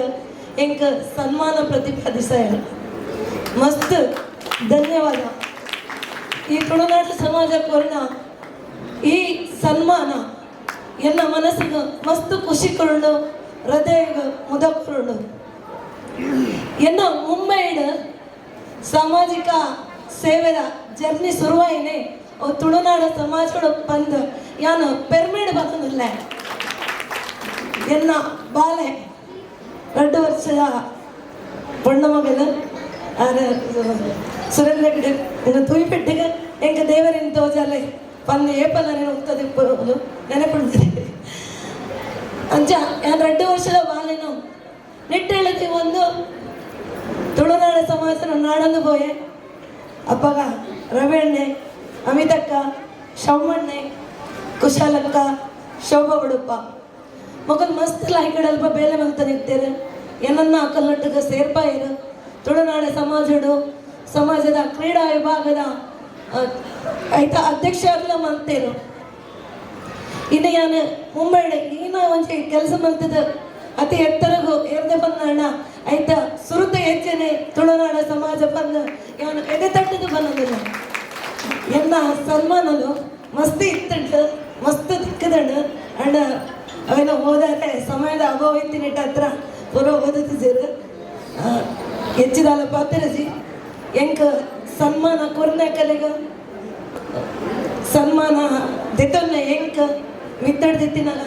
ಎಂಕ ಸನ್ಮಾನ ಪ್ರತಿಪಾದಿಸ ಮಸ್ತ್ ಧನ್ಯವಾದ. ಈ ತುಳುನಾಡು ಸಮಾಜ ಕೊರಣ ಈ ಸನ್ಮಾನ ಎನ್ನ ಮನಸ್ಸಿಗೆ ಮಸ್ತ್ ಖುಷಿ ಕೊರಡು, ಹೃದಯ ಮುದ ಕೊರಡು. ಎನ್ನ ಮುಂಬೈಡ್ ಸಾಮಾಜಿಕ ಸೇವೆದ ಜರ್ನಿ ಶುರುವಾಯಿನೇ ತುಳುನಾಡು ಸಮಾಜಗಳು ಬಂದು ಯಾನು ಪೆರ್ಮೇಡ್ ಬಂದಿಲ್ಲ. ಎನ್ನ ಬಾಲೆ 2 ವರ್ಷದ பொண்ணு மகன் ಸುರೇಂದ್ರ ಗಿಡ ಇನ್ನು ತುಯ್ಪೆಟ್ಟಿಗೆ ಎಂಗ ದೇವರಿನ ತೋಜಾಲೆ ಪಂದು ಏಪಲ್ಲ ಉತ್ತದಿಪ್ಪದು ನೆನಪಿಡ್ತೀನಿ ಅಂಚ ನಾನು 2 ವರ್ಷದ ಬಾಲೆನು ನಿಟ್ಟೆಳತಿ ಒಂದು ತುಳುನಾಡ ಸಮಾಜನ ನಾಡೊಂದು ಪೋಯೆ ಅಪ್ಪಗ ರವಿಯಣ್ಣೆ, ಅಮಿತಕ್ಕ, ಶವಣ್ಣೆ, ಕುಶಾಲಕ್ಕ, ಶೋಭಾ ಉಡುಪ ಮಗನ್ ಮಸ್ತ್ ಲಾಯ್ಕಡಲ್ಪ ಬೇಲೆ ಮಂತ ನಿಂತೇರು ಏನನ್ನ ಕಲ್ಲೊಟ್ಟಿಗೆ ಸೇರ್ಪಾಯಿರು. ತುಳುನಾಡ ಸಮಾಜದ ಕ್ರೀಡಾ ವಿಭಾಗದ ಅಧ್ಯಕ್ಷ ಆಗ್ಲ ಮಂತೇರು. ಇನ್ನು ನಾನು ಮುಂಬೈಡೆ ಈನ ಒಂಚೆ ಕೆಲಸ ಮಂತದ ಅತಿ ಎತ್ತರಗೂ ಏರ್ದೆ ಬಂದಣ್ಣ ಸುರುತ ಹೆಚ್ಚನೆ ತುಳುನಾಡ ಸಮಾಜ ಬಂದು ಇವನು ಎದೆ ತಟ್ಟದು ಬಂದಿಲ್ಲ. ಎನ್ನ ಸನ್ಮಾನನು ಮಸ್ತ್ ಇತ್ತುಂಟು ಮಸ್ತ್ ದಿಕ್ಕದಂಡು ಅಂಡ್ ಅವೇನ ಓದಾರೆ ಸಮಯದ ಅಭಾವ ಇತ್ತಿನಿಟ್ಟ ಹತ್ರ ಪುರ ಓದುತ್ತಿದ್ದೀರು ಹೆಚ್ಚಿದಾಲ ಪಾತ್ರಜಿ ಎಂಕ ಸನ್ಮಾನ ಕೊರ್ನೆ ಕಲೆಗ ಸನ್ಮಾನ ದಿತ್ತೊನ್ನೆ ಎಂಕ ಮಿತ್ತಡ್ದಿತ್ತಿನಲ್ಲ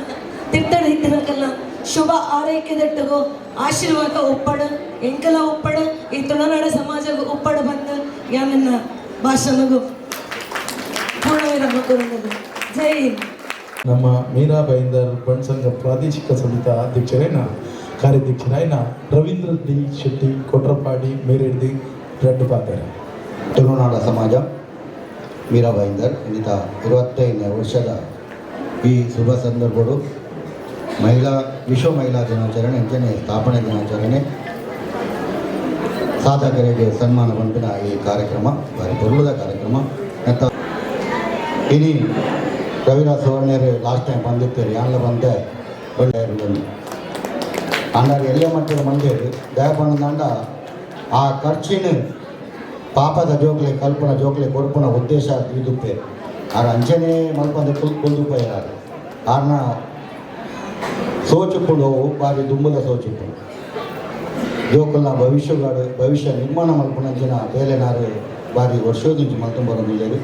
ತಿತ್ತಡ್ದಿತ್ತಿನಕಲ್ಲ ಶುಭ ಆರೈಕೆದಟ್ಟಗೋ ಆಶೀರ್ವಾದ ಒಪ್ಪಡ ಎಂಕಲ ಒಪ್ಪಡ ಈ ತುಳುನಾಡ ಸಮಾಜ ಒಪ್ಪಡ ಬಂದು ಯಾನನ್ನ ಭಾಷಣಗೂ ಪೂರ್ಣವಿರಾಮ ಕೋರುವುದು. ಜೈ ಹಿಂದ್. ನಮ್ಮ ಮೀರಾ ಬೈಂದರ್ ಬಣ್ಸಂಘ ಪ್ರಾದೇಶಿಕ ಸಮಿತಿ ಅಧ್ಯಕ್ಷರೈನ ಕಾರ್ಯಾಧ್ಯಕ್ಷರಾಯನ ರವೀಂದ್ರ ಡಿ ಶೆಟ್ಟಿ ಕೊಟ್ರಪಾಡಿ ಮೇರೆಡ್ದಿ ರೆಡ್ಡು ಪಾತಾರೆ. ತುಳುನಾಡ ಸಮಾಜ ಮೀರಾ ಬೈಂದರ್ ಇನ್ನಿತ 25ನೇ ವರ್ಷದ ಈ ಶುಭ ಸಂದರ್ಭಗಳು ವಿಶ್ವ ಮಹಿಳಾ ದಿನಾಚರಣೆ ಅಂಚನೆ ಸ್ಥಾಪನೆ ದಿನಾಚರಣೆ ಸಾಧಕರಿಗೆ ಸನ್ಮಾನ ಪಂಪಿನ ಈ ಕಾರ್ಯಕ್ರಮ ಭಾರಿ ಪೊರ್ಲುದ ಕಾರ್ಯಕ್ರಮ ಅಂತ ಇನಿ ರವಿರಾಜ್ ಸುವರ್ಣರು ಲಾಸ್ಟ್ ಟೈಮ್ ಬಂದಿರ್ತೀರಿ ಯಾನ್ಲ ಬಂದೆ ಒಳ್ಳೆಯ ಅಂಡಾಗ ಎಲ್ಲ ಮಟ್ಟದ ಮಂದಿರು ದಯಪಣ್ಣದಾಂಡ ಆ ಖರ್ಚಿನ ಪಾಪದ ಜೋಕ್ಲೆ ಕಲ್ಪನ ಜೋಕ್ಲೆ ಕೊಡುಪನ ಉದ್ದೇಶ ಇದುಪ್ಪೆ ಆರ ಅಂಚನೆ ಮಲ್ಪಂದ ಕುಲ್ದುಪ್ಪೆ ಯಾರು ಆರ್ನ ಸೋಚುಪ್ಪುಡು ಬಾರಿ ದುಂಬುದ ಸೋಚುಪ್ಪು ಜೋಕಲ್ನ ಭವಿಷ್ಯ ನಿರ್ಮಾಣ ಮಲ್ಪನಂಚಿನ ಬೇಲೆನಾರು ಬಾರಿ ವರ್ಷೋದಿಂಚು ಮಲ್ತುಂಬರೊಂದಿಲ್ಲೇರು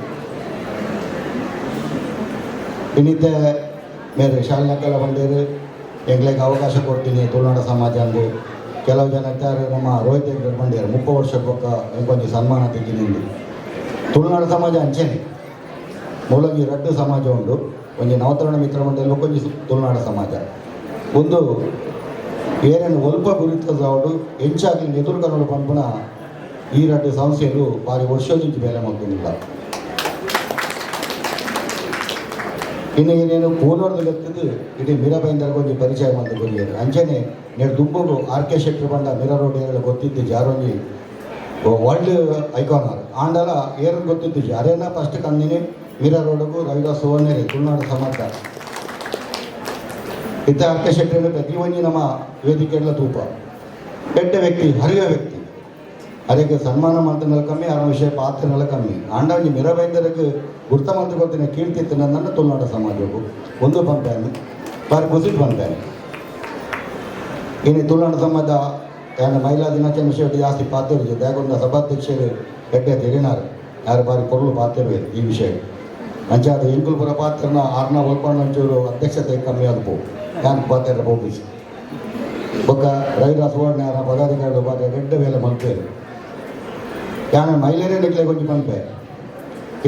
ಇನ್ನಿತ್ತೆ ಮೇರೆ ಶಾಲೆನಕ್ಕೆಲ್ಲ ಬಂದೇರು ಎಂಗ್ಲಿಗೆ ಅವಕಾಶ ಕೊಡ್ತೀನಿ ತುಳುನಾಡ ಸಮಾಜ ಅಂದು ಕೆಲವು ಜನ ಇದ್ದಾರೆ ನಮ್ಮ ರೋಹಿತ್ ಹೆಗ್ಡೆ ಬಂದಿದ್ದಾರೆ 30 ವರ್ಷ ಪಕ್ಕ ಎಂಕೊಂದು ಸನ್ಮಾನ ತೆಗಿನಿಂದು ತುಳುನಾಡ ಸಮಾಜ ಅಂಚೆನೆ ಮೂಲಗಿ ರಡ್ಡು ಸಮಾಜ ಉಂಡು ಒಂಜಿ ನವತರಣ ಮಿತ್ರ ಮಂಡಳಿ ಕೊಂಚ ತುಳುನಾಡ ಸಮಾಜ ಒಂದು ಏನೇನು ಒಲ್ಪ ಗುರುತಿಸೋಡು ಹೆಂಚಾಗಿ ಎದುರುಗನಲು ಪಂಪನ ಈ ರಡ್ಡು ಸಂಸ್ಥೆಗಳು ಭಾರಿ ವರ್ಷದಿಂದ ಬೇಲೆ ಮಾಡ್ಕೊಂಡಿಲ್ಲ. ಇನ್ನು ಏನೇನು ಪೂರ್ಣದ ಗೊತ್ತಿದ್ದು ಇಡೀ ಮೀರಾ ಬೈಂದರ್ಗೆ ಒಂದು ಪರಿಚಯ ಮಾಡಿ ಬಂದಿದ್ದಾರೆ ಅಂಚನೆ ನೆಡು ದುಂಬು ಆರ್.ಕೆ. ಶೆಟ್ಟಿ ಬಂಡ ಮೀರಾ ರೋಡ್ ಏರೆಲ್ಲ ಗೊತ್ತಿದ್ದು ಜಾರೊಂಜಿ ವರ್ಲ್ಡ್ ಐಕಾನ್ ಆಂಡಲ ಏರು ಗೊತ್ತಿದ್ದು ಜಾರೇನ ಫಸ್ಟ್ ಕಂದಿನಿ ಮೀರಾ ರೋಡ್ಗೂ ರವಿದಾಸ್ ಸುವರ್ಣರಿ ತುಳುನಾಡ ಸಮಾಜ ಇತ್ತ ಆರ್.ಕೆ. ಶೆಟ್ಟಿ ಪ್ರತಿ ಒಂಜಿ ನಮ್ಮ ವೇದಿಕೆಗಳ ತೂಪ ಕೆಟ್ಟ ವ್ಯಕ್ತಿ ಹರಿಯ ವ್ಯಕ್ತಿ ಅದಕ್ಕೆ ಸನ್ಮಾನ ಮಾಡ್ತಿನಲ್ಲ ಕಮ್ಮಿ ಆ ವಿಷಯ ಪಾತ್ರನೆಲ್ಲ ಕಮ್ಮಿ ಆಂಡಾಂಜಿ ಮೀರಾ ಬೈಂದರ್ಗೆ ಗುರ್ತ ಮಂತ್ರಿ ಗೊತ್ತಿನ ಕೀರ್ತಿತ್ತು ನನ್ನ ತುಳುನಾಡ ಸಮಾಜವು ಒಂದು ಪಂಪ್ಯಾನೆ ಬಾರಿ ಕುಸಿಟ್ ಪಂಪ್ಯಾನೆ ಇನ್ನು ತುಳುನಾಡ ಸಮಾಜ ಯಾರು ಮಹಿಳಾ ದಿನಾಚರಣೆ ವಿಷಯ ಜಾಸ್ತಿ ಪಾತ್ರ ದ್ಯಾಗೊಂಡ ಸಭಾಧ್ಯಕ್ಷರು ಗಡ್ಡೆ ತೆರಿನಾರು ಯಾರು ಬಾರಿ ಪೊರ್ಲು ಪಾತ್ರವೇ ಈ ವಿಷಯ ಅಂಚಾದ ಎಂಕುಲ್ಪುರ ಪಾತ್ರನ ಆರ್ನ ಒಲ್ಪಣ್ಣಂಚೂರು ಅಧ್ಯಕ್ಷತೆ ಕಮ್ಮಿ ಆದವು ಯಾನ್ ಪಾತ್ರ ಬೋಪಿಸಿ ಬೊಕ್ಕ ರವಿರಾಜ್ ಸುವರ್ಣ ಯಾರ ಪದಾಧಿಕಾರಿಗಳು ಬಾರಿ ಗಡ್ಡೆ ವೇಲೆ ಮಲ್ಪೇರು ಯಾನ ಮಹಿಳೆಯರೇ ನಿಕ್ಲೆ ಕೊಂಚ ಪಂಪೆ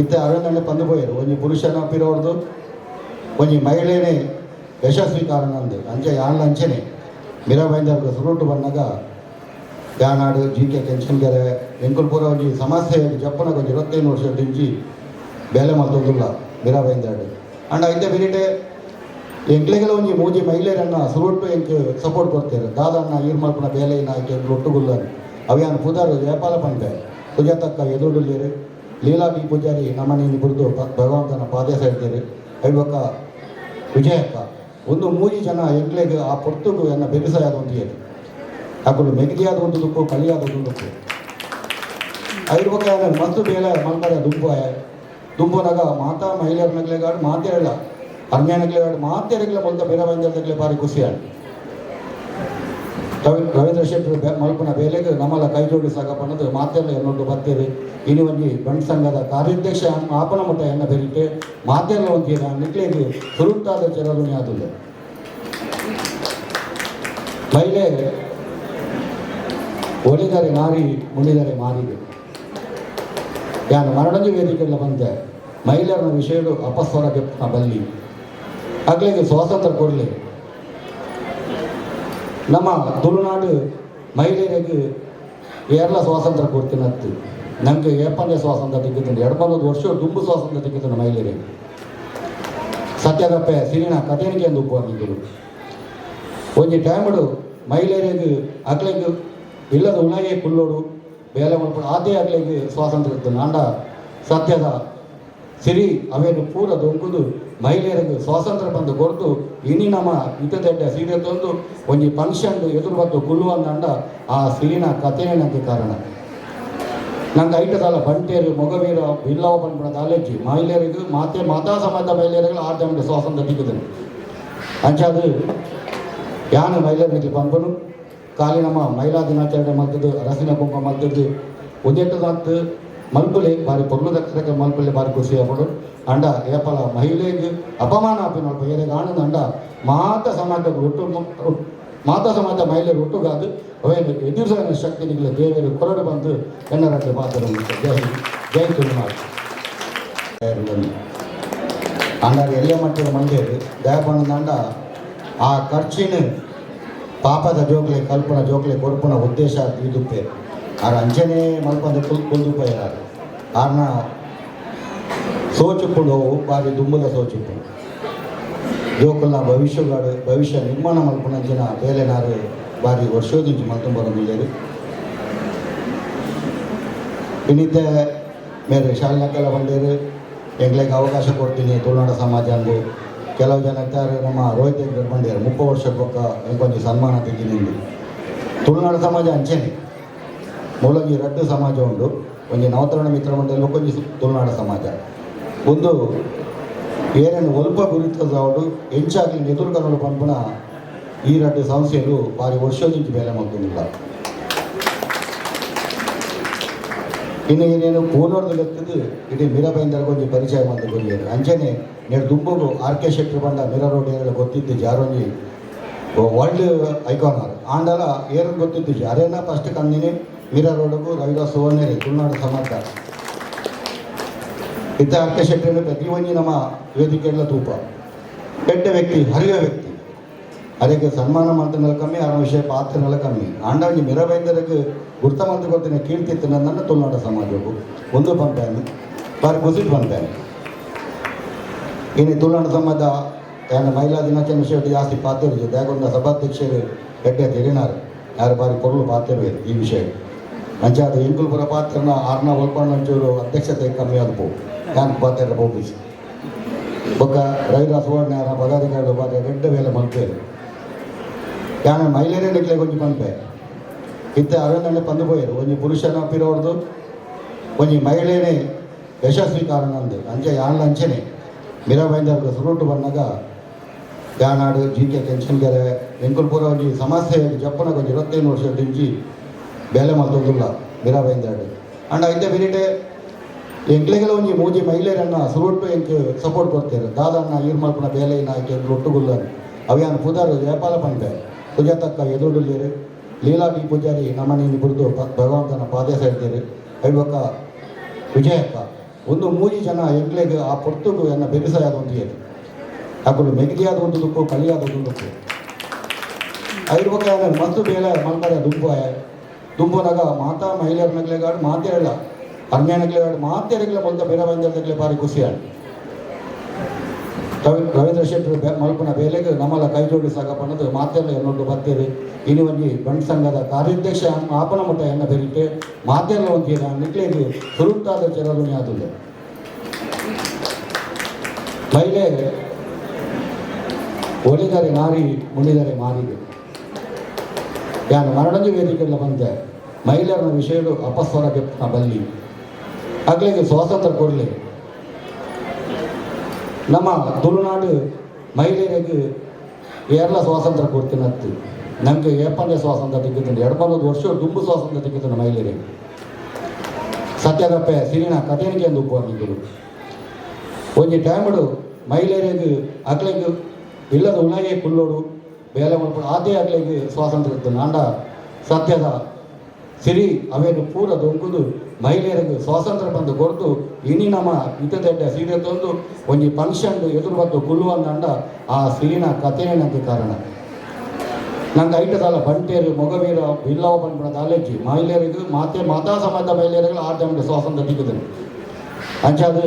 ಇತ್ತ ಅರಣ್ಯ ಪಂದು ಪೋಯರು ಒಂಜಿ ಪುರುಷನ ಪಿರೋರ್ದು ಒಂಜಿ ಮಹಿಳೆನೇ ಯಶಸ್ವಿ ಕಾರಣ ಅಂದು ಅಂಚೆ ಯಾನ್ಲ ಅಂಚೆನೆ ಮೀರಾ ಬೈಂದರ್ಗೆ ಸುರುಟು ಬಂದಾಗ ಯಾನಾಡು ಜಿ.ಕೆ. ಕೆಂಚನ್ಗೆರೆ ಎಂಕುಲ್ಪುರ ಒಂಜಿ ಸಮಸ್ಯೆ ಜಪ್ಪನ ಕೊಂಚ 25 ವರ್ಷ ದಿಂಜಿ ಬೇಲೆ ಮಲ್ತೋದಿಲ್ಲ ಮೀರಾ ಬೈಂದರ್ ಅಂಡ್ ಐತೆ ಬಿರಿಟೆ ಎಂಕ್ಲೆಗೆಲ್ಲ ಒಂಜಿ ಮೂಜಿ ಮಹಿಳೆಯರನ್ನ ಸುರುಟ್ಟು ಎಂಕ್ ಸಪೋರ್ಟ್ ಕೊಡ್ತಾರೆ ದಾದನ್ನ ಈರ್ ಮಲ್ಪನ ಬೇಲೆನ ಆಯ್ಕೆ ಒಟ್ಟುಗುಲ್ಲ ಅವ್ಯಾನ ಪುದಾರು ಜಯಪಾಲ ಪಂಪೆ ಸುಜಾತಕ್ಕ ಎದುರುಳ್ಳೇರು ಲೀಲಾ ಬಿ ಪೂಜಾರಿ ನಮ್ಮನೇನು ಬಿಡ್ದು ಭಗವಂತನ ಪಾದೇಶ ಹೇಳ್ತಾರೆ ಐವಕ್ಕ ವಿಜಯಕ್ಕ ಒಂದು ಮೂಜಿ ಜನ ಎಂಕ್ಲೆಗೆ ಆ ಪೊರ್ತುಗು ಎನ್ನ ಬೆರಿಸಾಯದ ಒಂದಿಯರು ಅಕ್ಕಳು ಮೆಗದಿಯಾದ ಒಂದು ದುಪ್ಪು ಕಲಿಯಾದ ಒಂದು ದುಪ್ಪು ಐವಕ್ಕ ಮಸ್ತು ಬೇಲೆ ಮಲ್ಪರೆ ದುಂಬುನಾಗ ಮಾತಾ ಮಹಿಳೆಯರ ನಗ್ಲೆಗಾಡು ಮಾತೇರಲ್ಲ ಅರ್ಮ್ಯ ನಗ್ಲೆಗಾಡು ಮಾತೇರಿಗ್ಲೆ ಮೊದಲ ಬೇರೆ ಬಂದಿರದಾಗಲೇ ಭಾರಿ ಖುಷಿಯಾಗಿ ರವೀಂದ್ರ ಶೆಟ್ಟಿ ಮಲ್ಪನ ಬೇಲೆಗೆ ನಮ್ಮಲ್ಲ ಕೈ ಜೋಡಿ ಸಾಕಪ್ಪನ್ನದು ಮಾತೆಲ್ಲ ಎನ್ನೊಂದು ಬರ್ತೇವೆ ಇನ್ನು ಒಂಜಿ ಗಂಡು ಸಂಘದ ಕಾರ್ಯಾಧ್ಯಕ್ಷ ಆಪನ ಮಟ್ಟ ಎನ್ನ ಬೆರಿಟೆ ಮಾತೆಲ್ಲ ಒಂದಿನ ನಿಕ್ಲೆಗೆ ಸುರುಟ್ಟಾದ ಚೆರಲುನಿ ಆದುದು ಮಹಿಳೆ ಒಲಿದರೆ ನಾರಿ ಮುನಿದರೆ ಮಾರಿಗೆ ಯಾನು ಮರಡಂಜಿ ವೇದಿಕೆಲ್ಲ ಬಂದೆ ಮಹಿಳೆಯರ ವಿಷಯಗಳು ಅಪಸ್ವರ ಕೆಪ್ಪ ಬಲ್ಲಿ ಆಗ್ಲಿಗೆ ಸ್ವಾತಂತ್ರ್ಯ ಕೊಡಲಿ ನಮ್ಮ ತುಳುನಾಡು ಮಹಿಳೆಯರಿಗೆ ಏರ್ಲ ಸ್ವಾತಂತ್ರ್ಯ ಕೊಡ್ತೀನತ್ತು ನನಗೆ ಏಪನ್ನೇ ಸ್ವಾತಂತ್ರ್ಯ ತೆಗಿತೀನಿ 2-3 ವರ್ಷ ದುಂಬು ಸ್ವಾತಂತ್ರ್ಯ ತೆಗಿತೀನಿ ಮಹಿಳೆಯರಿಗೆ ಸತ್ಯದಪ್ಪೆ ಸಿರಿನ ಕಥೆನಿಗೆ ಎಂದು ಉಪವಾಗಿದ್ದರು ಒಂಜಿ ಟೈಮಡು ಮಹಿಳೆಯರಿಗೆ ಅಕ್ಲಿಗೆ ಇಲ್ಲದ ಉಣಗೆ ಕುಲ್ಲೋಡು ಬೇಲೆ ಮಾಡ್ಕೊಂಡು ಆದೇ ಅಕ್ಲಿಗೆ ಸ್ವಾತಂತ್ರ್ಯ ಇತ್ತು ನಾಂಡ ಸತ್ಯದ ಸಿರಿ ಅವೇನು ಪೂರ ದೊಂಕುದು ಮಹಿಳೆಯರಿಗೆ ಸ್ವಾತಂತ್ರ್ಯ ಬಂದು ಕೊಡ್ತು ಇನಿ ನಮ್ಮ ಇದ್ದದಡ್ಡ ಸೀರೆ ತಂದು ಒಂಜಿ ಫಂಕ್ಷನ್ ಎದುರು ಬಂದು ಕುಲ್ಲುವಂದ ಆ ಸಿರಿನ ಕಥೆನೇ ನನಗೆ ಕಾರಣ ನಂಗೆ ಐಟದಲ್ಲ ಬಂಟೇರು ಮೊಗವೀರ ಇಲ್ಲವ ಪಂಪಣ ಕಾಲೇಜಿ ಮಹಿಳೆಯರಿಗೂ ಮಾತೆ ಮತ ಸಮಾಜ ಮಹಿಳೆಯರಿಗೆ ಆರ್ಡರ್ ಸ್ವಾತಂತ್ರ್ಯ ದಿಕ್ಕುದನು ಅಂಚಾದು ಯಾನು ಮಹಿಳೆಯರಿಗೆ ಪಂಪನು ಕಾಲಿ ನಮ್ಮ ಮಹಿಳಾ ದಿನಾಚರಣೆ ಮಲ್ತದ್ದು ಅರಸಿನ ಕುಂಭ ಮಲ್ತದ್ದು ಉದ್ಯತದಾತ್ ಮಲ್ಪುಲೆ ಬಾರಿ ಪೊರ್ಲು ದಕ್ಷರಕ್ಕೆ ಮಲ್ಪುಲೆ ಬಾರಿ ಖುಷಿ ಆಗ್ಬಿಡು ಅಂಡ ಏಪಲ ಮಹಿಳೆಗೆ ಅಪಮಾನ ಆಪಿನ ಬೇರೆ ಕಾಣದ ಅಂಡ ಮಾತ ಸಮಾಜಕ್ಕೆ ಮಾತಾ ಸಮಾಜ ಮಹಿಳೆಯರು ಒಟ್ಟುಗಾದು ಅವೇನು ಎದುರಿಸಿದ ಶಕ್ತಿ ನಿಗಲ ದೇವರು ಕೊರಡು ಬಂದು ಎನ್ನರಕ್ಕೆ ಪಾತ್ರ ಜೈ ತುಳುನಾಡು ಅಂಡಾರು ಎಲ್ಲ ಮಟ್ಟದ ಮಂಡ್ಯರು ದಯಪಂಡ ಆ ಖರ್ಚಿನ ಪಾಪದ ಜೋಕ್ಲೆ ಕಲ್ಪನ ಜೋಕ್ಲೆ ಕೊಡುಪನ ಉದ್ದೇಶ ಇದುಪ್ಪೆ ಆರ ಅಂಚನೆ ಮಲ್ಪದ ಕುಲ್ದುಪ್ಪೆ ಆರ್ನ ಸೋಚುಪ್ಪುಡು ಬಾರಿ ದುಂಬುದ ಸೋಚುಪ್ಪು ಜೋಕಲ್ನ ಭವಿಷ್ಯ ನಿರ್ಮಾಣ ಮಲ್ಪನಂಚಿನ ಬೇಲೆನಾರು ಬಾರಿ ವರ್ಷೋದಿಂಚು ಮಲ್ತುಂಬರಮಿಲ್ಲೇರು ಇನ್ನಿತ್ತೆ ಮೇರೆ ಶಾಲೆನಕ್ಕೆಲ್ಲ ಬಂದೇರು ಎಂಗ್ಲಿಗೆ ಅವಕಾಶ ಕೊಡ್ತೀನಿ ತುಳುನಾಡ ಸಮಾಜ ಅಂದು ಕೆಲವು ಜನ ಇದ್ದಾರೆ ನಮ್ಮ ರೋಹಿತ್ ಹೆಗ್ಗರ್ ಬಂದಿದ್ದಾರೆ 30 ವರ್ಷಕ್ಕೆ ಒಕ್ಕ ಎಂಕೊಂದು ಸನ್ಮಾನ ತೆಗಿನಿಂದು ತುಳುನಾಡ ಸಮಾಜ ಅಂಚೆನೆ ಮೂಲಂಗಿ ರಡ್ಡು ಸಮಾಜ ಉಂಡು ಒಂಜಿ ನವತರಣ ಮಿತ್ರ ಮಂಡಳಿ ಕೊಂಜಿ ತುಳುನಾಡ ಸಮಾಜ ಒಂದು ಏನೇನು ಒಲ್ಪ ಗುರಿತದವಡು ಹೆಂಚಾಗಿ ಎದುರುಗನಲು ಪಂಪನ ಈ ರಡ್ಡು ಸಂಸ್ಥೆಗಳು ಬಾರಿ ವರ್ಷೋದಿಂಚು ಬೇಲೆ ಮಾಡ್ಕೊಂಡಿಲ್ಲ ಇನ್ನು ಏನೇನು ಪೂರ್ಣದ ಲೆಕ್ಕದು ಇಡೀ ಮಿರಬೈಂದರ ಕೊಂಚ ಪರಿಚಯ ಮಂದು ಬಂದಿದ್ದಾರೆ ಅಂಚನೆ ನೇಡು ದುಂಬುಗು ಆರ್ ಕೆ ಶೆಟ್ಟಿ ಬಂಡ ಮಿರ ರೋಡ್ ಏರೆಲ್ಲ ಗೊತ್ತಿದ್ದು ಜಾರೊಂಜಿ ವರ್ಲ್ಡ್ ಐಕಾನ್ ಆರು ಆಂಡಲ ಏರು ಗೊತ್ತಿದ್ದು ಜಾರೇನ ಫಸ್ಟ್ ಕಂದಿನಿ ಮಿರ ರೋಡ್ಗೂ ರವಿದಾಸ್ ಸುವರ್ಣೇರಿ ತುಳುನಾಡು ಸಮಾಜ ಇತ್ತ ಆರ್ ಕೆ ಶೆಟ್ಟಿಯನ್ನು ಪ್ರತಿ ಒಂಜಿ ನಮ್ಮ ವೇದಿಕೆಗಳ ತೂಪ ಕೆಟ್ಟ ವ್ಯಕ್ತಿ ಹರಿಯ ವ್ಯಕ್ತಿ ಅದಕ್ಕೆ ಸನ್ಮಾನ ಮಂತ್ರಗಳ ಕಮ್ಮಿ ಆ ವಿಷಯ ಪಾತ್ರಗಳ ಕಮ್ಮಿ ಆಂಡಾಂಜಿ ಮಿರಬೈಂದರಿಗೆ ಗುರ್ತ ಮಂತ್ರ ಗೊತ್ತಿನ ಕೀರ್ತಿತ್ತು ನನ್ನ ತುಳುನಾಡ ಸಮಾಜವು ಒಂದು ಪಂಪ್ಯಾನಿ ಬಾರಿ ಕುಸಿಟ್ ಪಂಪ್ಯಾನಿ ಇನ್ನು ತುಳುನಾಡ ಸಮಾಜ ಯಾರು ಮಹಿಳಾ ದಿನಾಚರಣೆ ವಿಷಯ ಜಾಸ್ತಿ ಪಾತ್ರ ದಾಗೊಂಡ ಸಭಾಧ್ಯಕ್ಷರು ಗಡ್ಡೆ ತೆರಿನಾರು ಯಾರು ಬಾರಿ ಪೊರ್ಲು ಪಾತ್ರವೇ ಈ ವಿಷಯ ಅಂಚಾದ ಎಂಕುಲ್ಪುರ ಪಾತ್ರನ ಆರ್ನ ಒಲ್ಪಣ್ಣಂಚೂರು ಅಧ್ಯಕ್ಷತೆ ಕಮ್ಮಿ ಆದ್ಪೋ ಯಾನ್ ಪಾತ್ರ ಬೋಪಿಸಿ ಬೊಕ್ಕ ರವಿದಾಸ್ ಸುವರ್ಣ ಯಾರ ಪದಾಧಿಕಾರಿಗಳು ಬಾರಿ ಗಡ್ಡೆ ವೇಲೆ ಮಲ್ಪೇರು ಯಾನ ಮಹಿಳೆಯರೇ ನಿಕ್ಲೆ ಕೊಂಚ ಪಂಪೆ ಇತ್ತ ಅರಣ್ಯ ಪಂದು ಪೋಯರು ಒಂಜಿ ಪುರುಷನ ಪಿರೋರ್ದು ಒಂಜಿ ಮಹಿಳೆಯೇ ಯಶಸ್ವಿ ಕಾರಣ ಅಂದು ಅಂಚೆ ಯಾನ್ಲ ಅಂಚೆನೆ ಮಿರಬೈಂದರ್ಗ ಸುರುಟು ಬಂದಾಗ ಯಾನಾಡು ಜಿ ಕೆ ಟೆನ್ಷನ್ಗೆರೆ ಎಂಕುಲ್ಪುರ ಒಂಜಿ ಸಮಸ್ಯೆ ಜಪ್ಪನ ಕೊಂಚ 25 ವರ್ಷ ದಿಂಜಿ ಬೇಲೆ ಮಲ್ತೋದಿಲ್ಲ ಮಿರಬೈಂದರ್ಡು ಅಂಡ ಐತೆ ಬಿರಿಟೆ ಎಂಕ್ಲೆಗೆಲ್ಲ ಒಂಜಿ ಮೂಜಿ ಮಹಿಳೆಯರನ್ನ ಸುರುಟ್ಟು ಎಂಕ್ ಸಪೋರ್ಟ್ ಕೊಡ್ತಾರೆ ದಾದನ್ನ ಈರ್ ಮಲ್ಪನ ಬೇಲೆನ ಆಯ್ಕೆ ಒಟ್ಟುಗುಲ್ಲ ಅವ್ಯಾನ ಪುದಾರು ಜಯಪಾಲ ಪಂಪೆ ಸುಜಾತಕ್ಕ ಎದುರುಳ್ಳೇರು ಲೀಲಾ ಬಿ ಪೂಜಾರಿ ನಮ್ಮನೇನು ಬಿಡ್ದು ಭಗವಂತನ ಪಾದೇಶ ಹೇಳ್ತೀರಿ ಐವಕ್ಕ ವಿಜಯಕ್ಕ ಒಂದು ಮೂಜಿ ಜನ ಎಂಕ್ಲೆಗೆ ಆ ಪೊರ್ತುಗು ಎನ್ನ ಬೆರಿಸಾದ ಒಂದಿಯರು ಅಕ್ಕಳು ಮೆಗಿದಿಯಾದ ಒಂದು ದುಕ್ಕು ಕಲಿಯಾದ ಒಂದು ದುಕ್ಕು ಐವಕ್ಕ ಮಸ್ತು ಬೇಲೆ ಮಲ್ಪರೆ ದುಂಬುನಾಗ ಮಾತಾ ಮಹಿಳೆಯರ ನಗ್ಲೆಗಾಡು ಮಾತೇರಲ್ಲ ಅರ್ಣ್ಯ ನಗ್ಲೆಗಾಡು ಮಾತೇರಿಗ್ಲೆ ಮೊದಲ ಬೇರೆ ಬಂದಿರದಾಗಲೇ ಭಾರಿ ಖುಷಿಯಾಡು ರವೀಂದ್ರ ಶೆಟ್ಟರು ಮಲ್ಪನ ಬೇಲೆಗೆ ನಮ್ಮಲ್ಲ ಕೈ ಜೋಡಿಸಾಗ ಪಣ್ಣದು ಮಾತೆಲ್ಲ ಎನ್ನೊಂದು ಬರ್ತೇವೆ ಇನ್ನು ಒಂಜಿ ಗಂಡು ಸಂಘದ ಕಾರ್ಯಾಧ್ಯಕ್ಷ ಆಪನ ಮಟ್ಟ ಎನ್ನ ಬೆರಿಟೆ ಮಾತೆಲ್ಲ ಒಂದಿನ ನಿಕ್ಲೆಗೆ ಸುರುಟ್ಟಾದ ಚೆರದುನಿ ಆದುದು ಮಹಿಳೆ ಒಲಿದರೆ ನಾರಿ ಮುನಿದರೆ ಮಾರಿಗೆ ಯಾನು ಮರಣಂಜಿ ವೇದಿಕೆಲ್ಲ ಬಂದೆ ಮಹಿಳೆಯರ ವಿಷಯಗಳು ಅಪಸ್ವರ ಕೆತ್ತನ ಬಲ್ಲಿ ಆಗ್ಲಿಗೆ ಸ್ವಾತಂತ್ರ್ಯ ಕೊಡಲಿ ನಮ್ಮ ತುಳುನಾಡು ಮಹಿಳೆಯರಿಗೆ ಏರ್ಲ ಸ್ವಾತಂತ್ರ್ಯ ಕೊಡ್ತೀನತ್ತು ನನಗೆ ಏಪನ್ನೇ ಸ್ವಾತಂತ್ರ್ಯ ತೆಗಿತೀನಿ 2 ವರ್ಷ ದುಂಬು ಸ್ವಾತಂತ್ರ್ಯ ತೆಗಿತೀನಿ ಮಹಿಳೆಯರಿಗೆ ಸತ್ಯದಪ್ಪೆ ಸಿರಿನ ಕಥೆನಿಗೆ ಎಂದು ಉಪವಾಗಿದ್ದರು ಒಂಜಿ ಟೈಮಡು ಮಹಿಳೆಯರಿಗೆ ಅಕ್ಲೆಗೆ ಇಲ್ಲದ ಉಣಗೆ ಕುಲ್ಲೋಡು ಬೇಲೆ ಮಾಡ್ಕೊಂಡು ಆದೇ ಅಕ್ಲೆಗೆ ಸ್ವಾತಂತ್ರ್ಯ ಇತ್ತು ನಾಂಡ ಸತ್ಯದ ಸಿರಿ ಅವೇನು ಪೂರ ದೊಂಕುದು ಮಹಿಳೆಯರಿಗೆ ಸ್ವಾತಂತ್ರ್ಯ ಬಂದು ಕೊಡ್ತು ಇನಿ ನಮ್ಮ ಇದ್ದದೆಡ್ಡ ಸೀರೆ ತಂದು ಒಂಜಿ ಫಂಕ್ಷನ್ ಎದುರು ಬಂದು ಕುಲ್ಲುವಂದ ಆ ಸಿರಿನ ಕಥೆನೇ ಕಾರಣ ನಂಗೆ ಐಟದಲ್ಲ ಬಂಟೇರು ಮೊಗವೀರ ಇಲ್ಲವ ಪಂಪಣ ಕಾಲೇಜಿ ಮಹಿಳೆಯರಿಗೂ ಮಾತಾ ಸಮಾಜ ಮಹಿಳೆಯರಿಗೆ ಆರ್ಡರ್ ಸ್ವಾತಂತ್ರ್ಯ ದಿಕ್ಕುದನು ಅಂಚಾದು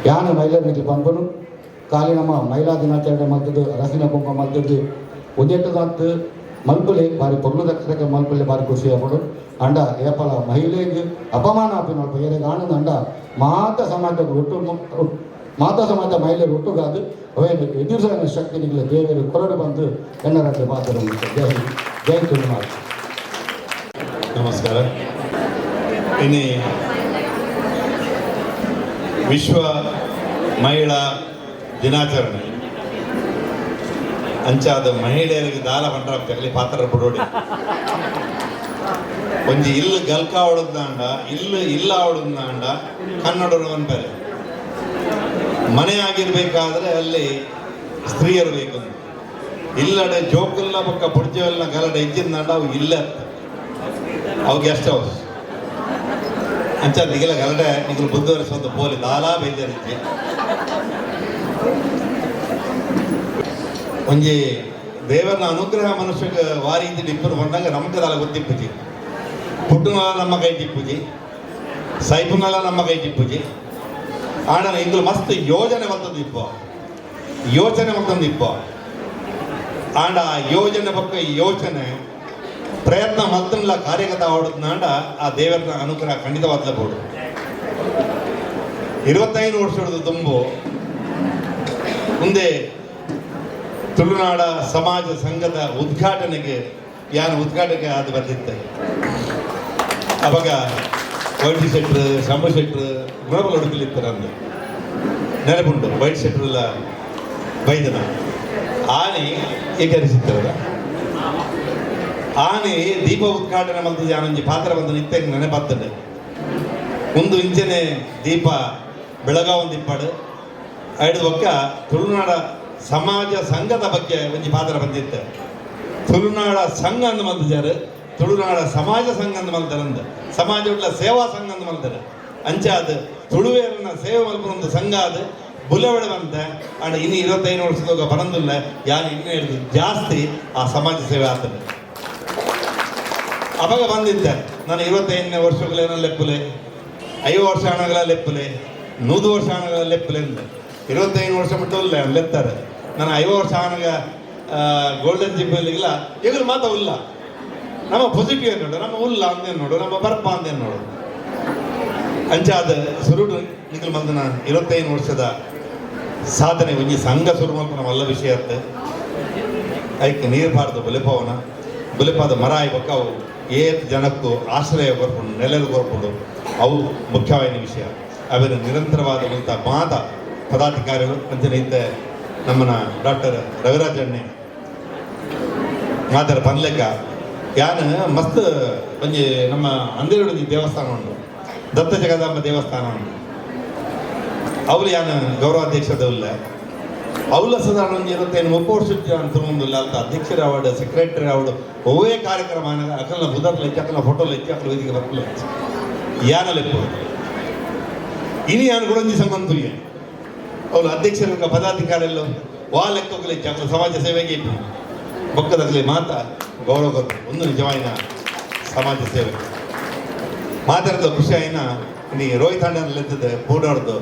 ಯಾನು ಮಹಿಳೆಯರಿಗೆ ಪಂಪನು ಕಾಲಿ ನಮ್ಮ ಮಹಿಳಾ ದಿನಾಚರಣೆ ಮಲ್ತದ್ದು ಅರಸಿನ ಕುಂಭ ಮಲ್ತದ್ದು ಉದ್ಯತದಾತ್ ಮಲ್ಪುಲೆ ಬಾರಿ ಪೊರ್ಲು ದಕ್ಷರಕ್ಕೆ ಮಲ್ಪುಲೆ ಬಾರಿ ಖುಷಿ ಆಗ್ಬಿಡು ಅಂಡ ಏಪಲ ಮಹಿಳೆಗೆ ಅಪಮಾನ ಆಪಿನ ಬೇರೆ ಕಾಣದ ಅಂಡ ಮಾತಾ ಸಮಾಜ ಮಹಿಳೆಯರು ಒಟ್ಟುಗಾದು ಅವೇನು ಎದುರಿಸಿದ ಶಕ್ತಿ ನಿಗಲ ದೇವರು ಕೊರಡು ಬಂದು ಎನ್ನರಕ್ಕೆ ಪಾತ್ರ ಜೈ ತುಳುನಾಡು. ನಮಸ್ಕಾರ. ಇನ್ನು ವಿಶ್ವ ಮಹಿಳಾ ದಿನಾಚರಣೆ ಅಂಚಾದ ಮಹಿಳೆಯರಿಗೆ ದಾಲ ಪಂಡ್ರಾಗ್ತಗಲಿ ಪಾತ್ರ ಬಿಡೋಡಿ ಒಂಜಿ ಇಲ್ಲು ಗಲ್ಕ ಆವಡುದಾಂಡ ಇಲ್ಲು ಇಲ್ಲ ಆವಡುದಾಂಡ ಕನ್ನಡರು ಅನ್ಬೇರೆ ಮನೆ ಆಗಿರ್ಬೇಕಾದ್ರೆ ಅಲ್ಲಿ ಸ್ತ್ರೀಯರು ಬೇಕು ಇಲ್ಲಡೆ ಜೋಕುಲ್ಲ ಪಕ್ಕ ಪುಡ್ಜವೆಲ್ಲ ಗಲಡೆ ಇಜ್ಜಿಂದಾಂಡ ಅವು ಇಲ್ಲ ಅವು ಗೆಸ್ಟ್ ಹೌಸ್ ಅಂಚ ನಿಗಲ ಗಲಡೆ ನಿಗಲು ಬುದ್ಧವರಿಸುವಂತ ಪೋಲಿ ದಾಲಾ ಬೇಜಾರಿಜ್ಜಿ ಒಂಜಿ ದೇವರನ ಅನುಗ್ರಹ ಮನುಷ್ಯಗೆ ವಾರಿ ಇದ್ದು ಇಬ್ಬರು ಬಂದಾಗ ನಮಗೆ ದಾಲ ಗೊತ್ತಿಪ್ಪುಜಿ ಪುಟ್ಟುನಲ್ಲ ನಮ್ಮ ಕೈ ಟಿಪ್ಪುಜಿ ಸೈಪುನಲ್ಲ ನಮ್ಮ ಕೈ ಟಿಪ್ಪುಜಿ ಆಂಡ ಇಂದು ಮಸ್ತ್ ಯೋಜನೆ ಮತ್ತೊಂದಿಪ್ಪ ಆಂಡ ಆ ಯೋಜನೆ ಪಕ್ಕ ಯೋಚನೆ ಪ್ರಯತ್ನ ಮತ್ತೊಂದು ಕಾರ್ಯಗತ ಆವಡುದ್ನಾಂಡ ಆ ದೇವರ ಅನುಗ್ರಹ ಖಂಡಿತವಾದಬಹುದು 25 ವರ್ಷದ ತುಂಬು ಮುಂದೆ ತುಳುನಾಡ ಸಮಾಜ ಸಂಘದ ಉದ್ಘಾಟನೆಗೆ ಅದು ಬಂದಿತ್ತೆ ಅವಾಗ ವೈಟ್ ಶೆಟ್ರು ಶಂಭು ಶೆಟ್ರು ಗುಣಬಲ ಹುಡುಕಲಿರ್ತಾರೆ ಅಂದು ನೆನಪುಂಟು ವೈಟ್ ಶೆಟ್ರೆಲ್ಲ ಬೈದನ ಆನೆ ಏಕರಿಸಿರ್ತಾರಲ್ಲ ಆನೆ ದೀಪ ಉದ್ಘಾಟನೆ ಬಂದು ಯಾನೊಂಜಿ ಪಾತ್ರ ಬಂದು ನಿತ್ಯ ನೆನಪಾಗ್ತದೆ ಒಂದು ಇಂಚನೆ ದೀಪ ಬೆಳಗಾವಂದಿಪ್ಪಾಡು ಐದು ಒಕ್ಕ ತುಳುನಾಡ ಸಮಾಜ ಸಂಘದ ಬಗ್ಗೆ ಒಂಜಿ ಪಾತ್ರ ಬಂದಿತ್ತೆ ತುಳುನಾಡ ಸಂಘ ಅಂದು ಮಲ್ತಿದ್ದಾರೆ ತುಳುನಾಡ ಸಮಾಜ ಸಂಘ ಅಂದು ಮಲ್ತಾರಂದ ಸಮಾಜ ಉಳ್ಳ ಸೇವಾ ಸಂಘ ಅಂದು ಮಲ್ತಾರೆ ಅಂಚ ಅದು ತುಳುವೇರನ್ನ ಸೇವೆ ಮಲ್ಪನ ಒಂದು ಸಂಘ ಅದು ಬುಲೆವಡೆ ಬಂತ ಅಂಡ್ ಇನ್ನು 25 ವರ್ಷದಾಗ ಬರಂದಿಲ್ಲ ಯಾರು ಇನ್ನೂ ಹೇಳಿದ್ರು ಜಾಸ್ತಿ ಆ ಸಮಾಜ ಸೇವೆ ಆಗ್ತದೆ ಅವಾಗ ಬಂದಿದ್ದೆ ನಾನು 25ನೇ ವರ್ಷಗಳೇನೋ ಲೆಪ್ಪಲೆ 5 ವರ್ಷ ಹಣಗಳ ಲೆಪ್ಪಲೆ 100 ವರ್ಷ ಹಣಗಳ ಲೆಪ್ಪಲೆ ಅಂದೆ 25 ವರ್ಷ ಬಿಟ್ಟು ಲೆತ್ತಾರೆ ನಾನು 5 ವರ್ಷ ಹಣಗ ಗೋಲ್ಡನ್ ಜಿಬ್ಬಲ್ಲಿಗಿಲ್ಲ ಈಗಲೂ ಮಾತಾ ಇಲ್ಲ ನಮ್ಮ ಪಾಸಿಟಿವ್ ಏನು ನೋಡು ನಮ್ಮ ಉಲ್ಲ ಅಂದೇನು ನೋಡು ನಮ್ಮ ಬರ್ಪ ಅಂದೇನು ನೋಡು ಅಂಚಾದ ಸುರುಡು ನಿಗಲು ಬಂದನ 25 ವರ್ಷದ ಸಾಧನೆ ಒಂಜಿ ಸಂಘ ಶುರು ಮಾಡ್ಕೊಂಡು ಮಲ್ಲ ವಿಷಯ ಅತ್ತೆ ಐಕ್ ನೀರು ಪಾಡ್ದು ಬುಲೆಪಾದ ಮರ ಆಯ್ಬೇಕು ಅವು ಏತ್ ಜನಕ್ಕೂ ಆಶ್ರಯ ಕೊರ್ಪುಂಡು ನೆಲೆಲು ಕೊರ್ಪುಂಡು ಅವು ಮುಖ್ಯವಾದ ವಿಷಯ ಅವರ ನಿರಂತರವಾದಂಥ ಮಾತ ಪದಾಧಿಕಾರಿಗಳು ಅಂಚನೆ ಇದ್ದ ನಮ್ಮನ ಡಾಕ್ಟರ್ ರವಿರಾಜಣ್ಣೆ ಮಾತಾಡ ಪನ್ಲೆಕ್ಕ ಯಾನು ಮಸ್ತ್ ಒಂಜಿ ನಮ್ಮ ಅಂದೇರುಡಿ ದೇವಸ್ಥಾನ ಉಂಟು ದತ್ತ ಜಗದಾಂಬ ದೇವಸ್ಥಾನ ಉಂಟು ಅವಳು ಯಾನು ಗೌರವಾಧ್ಯಕ್ಷದಲ್ಲ ಅವಳ ಸಾಧಾರಣ ಒಂದು 25-30 ವರ್ಷ ಅಂತಂದಿಲ್ಲ ಅಂತ ಅಧ್ಯಕ್ಷರ ಅವಡು ಸೆಕ್ರೆಟರಿ ಅವಡು ಒವೇ ಕಾರ್ಯಕ್ರಮ ಅಕಲ್ನ ಬುಧರ್ಲು ಹೆಚ್ಚು ಅಕಲ್ನ ಫೋಟೋಲು ಹೆಚ್ಚು ಅಕಲ್ ವೇದಿಕೆ ಬರ್ಕಲು ಹೆಚ್ಚು ಯಾನಲೆಪ್ಪು ಇನಿ ಯಾನು ಕೂಡ ಒಂದು ಸಂಬಂಧ ಅವಳು ಅಧ್ಯಕ್ಷರ ಪದಾಧಿಕಾರಿಯಲ್ಲೂ ವಾ ಲೆಕ್ಕಲ್ಲಿ ಹೆಚ್ಚು ಅಕಲ್ ಸಮಾಜ ಸೇವೆಗೆ ಬೊಕ್ಕದಲ್ಲಿ ಮಾತ ಗೌರವ ಕೊಟ್ಟು ಒಂದು ನಿಜವಾಯಿನ ಸಮಾಜ ಸೇವೆ ಮಾತಾಡಿದ ಖುಷಿ ಆಯ್ನ ಇನ್ನು ರೋಹಿತ್ ಅಣ್ಣನಲ್ಲಿ ಎತ್ತದೆ ಪೂಡಾಡ್ದು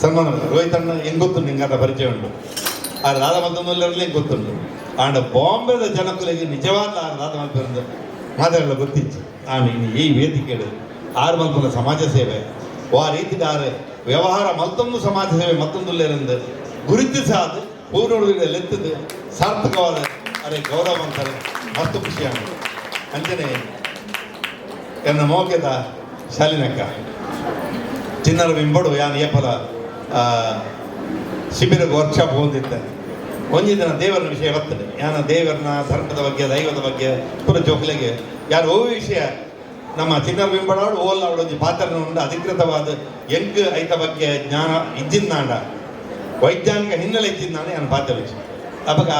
ಸನ್ಮಾನ ರೋಹಿತ್ ಅಣ್ಣ ಹೆಂಗೆ ಗೊತ್ತು ನಿಂಗೆ ಅದ ಪರಿಚಯ ಉಂಟು ಆ ರಾಧ ಮಲ್ಪದಲ್ಲಿ ಗೊತ್ತುಂಟು ಆಂಡ ಬಾಂಬೆದ ಜನಕ್ಕಲಿಗೆ ನಿಜವಾದ ರಾಧ ಮಲ್ಪದಿಂದ ಮಾತಾಡಲು ಗೊತ್ತಿತ್ತು ಇನ್ನು ಈ ವೇದಿಕೆ 6 ಮಲ್ಪನ ಸಮಾಜ ಸೇವೆ ಆ ರೀತಿ ವ್ಯವಹಾರ ಮತ್ತೊಂದು ಸಮಾಜ ಸೇವೆ ಮತ್ತೊಂದು ಗುರುತಿಸಾದ ಪೂರ್ಣೆತ್ತದು ಸಾರ್ಥಕವಾದ ಅದೇ ಗೌರವ ಅಂತಾರೆ ಮಸ್ತು ಖುಷಿ ಆಗುತ್ತೆ ಅಂಚನೆ ಎನ್ನ ಮೋಕೆದ ಶಾಲಿನಕ್ಕ ಚಿನ್ನರ ಬಿಂಬಡು ಯಾನು ಏಪಲ ಶಿಬಿರಕ್ಕೆ ವರ್ಕ್ಶಾಪ್ ಹೋದಿದ್ದೆ ಒಂಜಿ ದಿನ ದೇವರನ ವಿಷಯ ಬರ್ತದೆ ಯಾನ ದೇವರನ ಧರ್ಮದ ಬಗ್ಗೆ ದೈವದ ಬಗ್ಗೆ ಪುರ ಜೋಕ್ಲೆಗೆ ಯಾರು ಓ ವಿಷಯ ನಮ್ಮ ಚಿನ್ನರ ಬಿಂಬಡಾಡು ಓಲ್ಲ ಅವಳೊಂದು ಪಾತ್ರನ ಉಂಡು ಅಧಿಕೃತವಾದ ಎಂಕ್ ಐತ ಬಗ್ಗೆ ಜ್ಞಾನ ಇಜ್ಜಿಂದಾಂಡ ವೈಜ್ಞಾನಿಕ ಹಿನ್ನೆಲೆ ಇಜ್ಜಿಂದಾಂಡ ಯಾನು ಪಾತ್ರ ವಿಷಯ ಅವಾಗ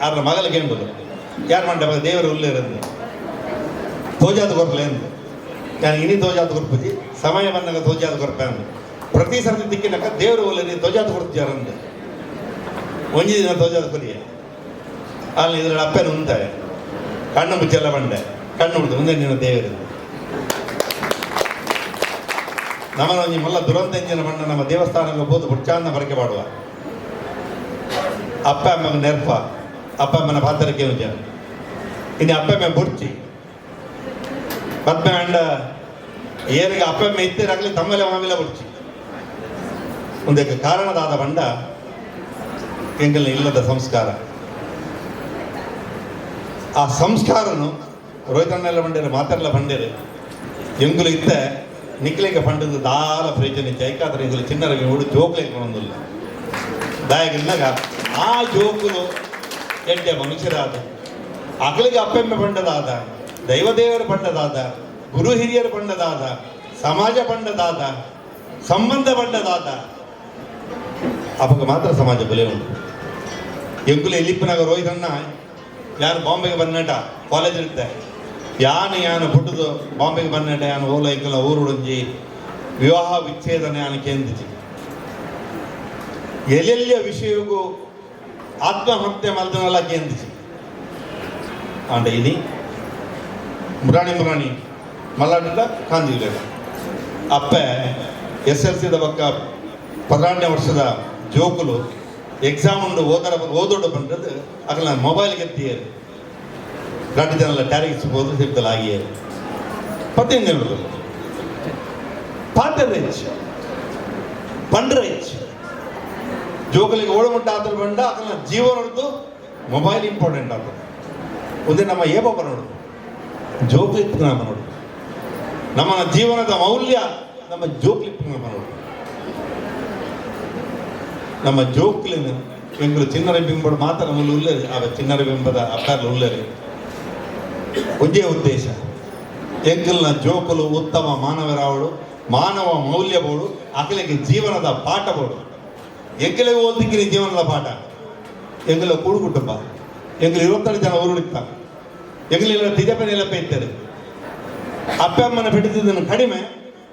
ಆರ ಮಗಲಿಗೆ ಎಂಬುದು ಯಾರು ಮಂಡ ದೇವರ ಉಲ್ಲೇರಂದು ತೋಜಾದ ಕೊರ್ಲೆ ಅಂದು ನಾನು ಇನಿ ತೋಜಾದ ಕೊರ್ಪುಜಿ ಸಮಯ ಬಂದಾಗ ತೋಜಾದ ಕೊರ್ಪೆ ಅಂದು ಪ್ರತಿ ಸರ್ತಿ ದಿಕ್ಕಿನಕ ದೇವರು ಒಳ್ಳೆ ತೋಜಾದ ಕೊಡ್ತಿಯಾರಂದು ಒಂಜಿ ದಿನ ತೋಜಾದ ಕೊರಿಯ ಅಲ್ಲಿ ಇದ್ರ ಅಪ್ಪನ ಉಂಟಾಯ ಕಣ್ಣು ಮುಚ್ಚೆಲ್ಲ ಬಂಡೆ ಕಣ್ಣು ಬಿಡ್ದು ಮುಂದೆ ನಿನ್ನ ದೇವರು ನಮ್ಮನ ಒಂಜಿ ಮಲ್ಲ ದುರಂತ ಎಂಜಿನ ಬಣ್ಣ ನಮ್ಮ ದೇವಸ್ಥಾನಕ್ಕೆ ಹೋದು ಬುಚ್ಚಾನ್ನ ಬರಕೆ ಮಾಡುವ ಅಪ್ಪ ಅಮ್ಮನ ನೆರ್ಪ ಅಪ್ಪ ಅಮ್ಮನ ಪಾತ್ರಕ್ಕೆ ಉಂಜ ಇನ್ನು ಅಪ್ಪ ಅಮ್ಮ ಬುಡ್ಚಿ ಪದ್ಮೆ ಅಂಡ ಏನಿಗೆ ಅಪ್ಪ ಅಮ್ಮ ಇತ್ತಿರಾಗಲಿ ತಮ್ಮಲೆ ಮಾಮಿಲ ಬುಡ್ಚಿ ಒಂದಕ್ಕೆ ಕಾರಣದಾದ ಬಂಡ ಎಂಗಲ್ನ ಇಲ್ಲದ ಸಂಸ್ಕಾರ ಆ ಸಂಸ್ಕಾರನು ರೋಹಿತಣ್ಣೆಲ್ಲ ಬಂಡೇರು ಮಾತಾಡಲ ಬಂಡೇರು ಎಂಗುಲು ಇತ್ತ ನಿಕ್ಲೆಗೆ ಪಂಡದ ದಾಲ ಪ್ರಯೋಜನ ಚೈಕಾದ್ರೆ ಇಂదులో చిన్నరవి కూడా జోకులు కొనందుಲ್ಲ దాయగిన్నాక ఆ జోకులు ಎಂಟೆ ಮನುಷ್ಯರಾದ ಅಗಲಿಗೆ ಅಪ್ಪೆಮ್ಮೆ ಪಂಡದಾದ ದೈವದೇವರ ಪಂಡದಾದ ಗುರು ಹಿರಿಯರ ಪಂಡದಾದ ಸಮಾಜ ಪಂಡದಾದ ಸಂಬಂಧ ಪಂಡದಾದ ಅವಾಗ ಮಾತ್ರ ಸಮಾಜ ಬೆಲೆ ಉಂಟು ಎಂಕುಲೆ ಎಲ್ಲಿಪ್ಪನಾಗ ರೋಹಿತಣ್ಣ ಯಾರು ಬಾಂಬೆಗೆ ಬಂದಟ ಕಾಲೇಜ್ ಇರುತ್ತೆ ಯಾನು ಪುಟ್ಟದು ಬಾಂಬೆಗೆ ಬಂದಟ ಯಾನು ಓಲ ಎಂಕಲ ಊರುಡಂಜಿ ವಿವಾಹ ವಿಚ್ಛೇದನ ಯಾನು ಕೇಂದ್ರಿಸಿ ಎಲ್ಲೆಲ್ಲಿಯ ವಿಷಯಕ್ಕೂ ಆತ್ಮಹತ್ಯೆ ಮಲ್ದನೆಲ್ಲ ಕೇಂದ್ರಿಸಿ ಅಂಡ ಇನಿ ಮುರಾಣಿ ಮಲ್ಲಾಡ ಕಾಂದಿಲ್ಲ ಅಪ್ಪ SLCದ ಪಕ್ಕ 12ನೇ ವರ್ಷದ ಜೋಕುಲು ಎಕ್ಸಾಮ್ ಉಂಡು ಓದೋಡು ಬಂದದ್ದು ಅಕಲ ಮೊಬೈಲ್ಗೆ ಎತ್ತಿಯರು ಗಂಟು ಜನ ಟ್ಯಾರಿಗಿಸ್ಬೋದು ಸಿಗ್ತಲ್ಲ ಆಗಿಯರು 15 ಹೇಳುದು ಪಾತ್ರ ಹೆಚ್ಚು ಪಂಡ್ರ ಹೆಚ್ಚು ಜೋಕಲಿಗೆ ಓಡಮಟ್ಟ ಆದ್ರೆ ಬಂಡ ಅಕಲ ಜೀವನ ಹೊಡೆದು ಮೊಬೈಲ್ ಇಂಪಾರ್ಟೆಂಟ್ ಆಗ್ತದೆ ಒಂದೇ ನಮ್ಮ ಏಬಬ್ಬ ನೋಡು ಜೋಕ್ಲಿಪ್ ನಮ್ಮ ನೋಡು ನಮ್ಮ ಜೀವನದ ಮೌಲ್ಯ ನಮ್ಮ ಜೋಕ್ಲಿಪ್ ನಮ್ಮ ನೋಡು ನಮ್ಮ ಜೋಕ್ಲಿನ ಎಂಗಳು ಚಿನ್ನರ ಬಿಂಬಡು ಮಾತ್ರ ನಮ್ಮಲ್ಲಿ ಉಳ್ಳರಿ ಆ ಚಿನ್ನರ ಬಿಂಬದ ಅಪ್ಪಾರ್ಲು ಉಳ್ಳರಿ ಒಂದೇ ಉದ್ದೇಶ ಎಂಕಲ್ನ ಜೋಕುಲು ಉತ್ತಮ ಮಾನವರಾವಳು ಮಾನವ ಮೌಲ್ಯಗಳು ಅಕಲಿಗೆ ಜೀವನದ ಪಾಠಗಳು ಎಂಕಲಿಗೆ ಓದಿಕ್ಕಿನ ಜೀವನದ ಪಾಠ ಎಂಗಲ ಕೂಡು ಕುಟುಂಬ ಎಂಗಲು 22 ಜನ ಊರುಳಿತ ಎಂಗಲೆಲ್ಲ ದಿದಪನೆಲ್ಲ ಪೈತಾರೆ ಅಪ್ಪ ಅಮ್ಮನ ಬಿಡಿದ್ದನ್ನು ಕಡಿಮೆ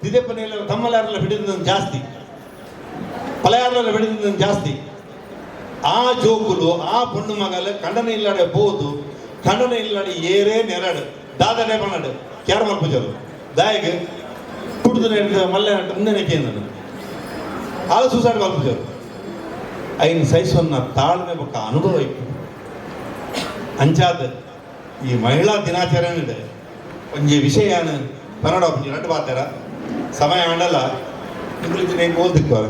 ದಿದಪನೆಲ್ಲ ತಮ್ಮಲ್ಲಾರೆಲ್ಲ ಬಿಡಿದ್ದನ್ನು ಜಾಸ್ತಿ ಪಲಯಾರೆಲ್ಲ ಬಿಡಿದ್ದನ್ನು ಜಾಸ್ತಿ ಆ ಜೋಕುಲು ಆ ಪೊಣ್ಣು ಮಗಲ ಕಂಡನ ಇಲ್ಲಾಡೆ ಬೋದು ಕಂಡನ ಇಲ್ಲಾಡಿ ಏರೇ ನೆರಡು ದಾದನೆ ಬನ್ನಡು ಕ್ಯಾರ ಮಲ್ಪುಜರು ದಾಯಿಗೆ ಕುಡಿದು ನೆಡ್ದು ಮಲ್ಲೆ ನಟ್ಟು ಮುಂದೆ ನೆಕ್ಕಿಂದನು ಆಳು ಸೂಸೈಡ್ ಮಲ್ಪುಜರು ಐನು ಸಹಿಸುವನ್ನ ತಾಳ್ಮೆ ಬೊಕ್ಕ ಅನುಭವ ಇತ್ತು ಅಂಚಾದ ಈ ಮಹಿಳಾ ದಿನಾಚರಣೆ ಒಂಜಿ ವಿಷಯನ ಕನ್ನಡ ಒಂಜಿ ನಟ್ಟು ಬಾತಾರ ಸಮಯ ಆಂಡಲ್ಲ ಇಂಗ್ಲಿಷ್ ನೇಮ್ ಓದಿಕ್ಕೋರ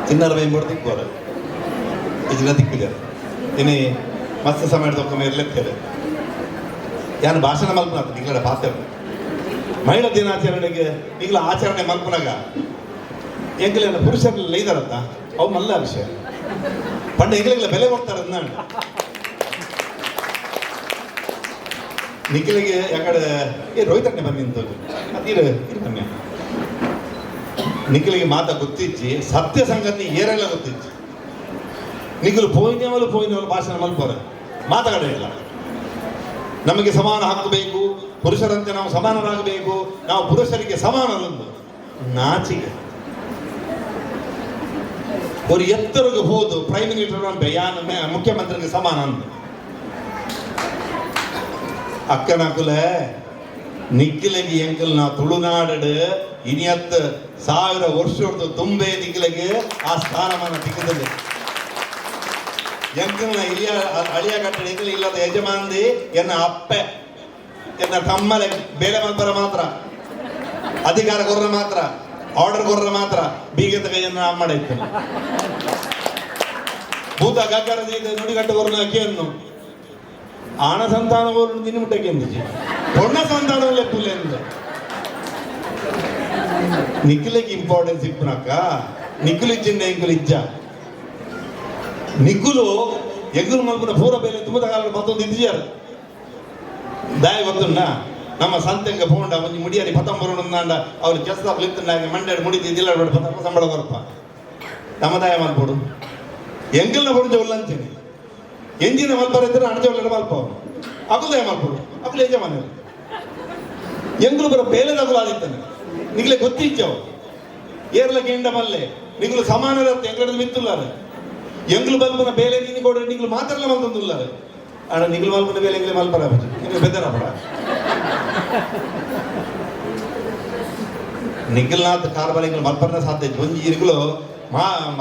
ಚಿನ್ನರ ಬೇಂಬೋಡು ತಿಕ್ಕೋರ ಇದನ್ನ ತಿಕ್ಕಿದ್ದಾರೆ ಇನ್ನೇ ಮಸ್ತ್ ಸಮಯದ ಒಮ್ಮೆ ಇರ್ಲಿಕ್ತಾರೆ ಯಾನು ಭಾಷಣ ಮಲ್ಪನಾಥ ನಿಂಗಳ ಪಾತ್ರ ಮಹಿಳಾ ದಿನಾಚರಣೆಗೆ ಈಗಲ ಆಚರಣೆ ಮಲ್ಪನಾಗ ಎಂಗಲೆಲ್ಲ ಪುರುಷರೆಲ್ಲ ಇದಾರಂತ ಅವು ಮಲ್ಲ ವಿಷಯ ಪಂಡ ಎಂಗಲೆಲ್ಲ ಬೆಲೆ ಕೊಡ್ತಾರೆ ಅಂದ ನಿಖಿಲಿಗೆ ಯಾಕಡೆ ರೋಹಿತಣ್ಣೆ ಬನ್ನಿ ಅಂತ ಬನ್ನಿ ನಿಖಿಲಿಗೆ ಮಾತ ಗೊತ್ತಿಚ್ಚಿ ಸತ್ಯ ಸಂಗತಿ ಏರೆಲ್ಲ ಗೊತ್ತಿಚ್ಚಿ ನಿಖಿಲು ಪೋಯಿನವಲು ಭಾಷಣ ಮಲ್ಪೋರ ಮಾತಾಡೇ ಇಲ್ಲ ನಮಗೆ ಸಮಾನ ಹಕ್ಕು ಬೇಕು ಪುರುಷರಂತೆ ನಾವು ಸಮಾನರಾಗಬೇಕು ನಾವು ಪುರುಷರಿಗೆ ಸಮಾನರೊಂದು ನಾಚಿಕೆ ஒரு ಎತ್ತರಕ್ಕೆ ಹೋದು ಪ್ರೈಮ್ ಮಿನಿಸ್ಟರ್ ಅಂತ ಯಾನ ಮುಖ್ಯಮಂತ್ರಿಗೆ ಸಮಾನ ಅಂತ ಅಕ್ಕನಕುಲ ನಿಖಿಲಗಿ ಎಂಕಲ್ ನಾ ತುಳುನಾಡು ಇನಿಯತ್ತು 1000 ವರ್ಷದ ತುಂಬೆ ನಿಖಿಲಗೆ ಆ ಸ್ಥಾನಮಾನ ಸಿಕ್ಕಿದೆ ಎಂಕಲ್ನ ಇಲ್ಲಿಯ ಅಳಿಯ ಕಟ್ಟಡ ಎಂಕಲ್ ಇಲ್ಲದ ಯಜಮಾನ್ದಿ ಎನ್ನ ಅಪ್ಪೆ ಎನ್ನ ತಮ್ಮಲೆ ಬೇಲೆ ಮಲ್ಪರ ಮಾತ್ರ ಅಧಿಕಾರ ಕೊರ್ರ ಮಾತ್ರ ಆರ್ಡರ್ ಕೊರ್ರ ಮಾತ್ರ ಬೀಗದ ಕೈಯನ್ನು ಮಾಡಿತ್ತು ಭೂತ ಗಗ್ಗರದ ನುಡಿಗಟ್ಟು ಕೊರ್ನ ಅಕ್ಕಿಯನ್ನು ಆಣ ಸಂತಾನವರು ನಿನ್ನುಟಕ್ಕೆ ಎಂದಿಜಿ ಪೊಣ್ಣ ಸಂತಾನವಲ್ಲೇ ಪುಲ್ಲೆ ಎಂದು ನಿಖಿಲಿಗೆ ಇಂಪಾರ್ಟೆನ್ಸ್ ಇಪ್ಪನಕ್ಕ ನಿಖಿಲು ಇಜ್ಜಿಂದ ಎಂಕುಲು ಇಜ್ಜ ನಿಖುಲು ಎಂಗುಲು ಮಲ್ಪನ ಪೂರ ಬೇಲೆ ತುಂಬದ ಕಾಲ ಮತ್ತೊಂದು ಇದ್ದಿಯಾರು ದಾಯ ಗೊತ್ತುಂಡ ನಮ್ಮ ಸಂತೆಂಗ ಪೋಂಡ ಒಂಜಿ ಮುಡಿಯರಿ 19 ನಾಂಡ ಅವ್ರು ಕೆಲಸ ಲಿತ್ತಂಡಾಗ ಮಂಡ್ಯಾಡ ಮುಡಿದು ಜಿಲ್ಲಾಡ ಬೇಡ ಸಂಬಳ ಕೊರಪ ನಮ್ಮ ದಾಯ ಮಲ್ಪೋಡು ಎಂಗಲ್ನ ಬರುಜ ಉಲ್ಲಂಚನೆ ಎಂಜಿನ ಮಲ್ಪರ ಇದ್ರೆ ಅಣಜ ಒಳ್ಳೆ ಮಲ್ಪ ಅಕುಲ್ ದಾಯ ಮಲ್ಪೋಡು ಅಕುಲ್ ಯಜಮಾನ ಎಂಗುಲು ಬರ ಬೇಲೆದಾಗುಲು ಆದಿತ್ತಾನೆ ನಿಗಲೆ ಗೊತ್ತಿಚ್ಚವು ಏರ್ಲ ಗೆಂಡ ಮಲ್ಲೆ ನಿಗುಲು ಸಮಾನರತ್ತೆ ಎಂಗಡದ ಮಿತ್ತುಲ್ಲಾರೆ ಎಂಗುಲು ಬಲ್ಪನ ಬೇಲೆ ನೀನು ಕೊಡ ನಿಗುಲು ಮಾತ್ರಲ್ಲ ಮಲ್ತಂದುಲ್ಲಾರೆ ಅಣ್ಣ ನಿಗುಲು ಮಲ್ಪನ ಬೇಲೆ ಎಂಗ್ಲೆ ಮಲ್ಪರ ನಿಗುಲು ಬೆದರ ಪಡ ನಿಖಿಲ್ನಾಥ್ ಕಾರ್ಬಾಲಿಗಳು ಮಲ್ಪರ್ನ ಸಾಧ್ಯ ಒಂಜಿ ಇರುಗಳು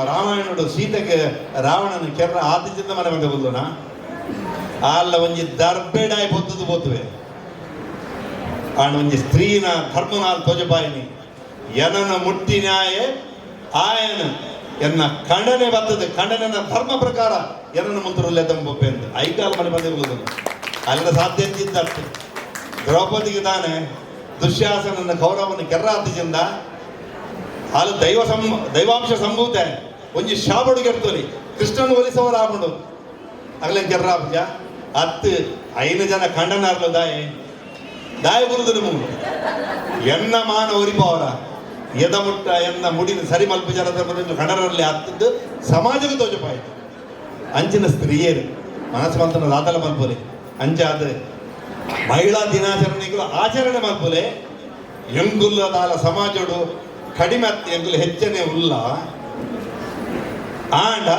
ರಾಮಾಯಣಡು ಸೀತೆಗೆ ರಾವಣನ ಕೆರ್ರ ಆದಿತ್ಯದ ಮನೆ ಬಂದ ಬಲ್ಲೋಣ ಅಲ್ಲ ಒಂಜಿ ದರ್ಬೇಡಾಯಿ ಬೊತ್ತದು ಬೋತುವೆ ಆಣ ಒಂಜಿ ಸ್ತ್ರೀನ ಧರ್ಮನಾಲ್ ತೋಜಪಾಯಿನಿ ಎನನ ಮುಟ್ಟಿನಾಯ ಆಯನ ಎನ್ನ ಖಂಡನೆ ಬರ್ತದೆ ಖಂಡನೆನ ಧರ್ಮ ಪ್ರಕಾರ ಎನನ ಮುಂತರುಲ್ಲೆ ತಂಬೊಪ್ಪೆ ಅಂತ ಐಕಾಲ ಮನೆ ಬಂದಿರುವುದು ಅಲ್ಲ ಸಾಧ್ಯ ಇದ್ದಷ್ಟೇ ದ್ರೌಪದಿಗೆ ತಾನೆ ದುಶ್ಯಾಸನನ ಕೌರವನ ಕೆರ್ರಾತಿಜಿಂದ ಅಲ್ಲಿ ದೈವಾಂಶ ಸಂಭೂತ ಒಂಜಿ ಶಾಬಡುಗೆರ್ತೋಲಿ ಕೃಷ್ಣನ ಒಲಿಸವ ರಾವಣು ಅಗಲ ಕೆರ್ರಾಪುಜ 5 ಜನ ಖಂಡನಾರ್ಲು ದಾಯ ಗುರುದು ಮೂರು ಎನ್ನ ಮಾನ ಒರಿಪವರ ಎದಮುಟ್ಟ ಎನ್ನ ಮುಡಿನ ಸರಿ ಮಲ್ಪ ಜನದ ಕಣರಲ್ಲಿ ಹತ್ತದ್ದು ಸಮಾಜಕ್ಕೆ ತೋಜಪಾಯಿತು ಅಂಚಿನ ಸ್ತ್ರೀಯರು ಮನಸ್ಸು ಮಂತನ ರಾತಲ ಮಲ್ಪಲೆ ಅಂಚಾದ ಮಹಿಳಾ ದಿನಾಚರಣೆಗಳು ಆಚರಣೆ ಮಲ್ಪಲೆ ಎಂಗುಲ್ಲದಾಲ ಸಮಾಜಡು ಕಡಿಮೆ ಎಂಗುಲು ಹೆಚ್ಚನೆ ಉಲ್ಲ ಆಂಡ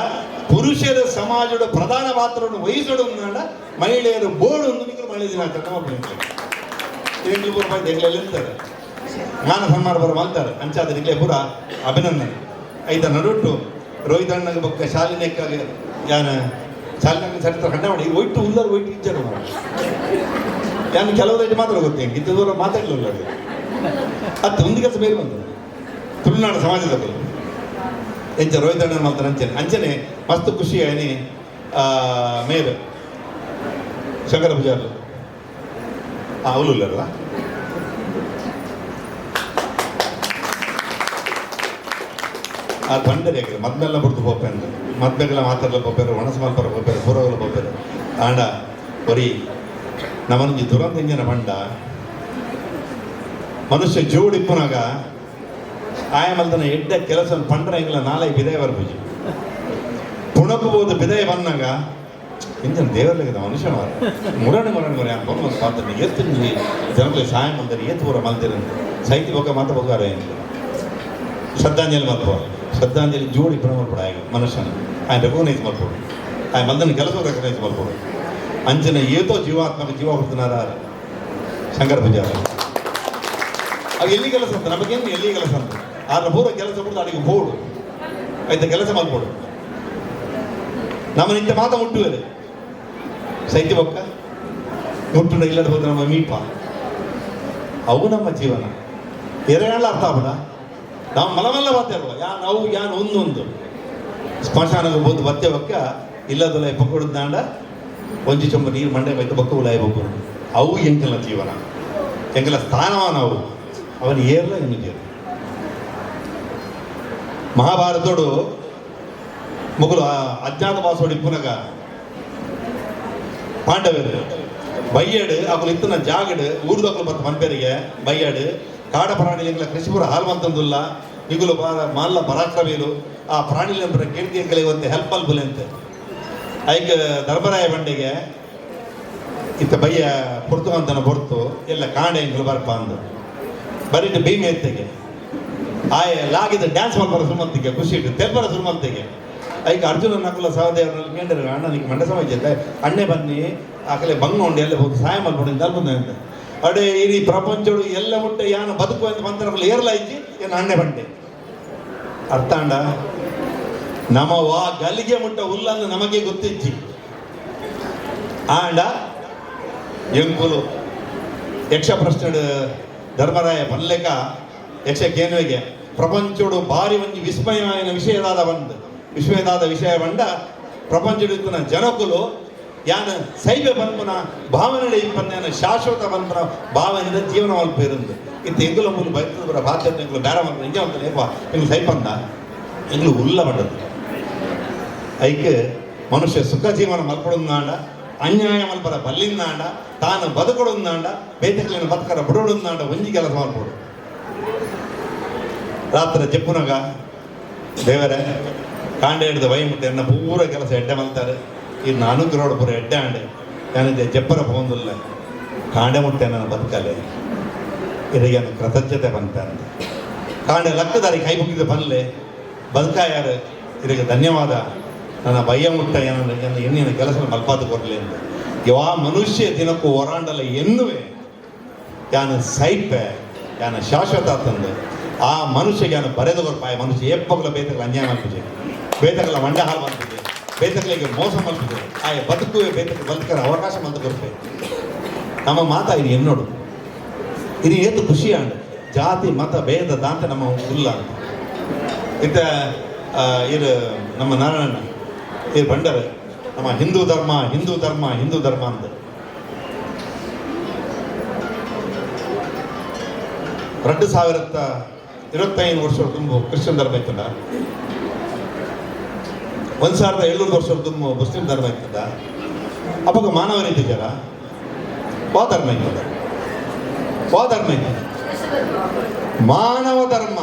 ಪುರುಷರ ಸಮಾಜದ ಪ್ರಧಾನ ಪಾತ್ರವನ್ನು ವಹಿಸೋಡು ಅಂದ ಮಹಿಳೆಯರು ಬೋರ್ಡು ಒಂದು ನಿಮಗೆ ಮಹಿಳೆ ದಿನಾಚರಣೆ ಮಾಡ್ತಾರೆ ಮಾನ ಸನ್ಮಾನ ಬರ ಮಾಡ್ತಾರೆ ಅಂಚಾದ ನಿಗಲೇ ಪೂರ ಅಭಿನಂದನೆ ಐದ ನಡುಟ್ಟು ರೋಹಿತ್ ಅಣ್ಣಗೆ ಬೊಕ್ಕ ಶಾಲಿನೆಕ್ಕಾಗಿ ಯಾನ ಶಾಲಿನ ಚರಿತ್ರ ಕಂಡ ಮಾಡಿ ಒಯ್ಟು ಉಲ್ಲರು ಒಯ್ಟು ಇಚ್ಚಾರ ಯಾನು ಕೆಲವರೈದು ಮಾತ್ರ ಗೊತ್ತೇ ಇದ್ದ ದೂರ ಮಾತಾಡಲಿಲ್ಲ ಅದು ಒಂದು ಕೆಲಸ ಬೇರೆ ಬಂತು ತುಳುನಾಡು ಸಮಾಜದ ಬಗ್ಗೆ ಎಂಚ ರೋಹಿತ್ ಅಣ್ಣನ ಮಾಡ್ತಾರೆ ಅಂಚನೆ ಮಸ್ತ್ ಖುಷಿ ಏನಿ ಮೇರು ಶಂಕರ ಪೂಜಾರ್ಲು ಅವಳು ಇಲ್ಲಲ್ಲ ಆ ಬಂಡರೆ ಮದ್ಮೆಲ್ಲ ಬಿಡ್ತು ಪೋಪೆ ಅಂತ ಮದ್ಮೆಗೆಲ್ಲ ಮಾತಾಡಲ ಪೋಪೇರು ಒಣಸ ಮಲ್ಪರ ಪೋಪೇರು ಪೂರವಲ್ಲ ಪೋಪೇರು ಆಂಡ ಬರೀ ನಮ್ಮನಿಗೆ ದುರಂತ ಇಂಜಿನ ಬಂಡ ಮನುಷ್ಯ ಜೋಡಿಪ್ಪನಾಗ ಆಯಮಲ್ದನ ಎಡ್ಡ ಕೆಲಸ ಪಂಡ್ರ ಇಂಗ್ಲ ನಾಳೆ ಬಿದಯ ಬರ್ಬುಜಿ ಪುಣಕು ಹೋದ ಬಿದಯ ಬಂದಾಗ ಇಂಜನ್ ದೇವರ್ಲಿಗೆ ಮನುಷ್ಯ ಮಾರ ಮುರಣಿ ಬಂದು ಪಾತ್ರ ಎತ್ತು ಜನಗಳಿಗೆ ಸಹಾಯ ಮಾಡ್ತಾರೆ ಏತ್ ಪೂರ ಮಲ್ತಿರ ಸೈತಿ ಬಗ್ಗೆ ಮಾತ ಬಗಾರ ಶ್ರದ್ಧಾಂಜಲಿ ಮಲ್ಪೋ ಶ್ರದ್ಧಾಂಜಲಿ ಜೋಡಿ ಪುಣ ಮಲ್ಪಡ ಆಗ ಮನುಷ್ಯನ ಆಯ್ನ ರೆಕಗ್ನೈಸ್ ಮಲ್ಪೋಡು ಆಯ ಮಂದನ ಕೆಲಸ ರೆಕಗ್ನೈಸ್ ಮಲ್ಪೋಡು ಅಂಚನೆ ಏತೋ ಜೀವಾತ್ಮಕ ಜೀವ ಹುಡ್ತನಾರ ಶಂಕರ ಪೂಜಾರ ಅವು ಎಲ್ಲಿ ಕೆಲಸ ಅಂತ ನಮಗೇನು ಎಲ್ಲಿ ಕೆಲಸ ಅಂತ ಆದ್ರೆ ಪೂರ ಕೆಲಸ ಬಿಡ್ದು ಅಡಿಗೆ ಬೋಡು ಆಯ್ತ ಕೆಲಸ ಮಲ್ಪೋಡು ನಮ್ಮ ನಿಂತ ಮಾತ ಮುಟ್ಟುವರು ಸೈತಿ ಬೊಕ್ಕ ಮುಟ್ಟುಂಡ ಇಲ್ಲದ ಹೋದ್ರೆ ನಮ್ಮ ಮೀಪ ಅವು ನಮ್ಮ ಜೀವನ ಎರೆಲ್ಲ ಅರ್ಥ ಆಗ್ಬಿಡ ನಾವು ಮಲಮೆಲ್ಲ ಬಾತೇರುವ ಯಾನ್ ಅವು ಯಾನ್ ಒಂದೊಂದು ಸ್ಮಶಾನಕ್ಕೆ ಬೋದು ಬತ್ತೆ ಬೊಕ್ಕ ಇಲ್ಲದಲ್ಲ ಪಕ್ಕೊಡ್ದಾಂಡ ಒಂಜಿ ಚೊಂಬ ನೀರು ಮಂಡೆ ಬೈತು ಬೊಕ್ಕ ಉಲಾಯ ಬೊಕ್ಕರು ಅವು ಎಂಕಲ ಜೀವನ ಎಂಕಲ ಸ್ಥಾನಮಾನ ಅವು ಅವನು ಏರ್ಲ ಎನ್ನಿಗೆ ಮಹಾಭಾರತೋಡು ಮುಗುಲು ಅಜ್ಞಾತವಾಸೋಡು ಇಪ್ಪುನಗ ಪಾಂಡವರು ಬಯ್ಯಡು ಅವಳು ಇತ್ತನ ಜಾಗಡು ಊರ್ದೊಕ್ಕಲು ಬತ್ತ ಮನ್ಪೇರಿಗೆ ಬಯ್ಯಡು ಕಾಡ ಪ್ರಾಣಿಗಳ ಕೃಷಿಪುರ ಹಾಲ್ವಂತಂದುಲ್ಲ ಮಿಗುಲು ಮಲ್ಲ ಪರಾಕ್ರಮೀಲು ಆ ಪ್ರಾಣಿಗಳ ಕೀರ್ತಿ ಅಂಕಲೆ ಇವತ್ತೆ ಹೆಲ್ಪ್ ಅಲ್ಬುಲೆ ಅಂತ ಐಕ ಧರ್ಮರಾಯ ಬಂಡೆಗೆ ಇತ್ತ ಬಯ್ಯ ಪುರ್ತುವಂತನ ಹೊರ್ತು ಎಲ್ಲ ಕಾಂಡೆ ಎಂಕಲು ಬರ್ಪ ಅಂದು ಬರೀ ಭೀಮೆ ಎತ್ತೆಗೆ ಆಯ ಲಾಗಿದ ಡ್ಯಾನ್ಸ್ ಮಾಡ್ಬಾರ ಸುಮಂತಿಗೆ ಖುಷಿ ಇಟ್ಟು ತೆಲ್ಬರ ಸುಮಂತಿಗೆ ಐಕ ಅರ್ಜುನ ನಕುಲ ಸಹದೇವರಲ್ಲಿ ಕೇಂದ್ರ ಅಣ್ಣನಿಗೆ ಮಂಡ ಸಮಾಜ ಅಣ್ಣೆ ಬನ್ನಿ ಆ ಕಲೆ ಬಂಗ ಉಂಡು ಎಲ್ಲ ಹೋಗಿ ಸಹಾಯ ಮಾಡ್ಕೊಂಡು ತಲ್ಬಂದ ಅಂತ ಅಡೆ ಇಡೀ ಪ್ರಪಂಚಡು ಎಲ್ಲ ಮುಟ್ಟೆ ಯಾನ ಬದುಕು ಅಂತ ಮಂತ್ರಗಳು ಏರ್ಲಾಯ್ತಿ ಏನು ಅಣ್ಣೆ ಬಂಡೆ ಅರ್ಥ ಅಂಡ ನಮ್ಮ ವಾ ಗಲಿಗೆ ಮುಟ್ಟ ಹುಲ್ಲನ್ನು ನಮಗೆ ಗೊತ್ತಿಚ್ಚಿ ಆಂಡ ಎಂಕುಲು ಯಕ್ಷ ಪ್ರಶ್ನೆಡು ಧರ್ಮರಾಯ ಪಲ್ಲೆಕ ಯಕ್ಷ ಕೇನುವಿಗೆ ಪ್ರಪಂಚಡು ಭಾರಿ ಒಂಜಿ ವಿಸ್ಮಯమైన ವಿಸ್ಮಯದಾದ ವಿಷಯ ಬಂಡ ಪ್ರಪಂಚದ ಜನಕುಲು ಯಾನ ಸೈಬೆ ಬಂಪನ ಭಾವನೆ ಇಪ್ಪನ್ನ ಶಾಶ್ವತ ಬಂಪನ ಭಾವನೆಯಿಂದ ಜೀವನ ಮಲ್ಪ ಇருந்து ಇತ್ತು ಎಂಗುಲ ಮೂಲ ಬೈತದ ಬಾಧ್ಯತೆ ಎಂಗುಲು ಬೇರೆ ಮಲ್ಪ ನಿಜ ಅಂತ ಎಂಗುಲು ಸೈಪಂದ ಎಂಗುಲು ಉಲ್ಲ ಬಂಡದು ಐಕೆ ಮನುಷ್ಯ ಸುಖ ಜೀವನ ಮಲ್ಪಡುಂದಾಂಡ ಅನ್ಯಾಯ ಮಲ್ಪರ ಬಲ್ಲಿಂದಾಂಡ ತಾನು ಬದುಕೊಡುಂದಾಂಡ ಬೇತಕ್ಲಿನ ಬದುಕರ ಬಿಡೋಡುಂದಾಂಡ ಒಂಜಿ ಕೆಲಸ ಮಾಡ್ಬೋದು ರಾತ್ರಿ ಜಪ್ಪುನಗ ದೇವರೇ ಕಾಂಡೆ ಹಿಡಿದು ವೈ ಮುಟ್ಟೆ ಎನ್ನ ಪೂರ ಕೆಲಸ ಎಡ್ಡೆ ಮಲ್ತಾರೆ ಇನ್ನು ಅನುಗ್ರಹೋಡು ಪೂರ ಎಡ್ಡೆ ಆಂಡೆ ನಾನಿದೆ ಜಪ್ಪರ ಹೋಗುದಿಲ್ಲ ಕಾಂಡೆ ಮುಟ್ಟೆ ನನ್ನ ಬದುಕಲೆ ಇದಕ್ಕೆ ಕೃತಜ್ಞತೆ ಬಂತ ಅಂತ ಕಾಂಡೆ ಲಕ್ಕದಾರಿ ಕೈ ಮುಗಿದ ಬಲ್ಲೆ ಬದುಕ ಯಾರು ಇದಕ್ಕೆ ಧನ್ಯವಾದ ನನ್ನ ಬಯ್ಯ ಮುಟ್ಟ ಎನ್ನಿನ ಕೆಲಸ ಮಲ್ಪಾದು ಕೊಡಲಿ ಅಂತ ಯಾವ ಮನುಷ್ಯ ದಿನಕ್ಕೂ ಹೊರಾಂಡಲ್ಲ ಎನ್ನುವೆ ಯಾನು ಸೈಪೆ ಯಾನ ಶಾಶ್ವತ ತಂದು ಆ ಮನುಷ್ಯಗೆ ಯಾನು ಬರೆದು ಕೊಡ್ಪಾಯ ಮನುಷ್ಯ ಎಪ್ಪಗಲ ಬೇತಗಳ ಅನ್ಯಾಯ ಮಲ್ಪಿದೆ ಬೇತಗಳ ಮಂಡ ಹಾಲು ಮಲ್ಪಿದೆ ಬೇತಗಳಿಗೆ ಮೋಸ ಮಲ್ಪಿದೆ ಆ ಬದುಕುವೆ ಬೇತಕ್ಕೆ ಬದುಕರ ಅವಕಾಶ ಮಂತ ಕೊಡ್ಬೇಕು ನಮ್ಮ ಮಾತಾ ಇದು ಎನ್ನೋಡು ಇದು ಏತು ಖುಷಿ ಅಂಡ ಜಾತಿ ಮತ ಭೇದ ದಾಂತ ನಮ್ಮ ಉಲ್ಲ ಇತ್ತ ಇದು ನಮ್ಮ ನಾರಾಯಣ ಇದು ಬಂಡರೆ ನಮ್ಮ ಹಿಂದೂ ಧರ್ಮ ಅಂತ 2025 ವರ್ಷ ತುಂಬ ಕ್ರಿಶ್ಚಿಯನ್ ಧರ್ಮ ಇತ್ತದ, 1700 ವರ್ಷ ತುಂಬ ಮುಸ್ಲಿಂ ಧರ್ಮ ಇತ್ತದ. ಅವಾಗ ಮಾನವರಿದ್ದಾರ ವಾ ಧರ್ಮ ಇರ್ತದ, ವಾ ಧರ್ಮ ಇರ್ತದೆ ಮಾನವ ಧರ್ಮ.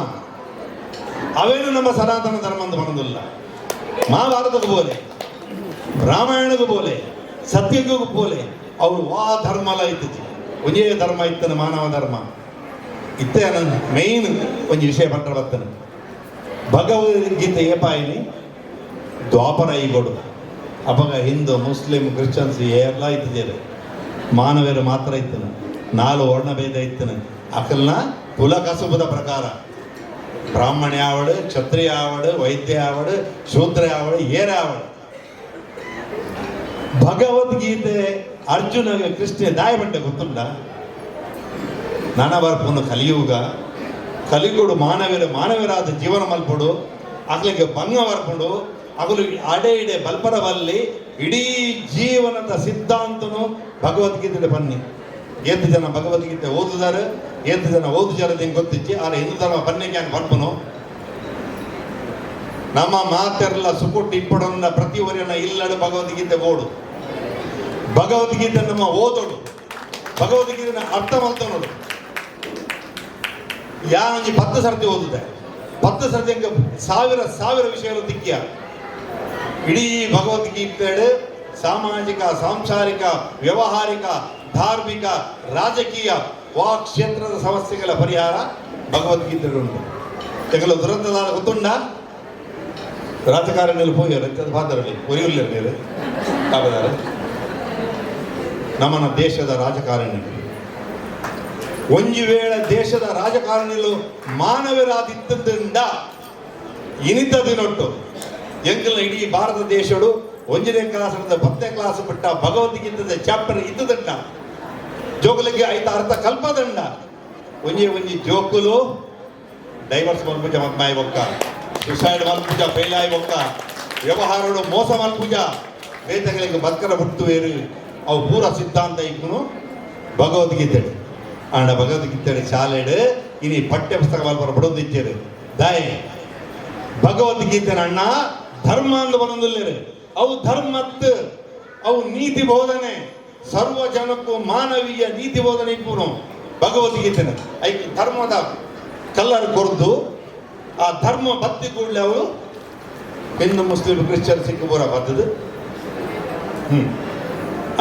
ಅವೇನು ನಮ್ಮ ಸನಾತನ ಧರ್ಮ ಅಂತ ಬಂದಿಲ್ಲ. ಮಹಾಭಾರತಕ್ಕೂ ಬೋಲೆ, ರಾಮಾಯಣಕ್ಕೂ ಬೋಲೆ, ಸತ್ಯಕ್ಕೂ ಬೋಲೆ ಅವರು ವಾ ಧರ್ಮ ಎಲ್ಲ ಇತ್ತಿತ್ತು. ಒಂದೇ ಧರ್ಮ ಇತ್ತನ ಮಾನವ ಧರ್ಮ ಇತ್ತೇ. ನನ್ನ ಮೇಯ್ನ್ ಒಂದು ವಿಷಯ ಪಟ್ಟರೆ ಬರ್ತನೆ. ಭಗವದ್ಗೀತೆ ಏಪಾಯಿನಿ ದ್ವಾಪರ ಈಗೋಡು ಅವಾಗ ಹಿಂದೂ ಮುಸ್ಲಿಂ ಕ್ರಿಶ್ಚಿಯನ್ಸ್ ಎಲ್ಲ ಇತ್ತಿದ್ದೇವೆ. ಮಾನವರು ಮಾತ್ರ ಇತ್ತನ, 4 ವರ್ಣಭೇದ ಇತ್ತನ. ಅಕಲ್ನ ಕುಲ ಕಸುಬದ ಪ್ರಕಾರ ಬ್ರಾಹ್ಮಣ ಆವಡು, ಕ್ಷತ್ರಿಯ ಆವಡು, ವೈದ್ಯ ಆವಡು, ಶೂದ್ರ ಆವಡು, ಏರೇ ಆವಡು. ಭಗವದ್ಗೀತೆ ಅರ್ಜುನ ಕೃಷ್ಣ ದಾಯಬಂಡೆ ಗೊತ್ತುಂಡ. ನಾನವರ್ಪನು ಕಲಿಯುಗ ಕಲಿಗೊಡು ಮಾನವರಾದ ಜೀವನ ಮಲ್ಪಡು ಅಗ್ಲಿಗೆ ಭಂಗ ಬರ್ಕೊಂಡು ಅಗಲು ಅಡೆ ಇಡೆ ಬಲ್ಪರವಲ್ಲಿ ಇಡೀ ಜೀವನದ ಸಿದ್ಧಾಂತನು ಭಗವದ್ಗೀತೆ ಬನ್ನಿ. ಎಷ್ಟು ಜನ ಭಗವದ್ಗೀತೆ ಓದಿದಾರೆ, ಎಷ್ಟು ಜನ ಓದಿದಾರೆ ಗೊತ್ತಿಚ್ಚಿ. ಆದರೆ ಹಿಂದೂ ಧರ್ಮ ಬನ್ನಿಗೆ ಹಂಗೆ ಬರ್ಪನು ನಮ್ಮ ಮಾತೆಲ್ಲ ಸುಕುಟ್ಟು ಇಪ್ಪಡನ್ನ ಪ್ರತಿ ಒರಿಯನ್ನ ಇಲ್ಲಡು ಭಗವದ್ಗೀತೆ ಓಡು. ಭಗವದ್ಗೀತೆ ನಮ್ಮ ಓದೋಡು, ಭಗವದ್ಗೀತೆನ ಅರ್ಥ ಮಾಡ್ತಾ ನೋಡು. ಯಾನೊಂದು 10 ಸರ್ತಿ ಓದಿದೆ, 10 ಸರ್ತಿ ಸಾವಿರ ವಿಷಯಗಳು ದಿಕ್ಕಿಯ. ಇಡೀ ಭಗವದ್ಗೀತೆ ಸಾಮಾಜಿಕ, ಸಾಂಸಾರಿಕ, ವ್ಯವಹಾರಿಕ, ಧಾರ್ಮಿಕ, ರಾಜಕೀಯ ಕ್ಷೇತ್ರದ ಸಮಸ್ಯೆಗಳ ಪರಿಹಾರ ಭಗವದ್ಗೀತೆ ಉಂಟು. ಕೆಲವು ದುರಂತದ ಗೊತ್ತುಂಡ ರಾಜಕಾರಣಿಗಳು ಹೋಗ್ಯಾರ ಪಾತ್ರರಲ್ಲಿ ಒರಿಯುಲ್ಲ ನೀರು ಕಾಬದಾರ ನಮ್ಮನ ದೇಶದ ರಾಜಕಾರಣಿ ಒಂಜಿ ವೇಳೆ ದೇಶದ ರಾಜಕಾರಣಿಗಳು ಮಾನವರಾದಿದ್ದರಿಂದ ಇನಿತದಿನೊಟ್ಟು ಎಂಕಲ್ನ ಇಡೀ ಭಾರತ ದೇಶಡು 1ನೇ ಕ್ಲಾಸ್ 10ನೇ ಕ್ಲಾಸ್ ಬಿಟ್ಟ ಭಗವದ್ಗೀತೆ ಚಾಪ್ಟರ್ ಇದ್ದುದಂಡ ಜೋಕುಲಿಗೆ ಐತ ಅರ್ಥ ಕಲ್ಪದಂಡ. ಒಂಜಿ ಜೋಕುಲು ಡೈವರ್ಸ್ ಮಲ್ಪುಜ ಮತ್ಮಾಯಿ ಒಕ್ಕ, ಸುಸೈಡ್ ಮಲ್ಪುಜ ಫೇಲಾಯಿ ಒಕ್ಕ, ವ್ಯವಹಾರಗಳು ಮೋಸ ಮಲ್ಪುಜ ಬೇತಗಳಿಗೆ ಬದುಕರ ಬಿಟ್ಟು ಬೇರು ಅವು ಪೂರ ಸಿದ್ಧಾಂತ ಇಕ್ಕನು ಭಗವದ್ಗೀತೆ. ಆಂಡ ಭಗವದ್ಗೀತೆ ಶಾಲೆಡು ಇನಿ ಪಠ್ಯ ಪುಸ್ತಕ ಮಲ್ಪರ ಬಿಡೋದಿಚ್ಚೇರು ದಾಯ ಭಗವದ್ಗೀತೆ ಅಣ್ಣ ಧರ್ಮ ಅಂದು ಬಂದಿಲ್ಲೇರು. ಅವು ಧರ್ಮತ್ ಅವು ನೀತಿ ಬೋಧನೆ, ಸರ್ವ ಜನಕ್ಕೂ ಮಾನವೀಯ ನೀತಿ ಬೋಧನೆ ಇಪ್ಪುನು ಭಗವದ್ಗೀತೆನ. ಐಕೆ ಧರ್ಮದ ಕಲ್ಲರ್ ಕೊರ್ದು ಆ ಧರ್ಮ ಬತ್ತಿ ಕೂಡಲೇ ಅವಳು ಹಿಂದೂ ಮುಸ್ಲಿಂ ಕ್ರಿಶ್ಚಿಯನ್ ಸಿಕ್ಕು ಬೂರ ಬರ್ತದೆ.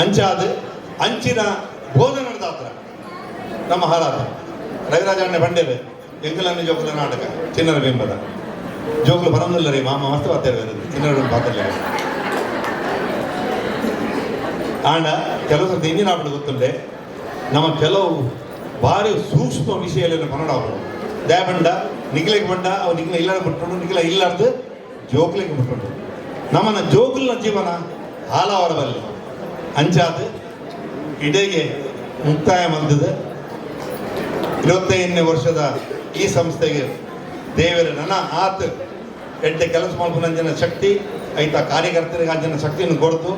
ಅಂಚಾದ ಅಂಚಿನ ಬೋಧನೆ ನಡೆದಾತ್ರ ನಮ್ಮ ಹಾಲಾದ ರವಿರಾಜಣ್ಣ ಬಂಡೇವೆ ಎಂಕಲನ್ನು ಜೋಕುಲ ನಾಟಕ ಚಿನ್ನರ ಬಿಂಬದ ಜೋಕುಲು ಬರೋದಿಲ್ಲ ರೀ ಮಾಮ ಮಸ್ತ್ ಬರ್ತೇವೆ ಚಿನ್ನರ ಪಾತ್ರಲ್ಲ. ಆಂಡ ಕೆಲವು ಸರ್ತಿ ಇಂಜಿನ ಆಗ್ಬಿಟ್ಟು ಗೊತ್ತುಂಡೆ ನಮ್ಮ ಕೆಲವು ಭಾರಿ ಸೂಕ್ಷ್ಮ ವಿಷಯಗಳನ್ನು ಪನ್ನಡ ಅವರು ದಯಬಂಡ ನಿಖಿಲಿಗೆ ಬಂಡ ಅವು ನಿಖಿಲ ಇಲ್ಲ ಬಿಟ್ಟು ನಿಖಿಲ ಇಲ್ಲಾರ್ದು ಜೋಕ್ಲಿಗೆ ಬಿಟ್ಟು ನಮ್ಮನ್ನ ಜೋಕುಲ್ನ ಜೀವನ ಹಾಲವರ ಬಲ್ಲಿ ಅಂಚಾದ ಇಡೆಗೆ ಮುಕ್ತಾಯ ಬಂದಿದೆ. 25ನೇ ವರ್ಷದ ಈ ಸಂಸ್ಥೆಗೆ ದೇವರ ನನ್ನ ಆತ ಎಡ್ಡೆ ಕೆಲಸ ಮಾಡ್ಕೊಂಡ ಶಕ್ತಿ ಐತ ಕಾರ್ಯಕರ್ತರಿಗೆ ಜನ ಶಕ್ತಿಯನ್ನು ಕೊಡ್ತು.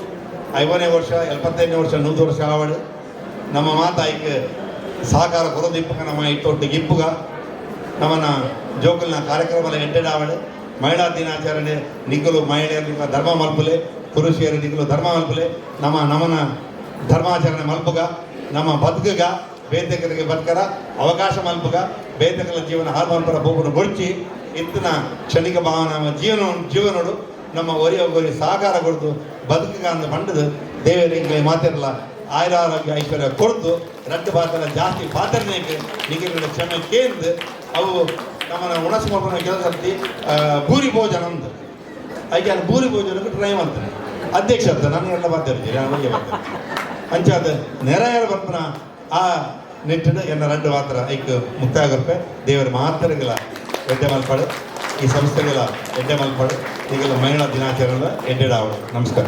5ನೇ ವರ್ಷ 75ನೇ ವರ್ಷ 100 ವರ್ಷ ಆವಡು ನಮ್ಮ ಮಾತಾಯಿಗೆ ಸಹಕಾರ ಕೊರೋದು ಇಪ್ಪಗ ನಮ್ಮ ಇಟ್ಟೊಟ್ಟಿಗೆ ಇಪ್ಪುಗ ನಮ್ಮನ್ನ ಜೋಕಲ್ನ ಕಾರ್ಯಕ್ರಮ ಎಂಟೆಡ್ ಆವಡು. ಮಹಿಳಾ ದಿನಾಚರಣೆ ನಿಖಲು ಮಹಿಳೆಯರಿಗೆ ಧರ್ಮ ಮಲ್ಪಲೆ, ಪುರುಷಿಯರು ನಿಖಲು ಧರ್ಮ ಮಲ್ಪಲೆ ನಮ್ಮನ ಧರ್ಮಾಚರಣೆ ಮಲ್ಪುಗ ನಮ್ಮ ಬದುಕಗ ಬೇತಕರಿಗೆ ಬದುಕರ ಅವಕಾಶ ಮಲ್ಪುಗ ಬೇತಕಲ ಜೀವನ ಹಾರ್ಮನ್ಪರ ಬೋಗನು ಗೊಡ್ಚಿ ಇತ್ತಿನ ಕ್ಷಣಿಕ ಭಾವನ ಜೀವನೋಡು ನಮ್ಮ ಒರಿ ಸಹಕಾರ ಕೊಡ್ತು ಬದುಕಿಗ ಅಂದು ಬಂಡದು ದೇವರಿಗೆ ಮಾತಿರಲ್ಲ ಆಯುರಾರೋಗ್ಯ ಐಶ್ವರ್ಯ ಕೊಡ್ತು ರಡ್ಡು ಪಾತ್ರ ಜಾಸ್ತಿ ಪಾತ್ರನೇಗೆ ನಿಖಿಲ ಕ್ಷಮೆ ಕೇಂದ್ರ ಅವು ನಮ್ಮನ್ನ ಉಣಸ್ ಮಾಡ್ಕೊಂಡು ಕೆಲಸ ಭೂರಿ ಭೋಜನ ಅಂತ ಐಕೆ ಭೂರಿ ಭೋಜನಕ್ಕೆ ಟ್ರೈ ಮಾಡ್ತಾನೆ ಅಧ್ಯಕ್ಷ ಅಂತ ನಾನು ಎಲ್ಲ ಮಾತಾಡ್ತೀನಿ ನಾನು ಬಗ್ಗೆ ಮಾಡ್ತೇನೆ ಅಂಚಾದ ನೆರೆಯರ ಬರ್ಪನ ಆ ನಿಟ್ಟಿನ ಎನ್ನ ರಡ್ಡು ಮಾತ್ರ ಐಕ್ ಮುಕ್ತಾಯ ಕೊರ್ಪೆ ದೇವರ ಮಾತರಗಳ ಎಡ್ಡೆ ಮಲ್ಪಾಡು ಈ ಸಂಸ್ಥೆಗಳ ಎಡ್ಡೆ ಮಲ್ಪಾಡು ಈಗೆಲ್ಲ ಮಹಿಳಾ ದಿನಾಚರಣೆ ಎಡ್ಡೆಡ ಆವಡು. ನಮಸ್ಕಾರ.